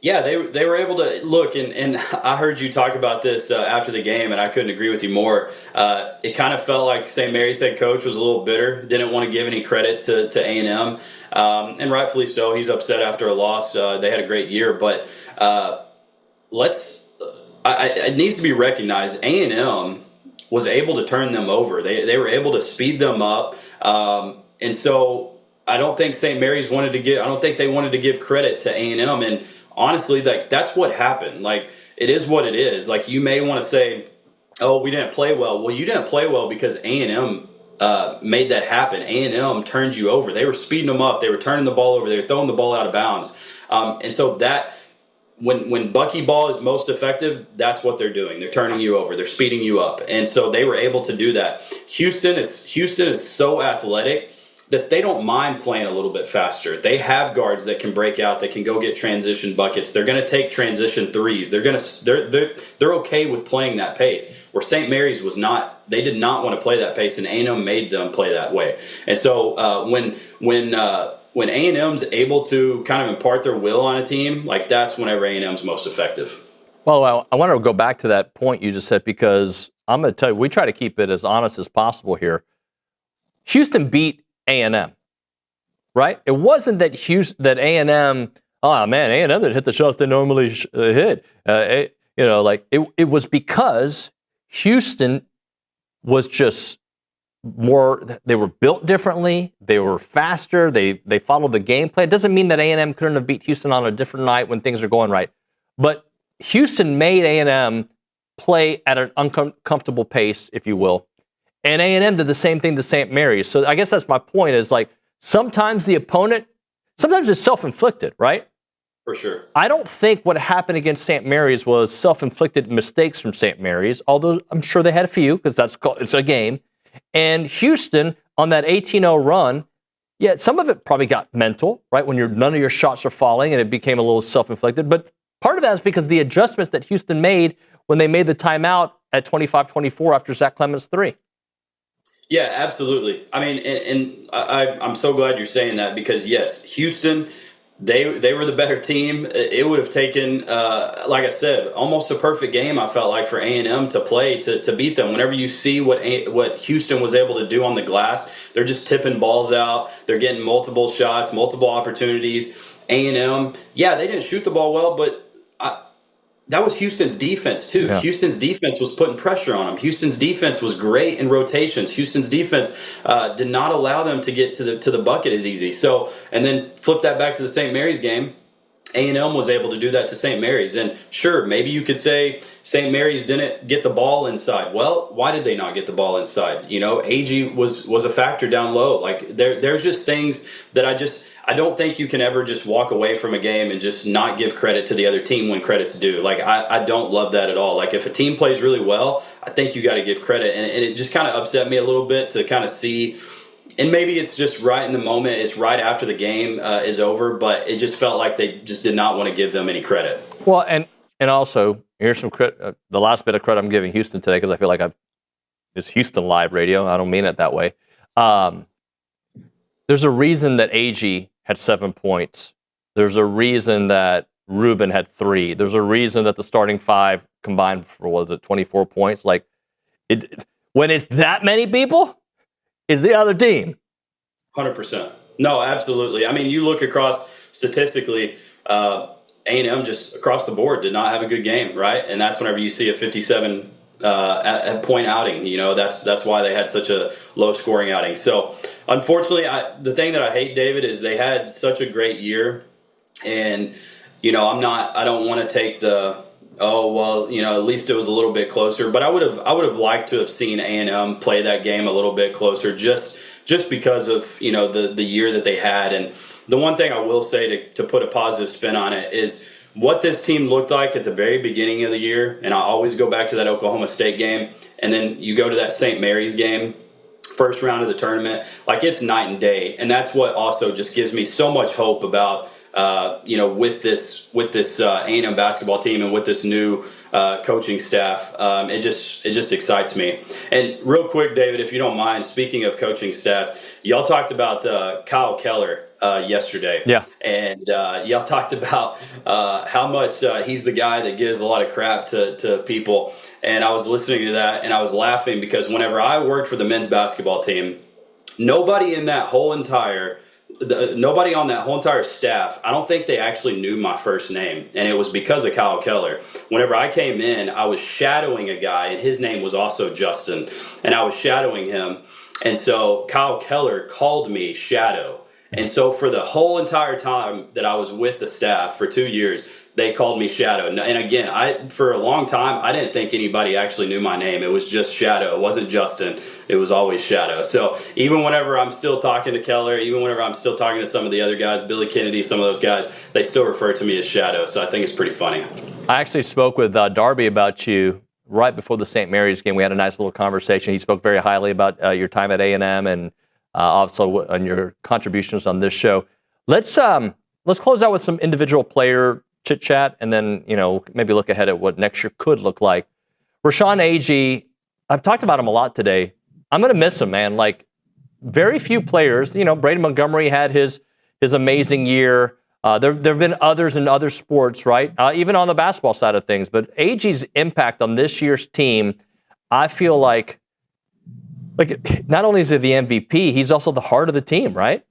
Yeah, they were able to look, and I heard you talk about this after the game, and I couldn't agree with you more. It kind of felt like St. Mary's head coach was a little bitter, didn't want to give any credit to A&M, and rightfully so. He's upset after a loss. They had a great year, but it needs to be recognized. A&M was able to turn them over. They were able to speed them up, and so I don't think St. Mary's wanted to give. I don't think they wanted to give credit to A&M, and honestly, that's what happened. It is what it is. You may want to say, "Oh, we didn't play well." Well, you didn't play well because A&M made that happen. A&M turned you over. They were speeding them up. They were turning the ball over. They were throwing the ball out of bounds. And so that when Bucky Ball is most effective, that's what they're doing. They're turning you over. They're speeding you up. And so they were able to do that. Houston is so athletic that they don't mind playing a little bit faster. They have guards that can break out, that can go get transition buckets. They're going to take transition threes. They're okay with playing that pace. Where St. Mary's was not. They did not want to play that pace, and A&M made them play that way. And so when A&M's able to kind of impart their will on a team, that's whenever A&M's most effective. Well, I want to go back to that point you just said, because I'm going to tell you, we try to keep it as honest as possible here. Houston beat A&M, right? It wasn't that A&M, A&M didn't hit the shots they normally hit. It was because Houston was just more, they were built differently, they were faster, they followed the game plan. It doesn't mean that A&M couldn't have beat Houston on a different night when things are going right. But Houston made A&M play at an uncomfortable pace, if you will. And A&M did the same thing to St. Mary's. So I guess that's my point, is sometimes the opponent, sometimes it's self-inflicted, right? For sure. I don't think what happened against St. Mary's was self-inflicted mistakes from St. Mary's, although I'm sure they had a few, because it's a game. And Houston, on that 18-0 run, Yeah, some of it probably got mental, right? When none of your shots are falling and it became a little self-inflicted. But part of that is because the adjustments that Houston made when they made the timeout at 25-24 after Zach Clemens' 3. Yeah, absolutely. I mean, and I'm so glad you're saying that because, yes, Houston, they were the better team. It would have taken, like I said, almost a perfect game, I felt like, for A&M to play to beat them. Whenever you see what Houston was able to do on the glass, they're just tipping balls out. They're getting multiple shots, multiple opportunities. A&M, yeah, they didn't shoot the ball well, but that was Houston's defense, too. Yeah. Houston's defense was putting pressure on them. Houston's defense was great in rotations. Houston's defense did not allow them to get to the bucket as easy. So, and then flip that back to the St. Mary's game. A&M was able to do that to St. Mary's. And sure, maybe you could say St. Mary's didn't get the ball inside. Well, why did they not get the ball inside? You know, Aggie was a factor down low. Like, there's just things that I don't think you can ever just walk away from a game and just not give credit to the other team when credit's due. Like, I don't love that at all. Like, if a team plays really well, I think you got to give credit. And it just kind of upset me a little bit to kind of see, and maybe it's just right in the moment. It's right after the game is over, but it just felt like they just did not want to give them any credit. Well, and also, here's some credit. The last bit of credit I'm giving Houston today, because I feel like it's Houston live radio. I don't mean it that way. There's a reason that Aggie had 7 points. There's a reason that Ruben had 3. There's a reason that the starting 5 combined for, 24 points? Like, when it's that many people, it's the other team. 100%. No, absolutely. I mean, you look across statistically, A&M just across the board did not have a good game, right? And that's whenever you see a 57 point outing. You know, that's why they had such a low scoring outing. So unfortunately, the thing that I hate, David, is they had such a great year, and you know, I don't want to take the at least it was a little bit closer. But I would have liked to have seen A&M play that game a little bit closer, just because of, you know, the year that they had. And the one thing I will say to put a positive spin on it is what this team looked like at the very beginning of the year. And I always go back to that Oklahoma State game, and then you go to that St. Mary's game, first round of the tournament. Like, it's night and day, and that's what also just gives me so much hope about with this A&M basketball team and with this new coaching staff. It just excites me. And real quick, David, if you don't mind, speaking of coaching staffs, y'all talked about Kyle Keller yesterday. Yeah. And y'all talked about how much he's the guy that gives a lot of crap to people. And I was listening to that, and I was laughing because whenever I worked for the men's basketball team, nobody on that whole entire staff, I don't think they actually knew my first name. And it was because of Kyle Keller. Whenever I came in, I was shadowing a guy, and his name was also Justin. And I was shadowing him. And so Kyle Keller called me Shadow. And so for the whole entire time that I was with the staff for 2 years, they called me Shadow. And again, for a long time, I didn't think anybody actually knew my name. It was just Shadow. It wasn't Justin. It was always Shadow. So even whenever I'm still talking to Keller, even whenever I'm still talking to some of the other guys, Billy Kennedy, some of those guys, they still refer to me as Shadow. So I think it's pretty funny. I actually spoke with Darby about you right before the St. Mary's game. We had a nice little conversation. He spoke very highly about your time at A&M and also on your contributions on this show. Let's close out with some individual player chit chat, and then, you know, maybe look ahead at what next year could look like. Rashawn Aggie, I've talked about him a lot today. I'm going to miss him, man. Like, very few players, you know, Brady Montgomery had his amazing year. There have been others in other sports, right? Even on the basketball side of things. But Aggie's impact on this year's team, I feel like not only is he the MVP, he's also the heart of the team, right?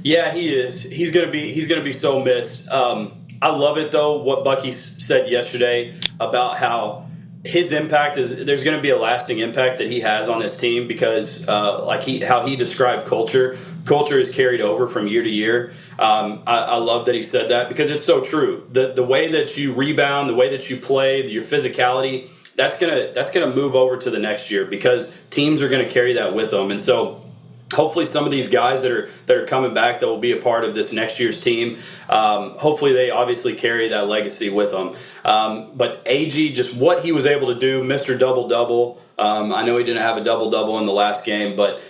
Yeah, he is. He's gonna be so missed. I love it though what Bucky said yesterday about how his impact is. There's going to be a lasting impact that he has on this team because, how he described culture. Culture is carried over from year to year. I love that he said that because it's so true. The way that you rebound, the way that you play, your physicality, that's gonna move over to the next year because teams are going to carry that with them. And so hopefully some of these guys that are coming back that will be a part of this next year's team, hopefully they obviously carry that legacy with them. But Aggie, just what he was able to do, Mr. Double-Double. I know he didn't have a double-double in the last game, but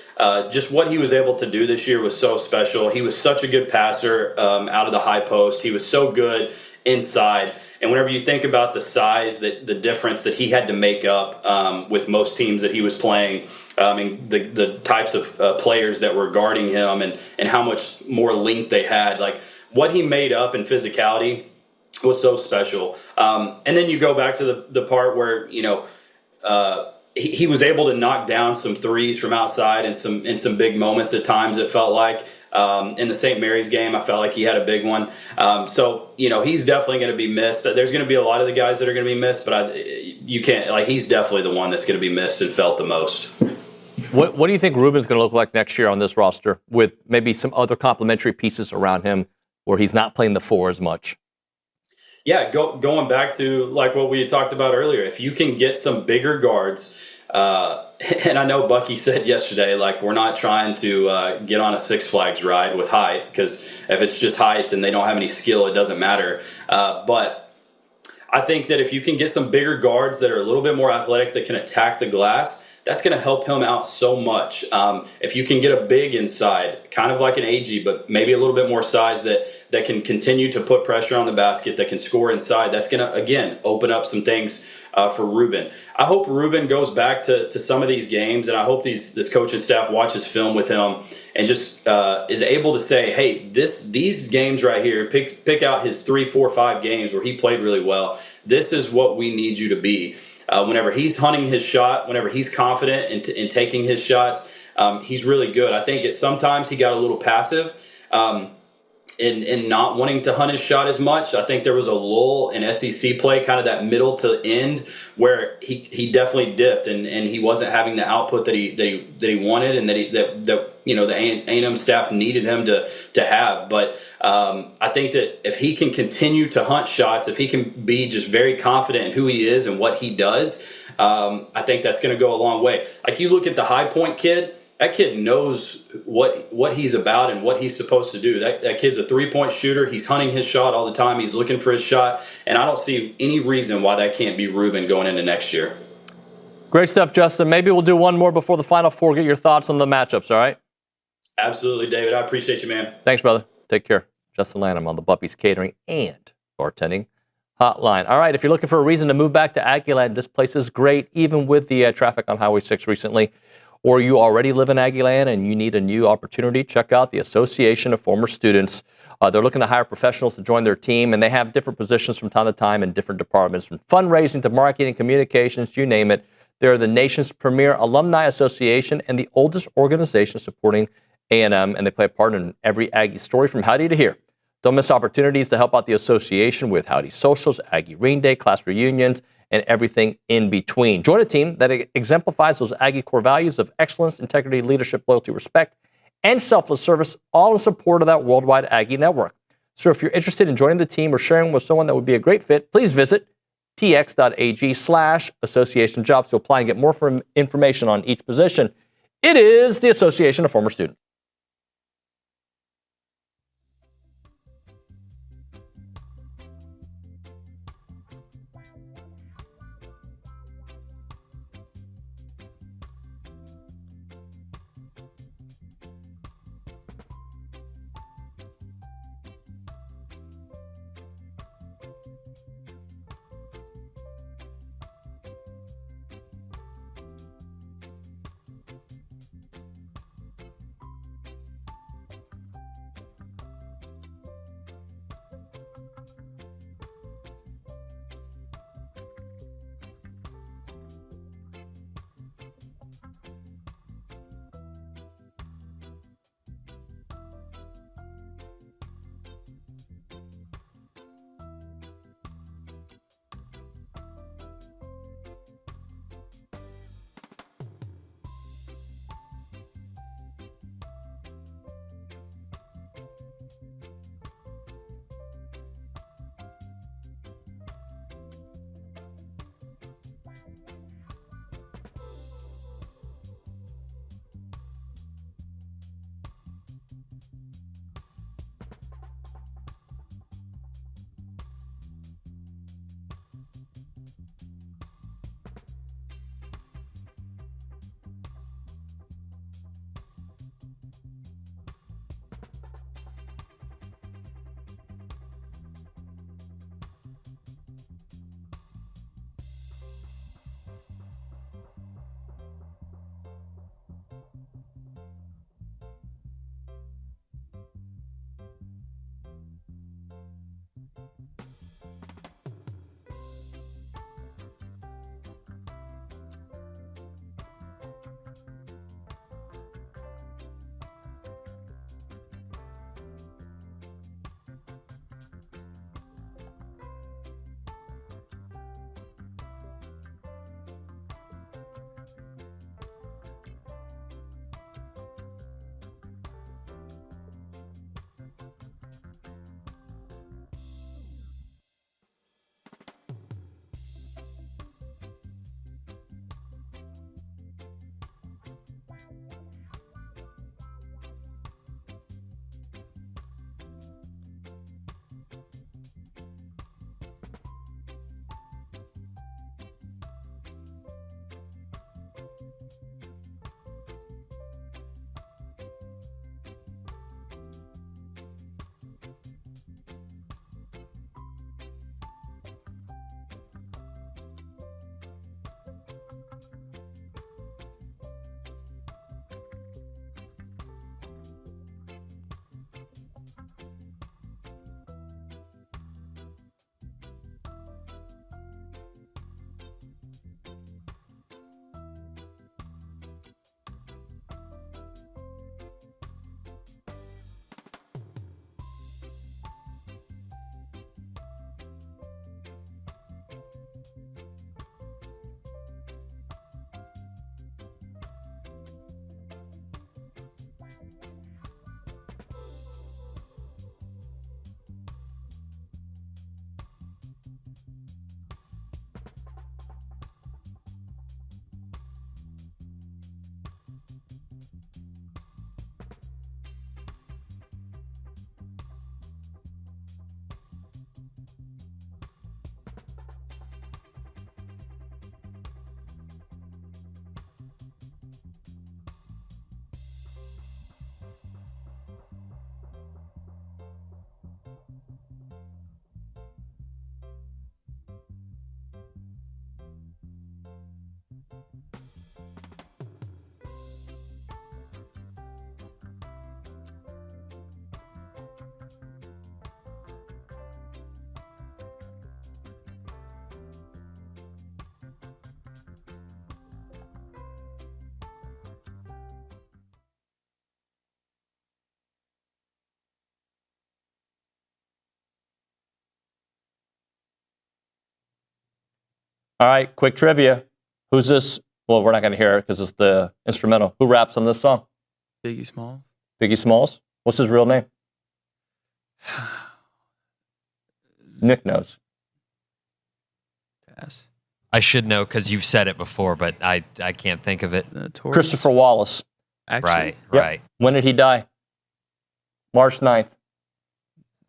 just what he was able to do this year was so special. He was such a good passer out of the high post. He was so good inside. And whenever you think about the size, the difference that he had to make up with most teams that he was playing, and the types of players that were guarding him and how much more length they had, like what he made up in physicality was so special. And then you go back to the part where, he was able to knock down some threes from outside in some big moments at times, it felt like. In the St. Mary's game, I felt like he had a big one. So he's definitely going to be missed. There's going to be a lot of the guys that are going to be missed, but he's definitely the one that's going to be missed and felt the most. What do you think Ruben's going to look like next year on this roster with maybe some other complementary pieces around him where he's not playing the four as much? Yeah, going back to like what we had talked about earlier, if you can get some bigger guards, and I know Bucky said yesterday, like we're not trying to get on a Six Flags ride with height, because if it's just height and they don't have any skill, it doesn't matter. But I think that if you can get some bigger guards that are a little bit more athletic that can attack the glass, that's going to help him out so much. If you can get a big inside, kind of like an Aggie, but maybe a little bit more size that can continue to put pressure on the basket, that can score inside, that's going to, again, open up some things for Ruben. I hope Ruben goes back to some of these games, and I hope this coaching staff watches film with him and just is able to say, hey, these games right here, pick out his 3, 4, 5 games where he played really well. This is what we need you to be. Whenever he's hunting his shot, whenever he's confident in taking his shots, he's really good. I think sometimes he got a little passive in not wanting to hunt his shot as much. I think there was a lull in SEC play, kind of that middle to end, where he definitely dipped and he wasn't having the output that he wanted and that the A&M staff needed him to have. But I think that if he can continue to hunt shots, if he can be just very confident in who he is and what he does, I think that's going to go a long way. Like you look at the High Point kid. That kid knows what he's about and what he's supposed to do. That kid's a three-point shooter. He's hunting his shot all the time. He's looking for his shot. And I don't see any reason why that can't be Ruben going into next year. Great stuff, Justin. Maybe we'll do one more before the Final Four. Get your thoughts on the matchups, all right? Absolutely, David. I appreciate you, man. Thanks, brother. Take care. Justin Lanham on the Buffy's Catering and Bartending Hotline. All right, if you're looking for a reason to move back to Aggieland, this place is great, even with the traffic on Highway 6 recently. Or you already live in Aggieland and you need a new opportunity, check out the Association of Former Students. They're looking to hire professionals to join their team, and they have different positions from time to time in different departments, from fundraising to marketing, communications, you name it. They're the nation's premier alumni association and the oldest organization supporting A&M, and they play a part in every Aggie story from Howdy to here. Don't miss opportunities to help out the association with Howdy Socials, Aggie Rain Day, class reunions, and everything in between. Join a team that exemplifies those Aggie core values of excellence, integrity, leadership, loyalty, respect, and selfless service, all in support of that worldwide Aggie network. So if you're interested in joining the team or sharing with someone that would be a great fit, please visit tx.ag/association jobs to apply and get more information on each position. It is the Association of Former Students. All right, quick trivia. Who's this? Well, we're not going to hear it because it's the instrumental. Who raps on this song? Biggie Smalls. Biggie Smalls? What's his real name? Nick knows. Pass. I should know because you've said it before, but I can't think of it. Christopher Wallace. Actually, Right, Yep. right. When did he die? March 9th.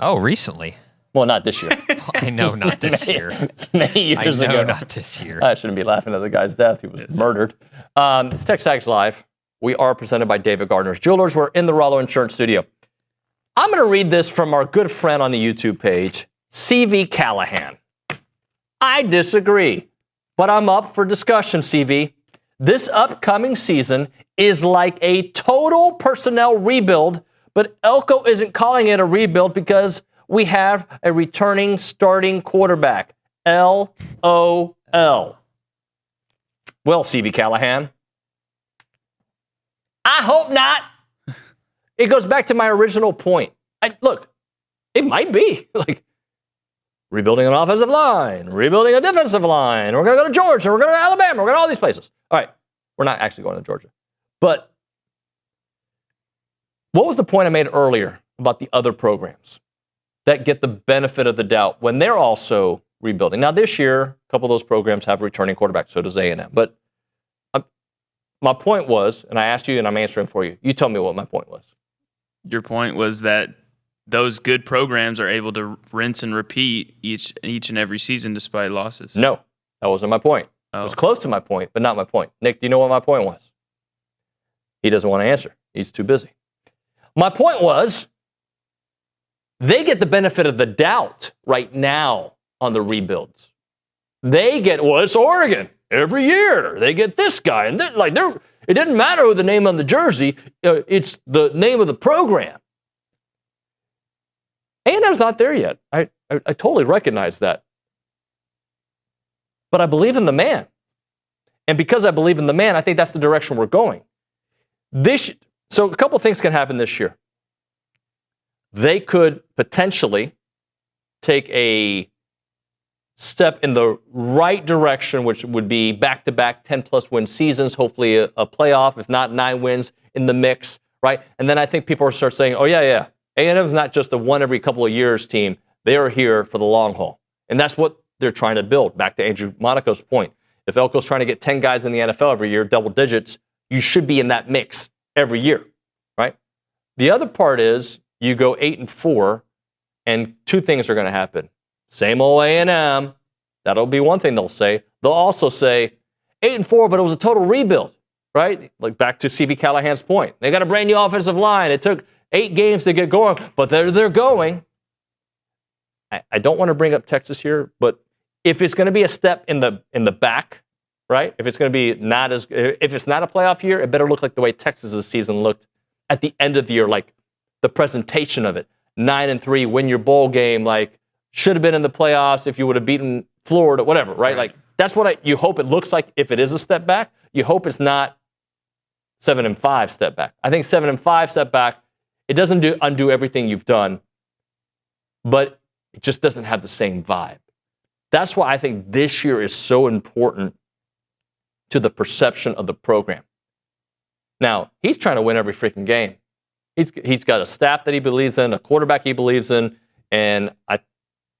Oh, recently. Well, not this year. I know, not this year. Many years I know, ago. not this year. I shouldn't be laughing at the guy's death. He was murdered. It's TexAgs Live. We are presented by David Gardner's Jewelers. We're in the Rollo Insurance Studio. I'm going to read this from our good friend on the YouTube page, CV Callahan. I disagree, but I'm up for discussion, CV. This upcoming season is like a total personnel rebuild, but Elko isn't calling it a rebuild because we have a returning starting quarterback. LOL. Well, CV Callahan, I hope not. It goes back to my original point. Look, it might be like rebuilding an offensive line, rebuilding a defensive line. We're going to go to Georgia. We're going to Alabama. We're going to all these places. All right. We're not actually going to Georgia. But what was the point I made earlier about the other programs that get the benefit of the doubt when they're also rebuilding? Now, this year, a couple of those programs have returning quarterbacks. So does A&M. But my point was, and I asked you and I'm answering for you. You tell me what my point was. Your point was that those good programs are able to rinse and repeat each and every season despite losses. No, that wasn't my point. Oh. It was close to my point, but not my point. Nick, do you know what my point was? He doesn't want to answer. He's too busy. My point was they get the benefit of the doubt right now on the rebuilds. They get, well, it's Oregon. Every year they get this guy. And it didn't matter who the name on the jersey. It's the name of the program. A&M's not there yet. I totally recognize that. But I believe in the man. And because I believe in the man, I think that's the direction we're going. So a couple things can happen this year. They could potentially take a step in the right direction, which would be back-to-back 10-plus win seasons, hopefully a playoff, if not 9 wins in the mix, right? And then I think people will start saying, oh, yeah. A&M's not just a one every couple of years team. They are here for the long haul. And that's what they're trying to build. Back to Andrew Monaco's point. If Elko's trying to get 10 guys in the NFL every year, double digits, you should be in that mix every year, right? The other part is you go 8-4, and 2 things are going to happen. Same old A&M. That'll be one thing they'll say. They'll also say 8-4, but it was a total rebuild, right? Like back to CV Callahan's point. They got a brand new offensive line. It took 8 games to get going, but they're going. I don't want to bring up Texas here, but if it's going to be a step in the back, right? If it's going to be if it's not a playoff year, it better look like the way Texas's season looked at the end of the year, like the presentation of it. 9-3, win your bowl game, like should have been in the playoffs if you would have beaten Florida, whatever, right? Like that's what you hope it looks like if it is a step back. You hope it's not 7-5 step back. I think 7-5 step back, it doesn't undo everything you've done, but it just doesn't have the same vibe. That's why I think this year is so important to the perception of the program. Now, he's trying to win every freaking game. He's got a staff that he believes in, a quarterback he believes in, and I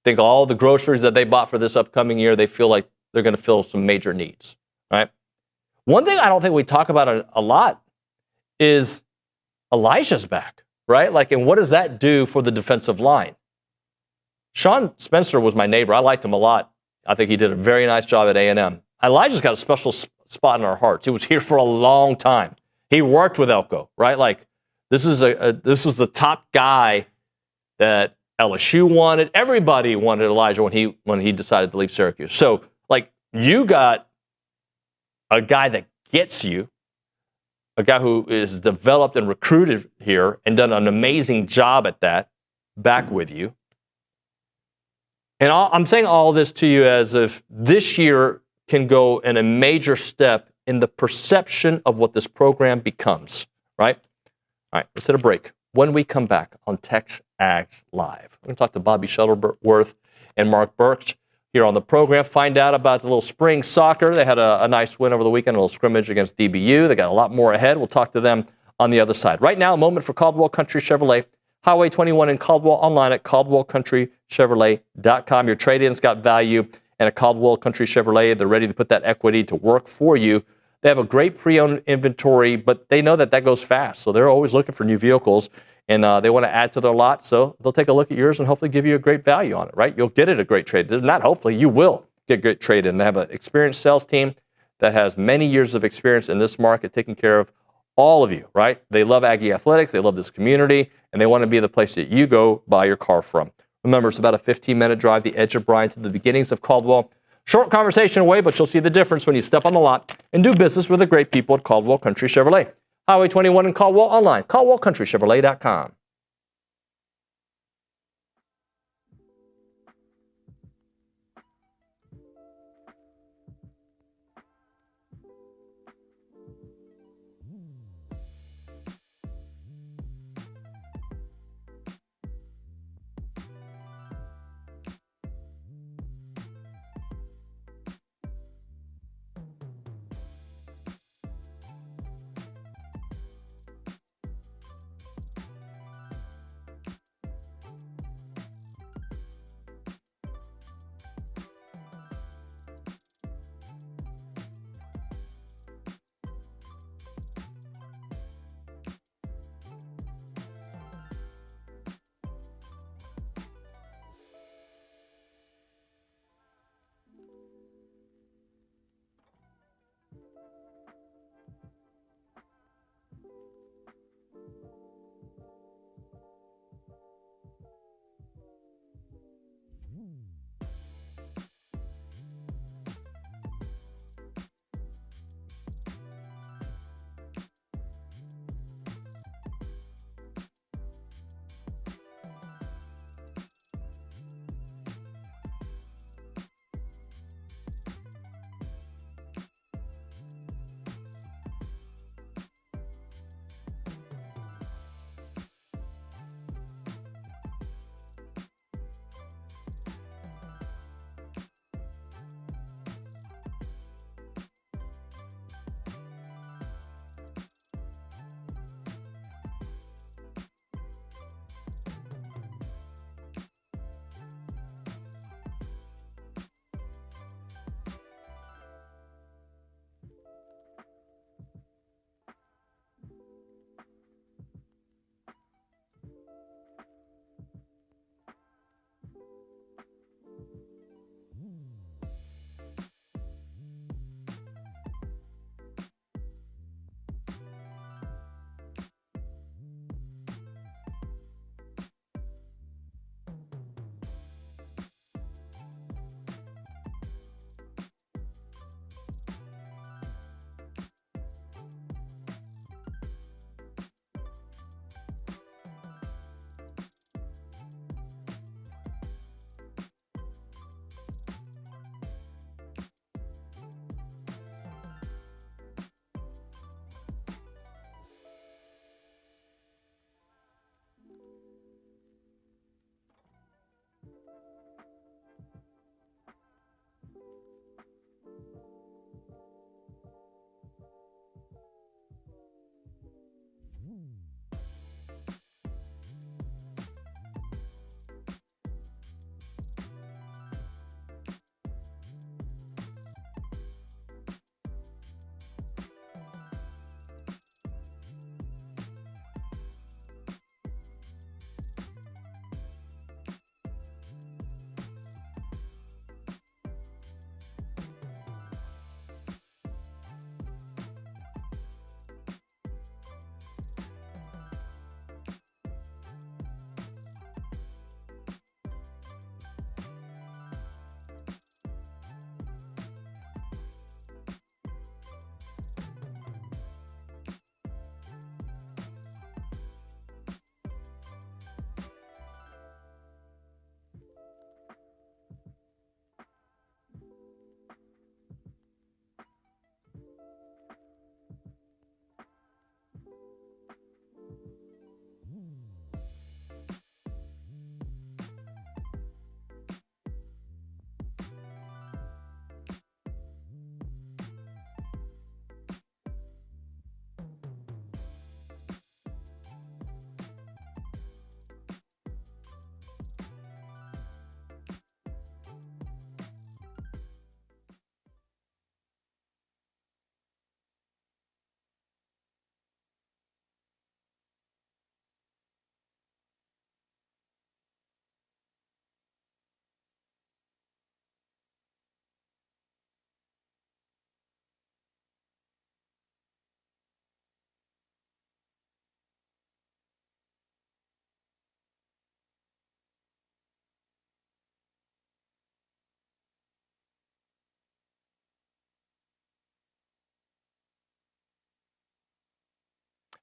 think all the groceries that they bought for this upcoming year, they feel like they're going to fill some major needs, right? One thing I don't think we talk about a lot is Elijah's back, right? Like, and what does that do for the defensive line? Sean Spencer was my neighbor. I liked him a lot. I think he did a very nice job at A&M. Elijah's got a special spot in our hearts. He was here for a long time. He worked with Elko, right? Like, this was the top guy that LSU wanted. Everybody wanted Elijah when he decided to leave Syracuse. So, like, you got a guy that gets you, a guy who is developed and recruited here and done an amazing job at that, back with you. And I'm saying all this to you as if this year can go in a major step in the perception of what this program becomes, right? All right, let's hit a break. When we come back on TexAgs Live, we're going to talk to Bobby Shuttleworth and Marc Burch. here on the program. Find out about the little spring soccer. They had a nice win over the weekend, a little scrimmage against DBU. They got a lot more ahead. We'll talk to them on the other side. Right now, a moment for Caldwell Country Chevrolet. Highway 21 in Caldwell, online at caldwellcountrychevrolet.com. Your trade-in's got value, and at Caldwell Country Chevrolet, they're ready to put that equity to work for you. They have a great pre-owned inventory, but they know that goes fast, so they're always looking for new vehicles, and they want to add to their lot, so they'll take a look at yours and hopefully give you a great value on it, right? You'll get it a great trade. Not hopefully, you will get great trade-in. They have an experienced sales team that has many years of experience in this market taking care of all of you, right? They love Aggie athletics, they love this community, and they want to be the place that you go buy your car from. Remember, it's about a 15-minute drive, the edge of Bryan to the beginnings of Caldwell. Short conversation away, but you'll see the difference when you step on the lot and do business with the great people at Caldwell Country Chevrolet. Highway 21 in Caldwell, online, caldwellcountrychevrolet.com.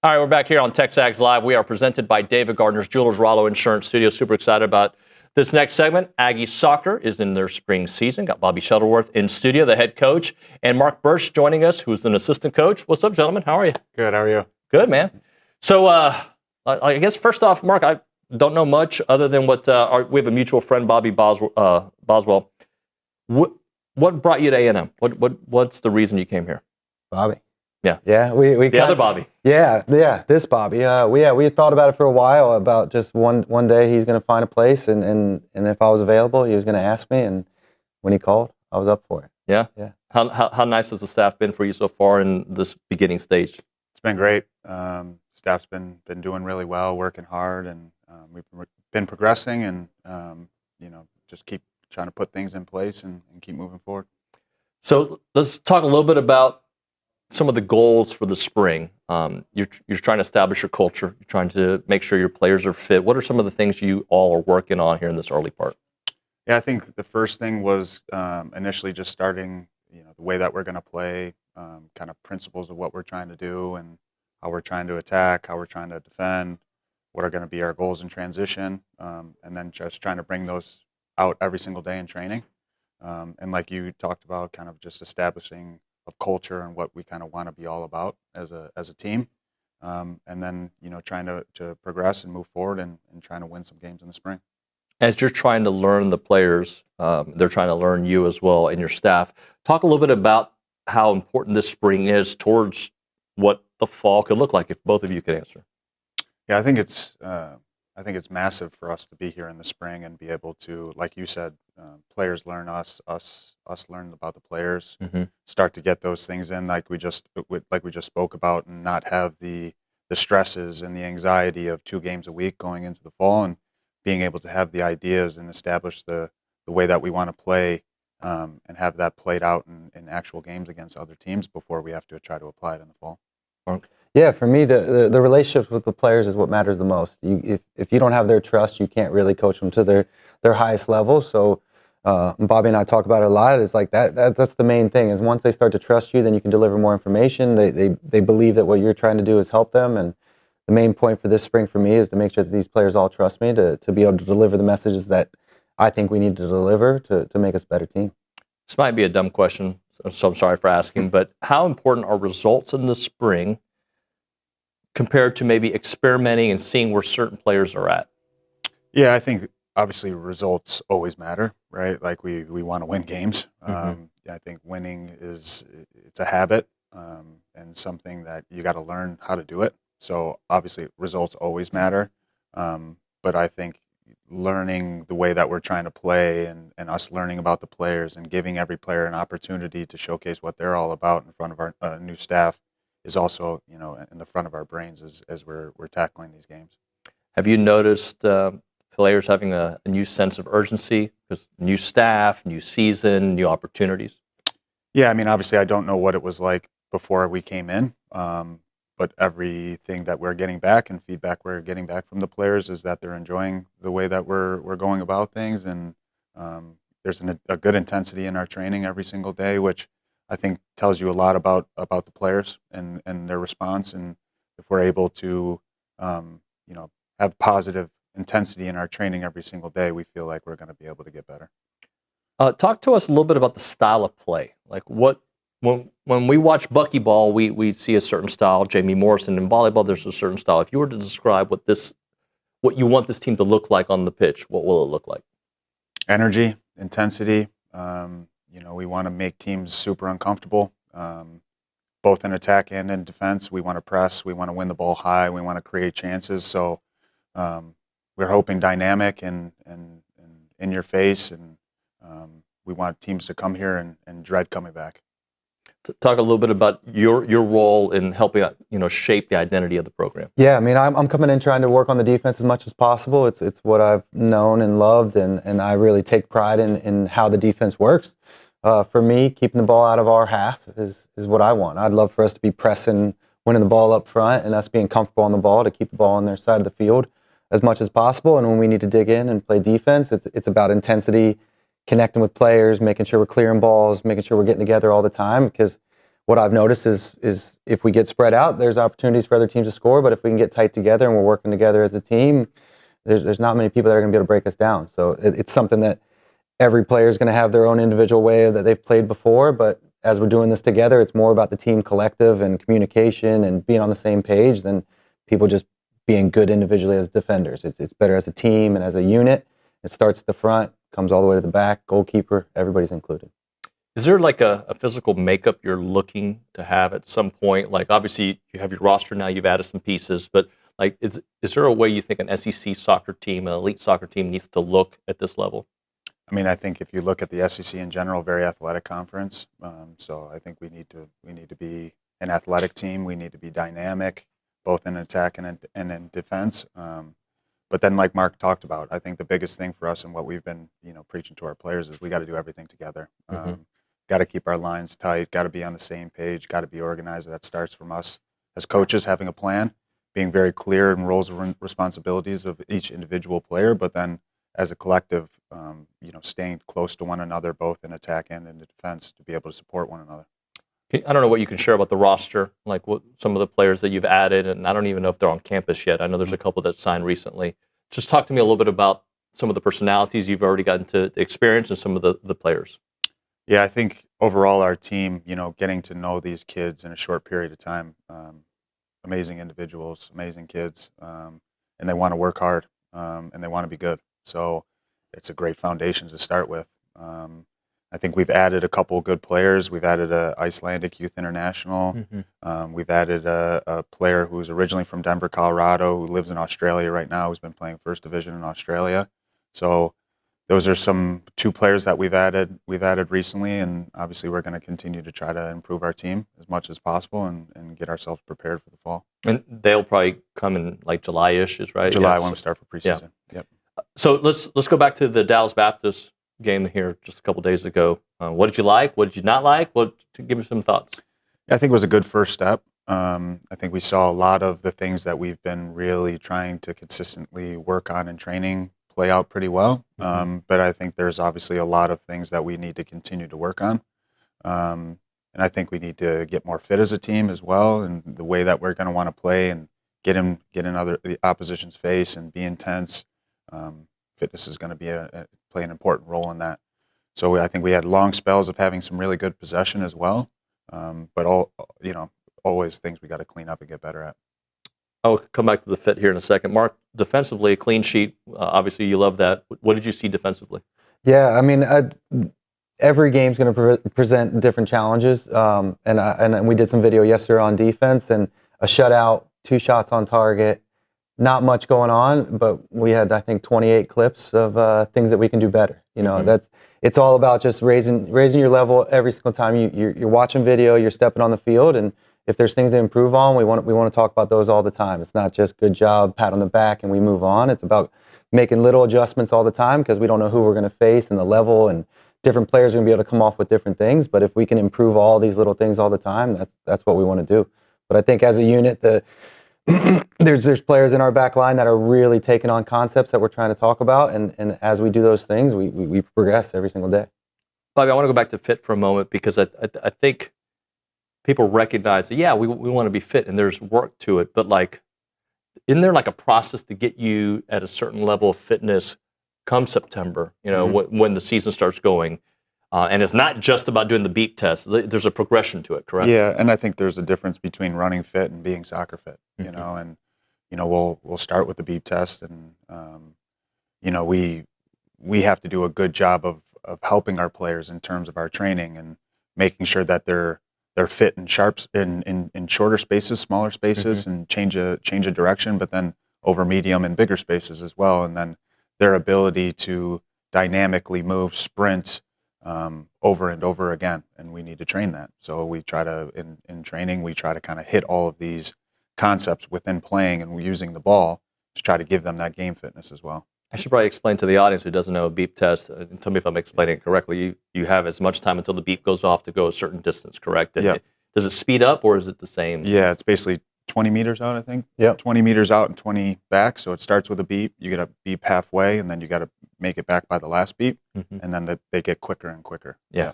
All right, we're back here on TexAgs Live. We are presented by David Gardner's Jewelers Rollo Insurance Studio. Super excited about this next segment. Aggie soccer is in their spring season. Got Bobby Shuttleworth in studio, the head coach, and Marc Burch joining us, who's an assistant coach. What's up, gentlemen? How are you? Good. How are you? Good, man. So I guess first off, Marc, I don't know much other than what we have a mutual friend, Bobby Boswell. What brought you to A&M? What's the reason you came here? Bobby. Yeah. We the other Bobby. Yeah, this Bobby. We had thought about it for a while, about just one day he's going to find a place, and if I was available, he was going to ask me, and when he called, I was up for it. Yeah? Yeah. How nice has the staff been for you so far in this beginning stage? It's been great. Staff's been doing really well, working hard, and we've been progressing, and just keep trying to put things in place and keep moving forward. So let's talk a little bit about some of the goals for the spring. You're trying to establish your culture. You're trying to make sure your players are fit. What are some of the things you all are working on here in this early part? Yeah, I think the first thing was initially just starting, the way that we're going to play, kind of principles of what we're trying to do and how we're trying to attack, how we're trying to defend, what are going to be our goals in transition, and then just trying to bring those out every single day in training. And like you talked about, kind of just establishing of culture and what we kind of want to be all about as a team, and then trying to progress and move forward and trying to win some games in the spring. As you're trying to learn the players, they're trying to learn you as well and your staff. Talk a little bit about how important this spring is towards what the fall could look like, if both of you could answer. Yeah, I think it's massive for us to be here in the spring and be able to, like you said, players learn us learn about the players, start to get those things in like we just spoke about, and not have the stresses and the anxiety of 2 games a week going into the fall, and being able to have the ideas and establish the way that we want to play, and have that played out in actual games against other teams before we have to try to apply it in the fall. Yeah, for me, the relationships with the players is what matters the most. If you don't have their trust, you can't really coach them to their highest level. So Bobby and I talk about it a lot. It's like that's the main thing, is once they start to trust you, then you can deliver more information. They believe that what you're trying to do is help them. And the main point for this spring for me is to make sure that these players all trust me to be able to deliver the messages that I think we need to deliver to make us a better team. This might be a dumb question, so I'm sorry for asking, but how important are results in the spring compared to maybe experimenting and seeing where certain players are at? Yeah, I think obviously results always matter, right? Like we want to win games. I think winning it's a habit, and something that you got to learn how to do it. So obviously results always matter, but I think learning the way that we're trying to play and us learning about the players and giving every player an opportunity to showcase what they're all about in front of our new staff is also, in the front of our brains as we're tackling these games. Have you noticed players having a new sense of urgency because new staff, new season, new opportunities? Yeah, I mean, obviously I don't know what it was like before we came in, but everything that we're getting back and feedback we're getting back from the players is that they're enjoying the way that we're going about things, and there's a good intensity in our training every single day, which I think tells you a lot about the players and their response. And if we're able to, have positive intensity in our training every single day, we feel like we're going to be able to get better. Talk to us a little bit about the style of play. Like when we watch buckyball, we see a certain style. Jamie Morrison in volleyball, there's a certain style. If you were to describe what you want this team to look like on the pitch, what will it look like? Energy, intensity. We want to make teams super uncomfortable, both in attack and in defense. We want to press. We want to win the ball high. We want to create chances. So we're hoping dynamic and in your face, and we want teams to come here and dread coming back. Talk a little bit about your role in helping shape the identity of the program. Yeah, I mean, I'm coming in trying to work on the defense as much as possible. It's what I've known and loved, and I really take pride in how the defense works. For me, keeping the ball out of our half is what I want. I'd love for us to be pressing, winning the ball up front, and us being comfortable on the ball to keep the ball on their side of the field as much as possible. And when we need to dig in and play defense, it's about intensity, connecting with players, making sure we're clearing balls, making sure we're getting together all the time. Because what I've noticed is if we get spread out, there's opportunities for other teams to score. But if we can get tight together and we're working together as a team, there's not many people that are going to be able to break us down. So it's something that every player is going to have their own individual way that they've played before. But as we're doing this together, it's more about the team collective and communication and being on the same page than people just being good individually as defenders. It's better as a team and as a unit. It starts at the front, comes all the way to the back, goalkeeper, everybody's included. Is there like a physical makeup you're looking to have at some point? Like obviously you have your roster now, you've added some pieces, but like is there a way you think an SEC soccer team, an elite soccer team needs to look at this level? I mean, I think if you look at the SEC in general, very athletic conference. So I think we need to be an athletic team. We need to be dynamic, both in attack and in defense. But then, like Marc talked about, I think the biggest thing for us and what we've been, preaching to our players is we got to do everything together. Got to keep our lines tight. Got to be on the same page. Got to be organized. That starts from us as coaches having a plan, being very clear in roles and responsibilities of each individual player. But then, as a collective, staying close to one another, both in attack and in defense, to be able to support one another. I don't know what you can share about the roster, like what some of the players that you've added, and I don't even know if they're on campus yet. I know there's a couple that signed recently. Just talk to me a little bit about some of the personalities you've already gotten to experience and some of the players. Yeah, I think overall our team, getting to know these kids in a short period of time, amazing individuals, amazing kids, and they want to work hard, and they want to be good. So it's a great foundation to start with. I think we've added a couple of good players. We've added a Icelandic youth international. We've added a player who's originally from Denver, Colorado, who lives in Australia right now, who's been playing first division in Australia. So those are two players that we've added recently, and obviously we're going to continue to try to improve our team as much as possible and get ourselves prepared for the fall. And they'll probably come in like July-ish, is right? July when we start for preseason. Yeah. Yep. So let's go back to the Dallas Baptist game here just a couple days ago. What did you like? What did you not like? Give me some thoughts. I think it was a good first step. I think we saw a lot of the things that we've been really trying to consistently work on in training play out pretty well. But I think there's obviously a lot of things that we need to continue to work on. And I think we need to get more fit as a team as well, and the way that we're going to want to play and get in the opposition's face and be intense. Fitness is going to play an important role in that. So I think we had long spells of having some really good possession as well. But always things we got to clean up and get better at. I'll come back to the fit here in a second. Marc, defensively, a clean sheet. Obviously, you love that. What did you see defensively? Yeah, I mean, every game's going to present different challenges. And we did some video yesterday on defense, and a shutout, 2 shots on target. Not much going on, but we had, I think, 28 clips of things that we can do better. It's all about just raising your level every single time you're watching video, you're stepping on the field, and if there's things to improve on, we want to talk about those all the time. It's not just good job, pat on the back, and we move on. It's about making little adjustments all the time because we don't know who we're going to face and the level, and different players are going to be able to come off with different things. But if we can improve all these little things all the time, that's what we want to do. But I think as a unit, there's players in our back line that are really taking on concepts that we're trying to talk about, and as we do those things, we progress every single day. Bobby, I want to go back to fit for a moment because I think people recognize that, we want to be fit and there's work to it, but isn't there like a process to get you at a certain level of fitness come September, when the season starts going? And it's not just about doing the beep test. There's a progression to it, correct? Yeah, and I think there's a difference between running fit and being soccer fit, and we'll start with the beep test, and we have to do a good job of helping our players in terms of our training and making sure that they're fit and sharp in shorter spaces, smaller spaces, and change a direction, but then over medium and bigger spaces as well, and then their ability to dynamically move, sprint, over and over again, and we need to train that. So we try to, in training, we try to kind of hit all of these concepts within playing and using the ball to try to give them that game fitness as well. I should probably explain to the audience who doesn't know a beep test, and tell me if I'm explaining it correctly. You have as much time until the beep goes off to go a certain distance, correct? And does it speed up or is it the same? Yeah, it's basically 20 meters out, I think. Yeah, 20 meters out and 20 back. So it starts with a beep. You get a beep halfway, and then you got to make it back by the last beep, and then they get quicker and quicker. Yeah.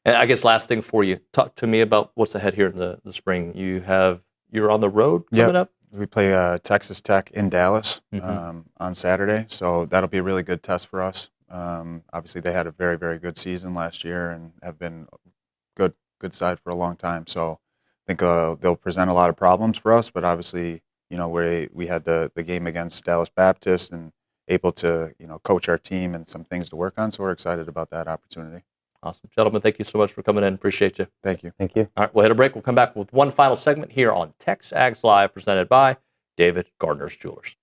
And I guess last thing for you, talk to me about what's ahead here in the spring. You're on the road coming up? We play Texas Tech in Dallas on Saturday, so that'll be a really good test for us. Obviously, they had a very, very good season last year and have been good side for a long time. So I think they'll present a lot of problems for us, but obviously, we had the game against Dallas Baptist and able to, coach our team and some things to work on. So we're excited about that opportunity. Awesome. Gentlemen, thank you so much for coming in. Appreciate you. Thank you. Thank you. All right, we'll hit a break. We'll come back with one final segment here on TexAgs Live, presented by David Gardner's Jewelers.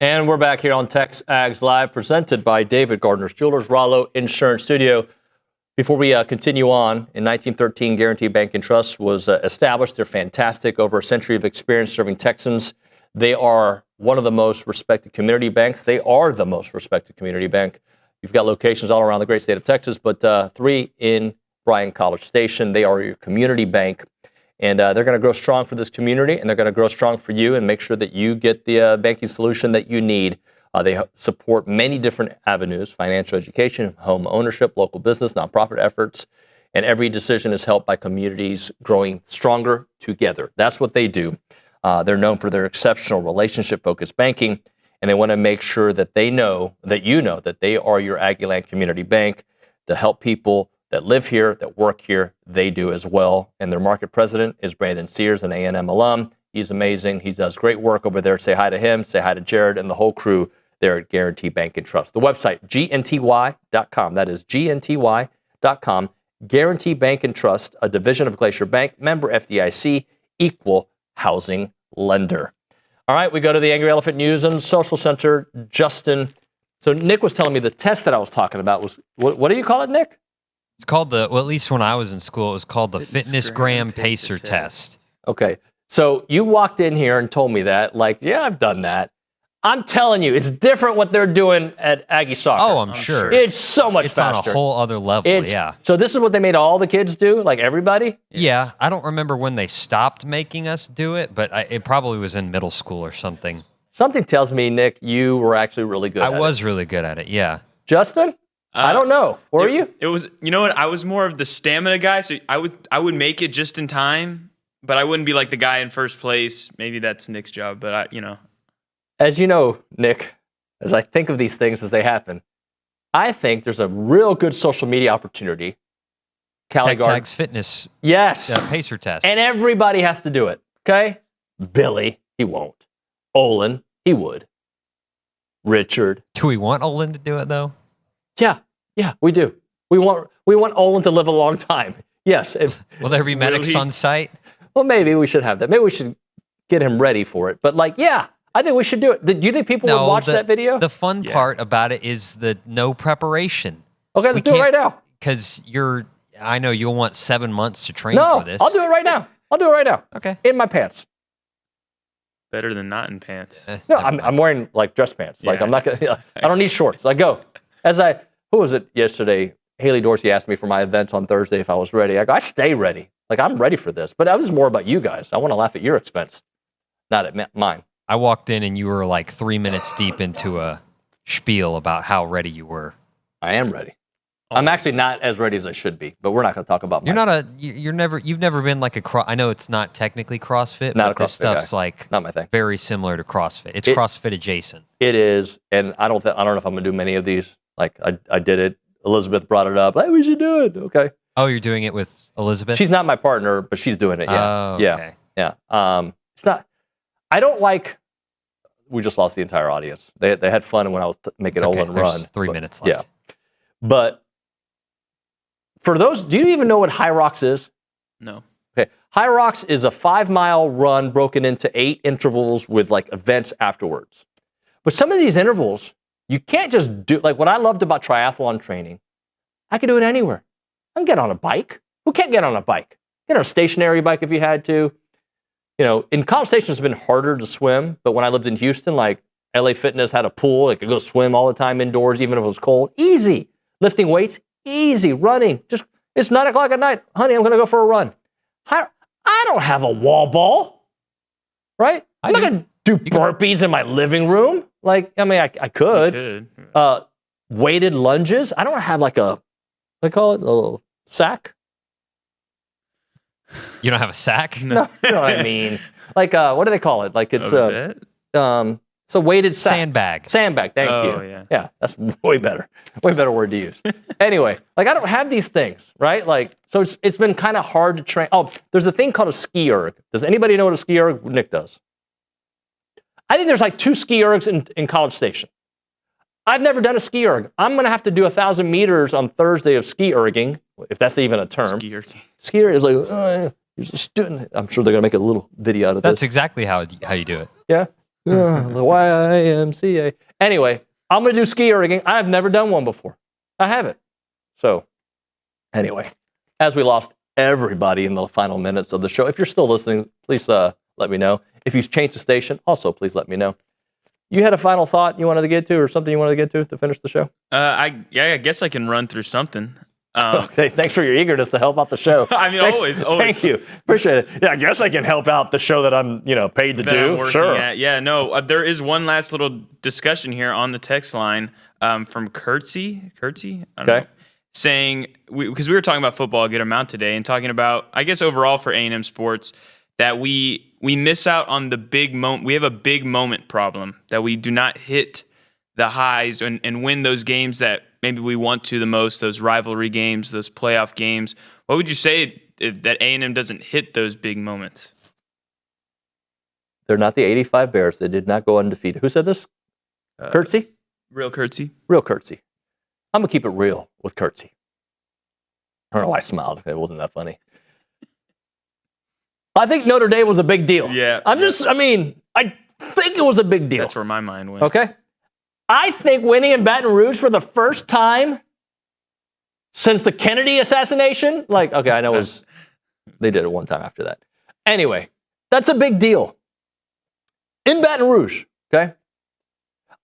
And we're back here on TexAgs Live, presented by David Gardner's Jewelers, Rollo Insurance Studio. Before we continue on, in 1913, Guarantee Bank and Trust was established. They're fantastic, over a century of experience serving Texans. They are one of the most respected community banks. They are the most respected community bank. You've got locations all around the great state of Texas, but 3 in Bryan-College Station. They are your community bank. And they're going to grow strong for this community, and they're going to grow strong for you and make sure that you get the banking solution that you need. They support many different avenues: financial education, home ownership, local business, nonprofit efforts, and every decision is helped by communities growing stronger together. That's what they do. They're known for their exceptional relationship-focused banking, and they want to make sure that they know that you know that they are your Aggieland Community Bank to help people that live here, that work here. They do as well. And their market president is Brandon Sears, an A&M alum. He's amazing. He does great work over there. Say hi to him. Say hi to Jared and the whole crew there at Guarantee Bank and Trust. The website, gnty.com. That is gnty.com. Guarantee Bank and Trust, a division of Glacier Bank, member FDIC, equal housing lender. All right, we go to the Angry Elephant News and Social Center. Justin, So Nick was telling me the test that I was talking about was, what do you call it, Nick? It's called at least when I was in school, it was called the Fitness Gram Pacer Test. Okay. So you walked in here and told me that, like, yeah, I've done that. I'm telling you, it's different what they're doing at Aggie soccer. Oh, I'm sure. It's so much faster. It's on a whole other level, yeah. So this is what they made all the kids do, like everybody? Yeah, I don't remember when they stopped making us do it, but it probably was in middle school or something. Something tells me, Nick, you were actually really good at it. I was really good at it, yeah. Justin? I don't know. Were you? It was, you know what? I was more of the stamina guy, so I would make it just in time, but I wouldn't be like the guy in first place. Maybe that's Nick's job, but As you know, Nick, as I think of these things as they happen, I think there's a real good social media opportunity. TexAgs Fitness Pacer Test. And everybody has to do it, okay? Billy, he won't. Olin, he would. Richard. Do we want Olin to do it, though? Yeah, we do. We want Olin to live a long time. Yes. Will there be medics on site? Well, maybe we should have that. Maybe we should get him ready for it. But I think we should do it. Do you think people would watch that video? The fun part about it is the no preparation. Okay, let's do it right now. Because I know you'll want 7 months to train for this. I'll do it right now. Okay. In my pants. better than not in pants. No, I'm wearing like dress pants. Like I'm not gonna. I don't need shorts. I go who was it yesterday? Haley Dorsey asked me for my event on Thursday if I was ready. I go, I stay ready. Like I'm ready for this. But that was more about you guys. I want to laugh at your expense, not at mine. I walked in and you were like 3 minutes deep into a spiel about how ready you were. I am ready. I'm actually not as ready as I should be, but we're not going to talk about. You've never been like I know it's not technically CrossFit, not but this stuff's guy. like not my thing. Very similar to CrossFit. It's CrossFit adjacent. It is, and I don't know if I'm going to do many of these. Like I did it. Elizabeth brought it up. Hey, we should do it. Okay. Oh, you're doing it with Elizabeth? She's not my partner, but she's doing it. Yeah. Oh, okay. Yeah. It's not. I don't like. We just lost the entire audience. They had fun when I was making Olin run. 3 minutes left. Yeah. But for those, do you even know what High Rocks is? No. Okay. High Rocks is a 5-mile run broken into 8 intervals with like events afterwards. But some of these intervals, you can't just do, like what I loved about triathlon training, I could do it anywhere. I can get on a bike. Who can't get on a bike? Get on a stationary bike if you had to. You know, in College Station, it's been harder to swim, but when I lived in Houston, like LA Fitness had a pool. I could go swim all the time indoors, even if it was cold. Easy. Lifting weights, easy. Running, just, it's 9 o'clock at night. Honey, I'm going to go for a run. I don't have a wall ball, right? I'm not going to do burpees in my living room. Like, I mean, I could. Weighted lunges. I don't have like they call it a little sack. You don't have a sack? No, you know what I mean. Like, what do they call it? Like it's a weighted sack. Sandbag. Sandbag, thank you. Oh, yeah. Yeah, that's way better. Way better word to use. Anyway, like I don't have these things, right? Like, so it's been kind of hard to train. Oh, there's a thing called a ski erg. Does anybody know what a ski erg? Nick does. I think there's like 2 ski ergs in College Station. I've never done a ski erg. I'm going to have to do 1,000 meters on Thursday of ski erging, if that's even a term. Ski erging. Ski erg is like, you're just doing it. I'm sure they're going to make a little video out of this. That's exactly how you do it. Yeah. The YMCA. Anyway, I'm going to do ski erging. I've never done one before. I haven't. So, anyway, as we lost everybody in the final minutes of the show, if you're still listening, please let me know. If you've changed the station, also please let me know. You had a final thought you wanted to get to, or something you wanted to get to finish the show? I guess I can run through something. Okay, thanks for your eagerness to help out the show. I mean, always. Thank you. Appreciate it. Yeah, I guess I can help out the show that I'm, paid to do. Sure. Yeah, no, there is one last little discussion here on the text line from Kurtzy. I don't know, saying, because we were talking about football a good amount today and talking about, I guess overall for A&M sports, that we miss out on the big moment. We have a big moment problem, that we do not hit the highs and win those games that maybe we want to the most, those rivalry games, those playoff games. What would you say that A&M doesn't hit those big moments? They're not the 85 Bears. They did not go undefeated. Who said this? Kurtzy? Real Kurtzy. Real Kurtzy. I'm going to keep it real with Kurtzy. I don't know why I smiled. It wasn't that funny. I think Notre Dame was a big deal. Yeah. I think it was a big deal. That's where my mind went. Okay. I think winning in Baton Rouge for the first time since the Kennedy assassination, okay, I know they did it one time after that. Anyway, that's a big deal. In Baton Rouge, okay?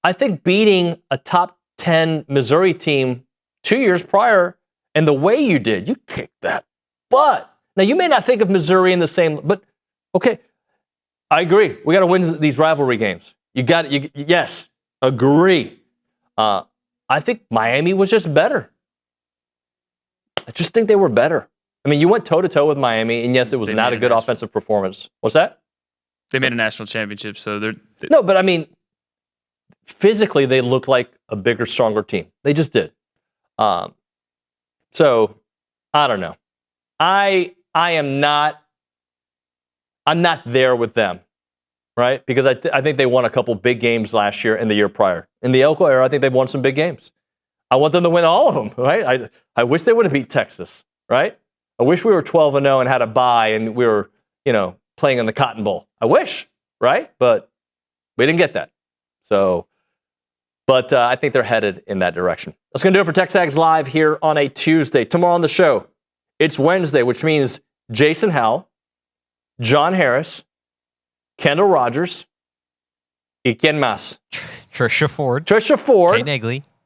I think beating a top 10 Missouri team 2 years prior, and the way you did, you kicked that butt. Now, you may not think of Missouri in the same, but okay, I agree. We got to win these rivalry games. Yes, agree. I think Miami was just better. I just think they were better. I mean, you went toe-to-toe with Miami, and yes, it was not a good offensive performance. What's that? They made a national championship, so they're... No, but I mean, physically, they looked like a bigger, stronger team. They just did. So, I don't know. I'm not there with them, right? Because I think they won a couple big games last year and the year prior. In the Elko era, I think they've won some big games. I want them to win all of them, right? I wish they would have beat Texas, right? I wish we were 12-0 and had a bye and we were, playing in the Cotton Bowl. I wish, right? But we didn't get that. So, but I think they're headed in that direction. That's going to do it for TexAgs Live here on a Tuesday. Tomorrow on the show, it's Wednesday, which means Jason Howell, John Harris, Kendall Rogers, y quién más? Trisha Ford.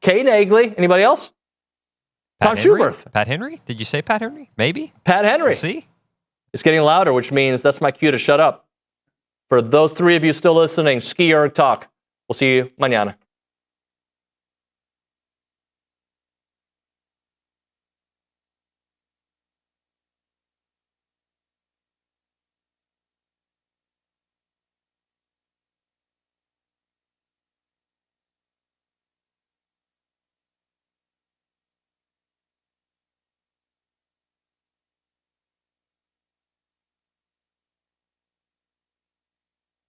Kay Nagley. Anybody else? Tom Schuberth. Pat Henry? Did you say Pat Henry? Maybe. Pat Henry. We'll see. It's getting louder, which means that's my cue to shut up. For those three of you still listening, Ski Erg Talk. We'll see you mañana.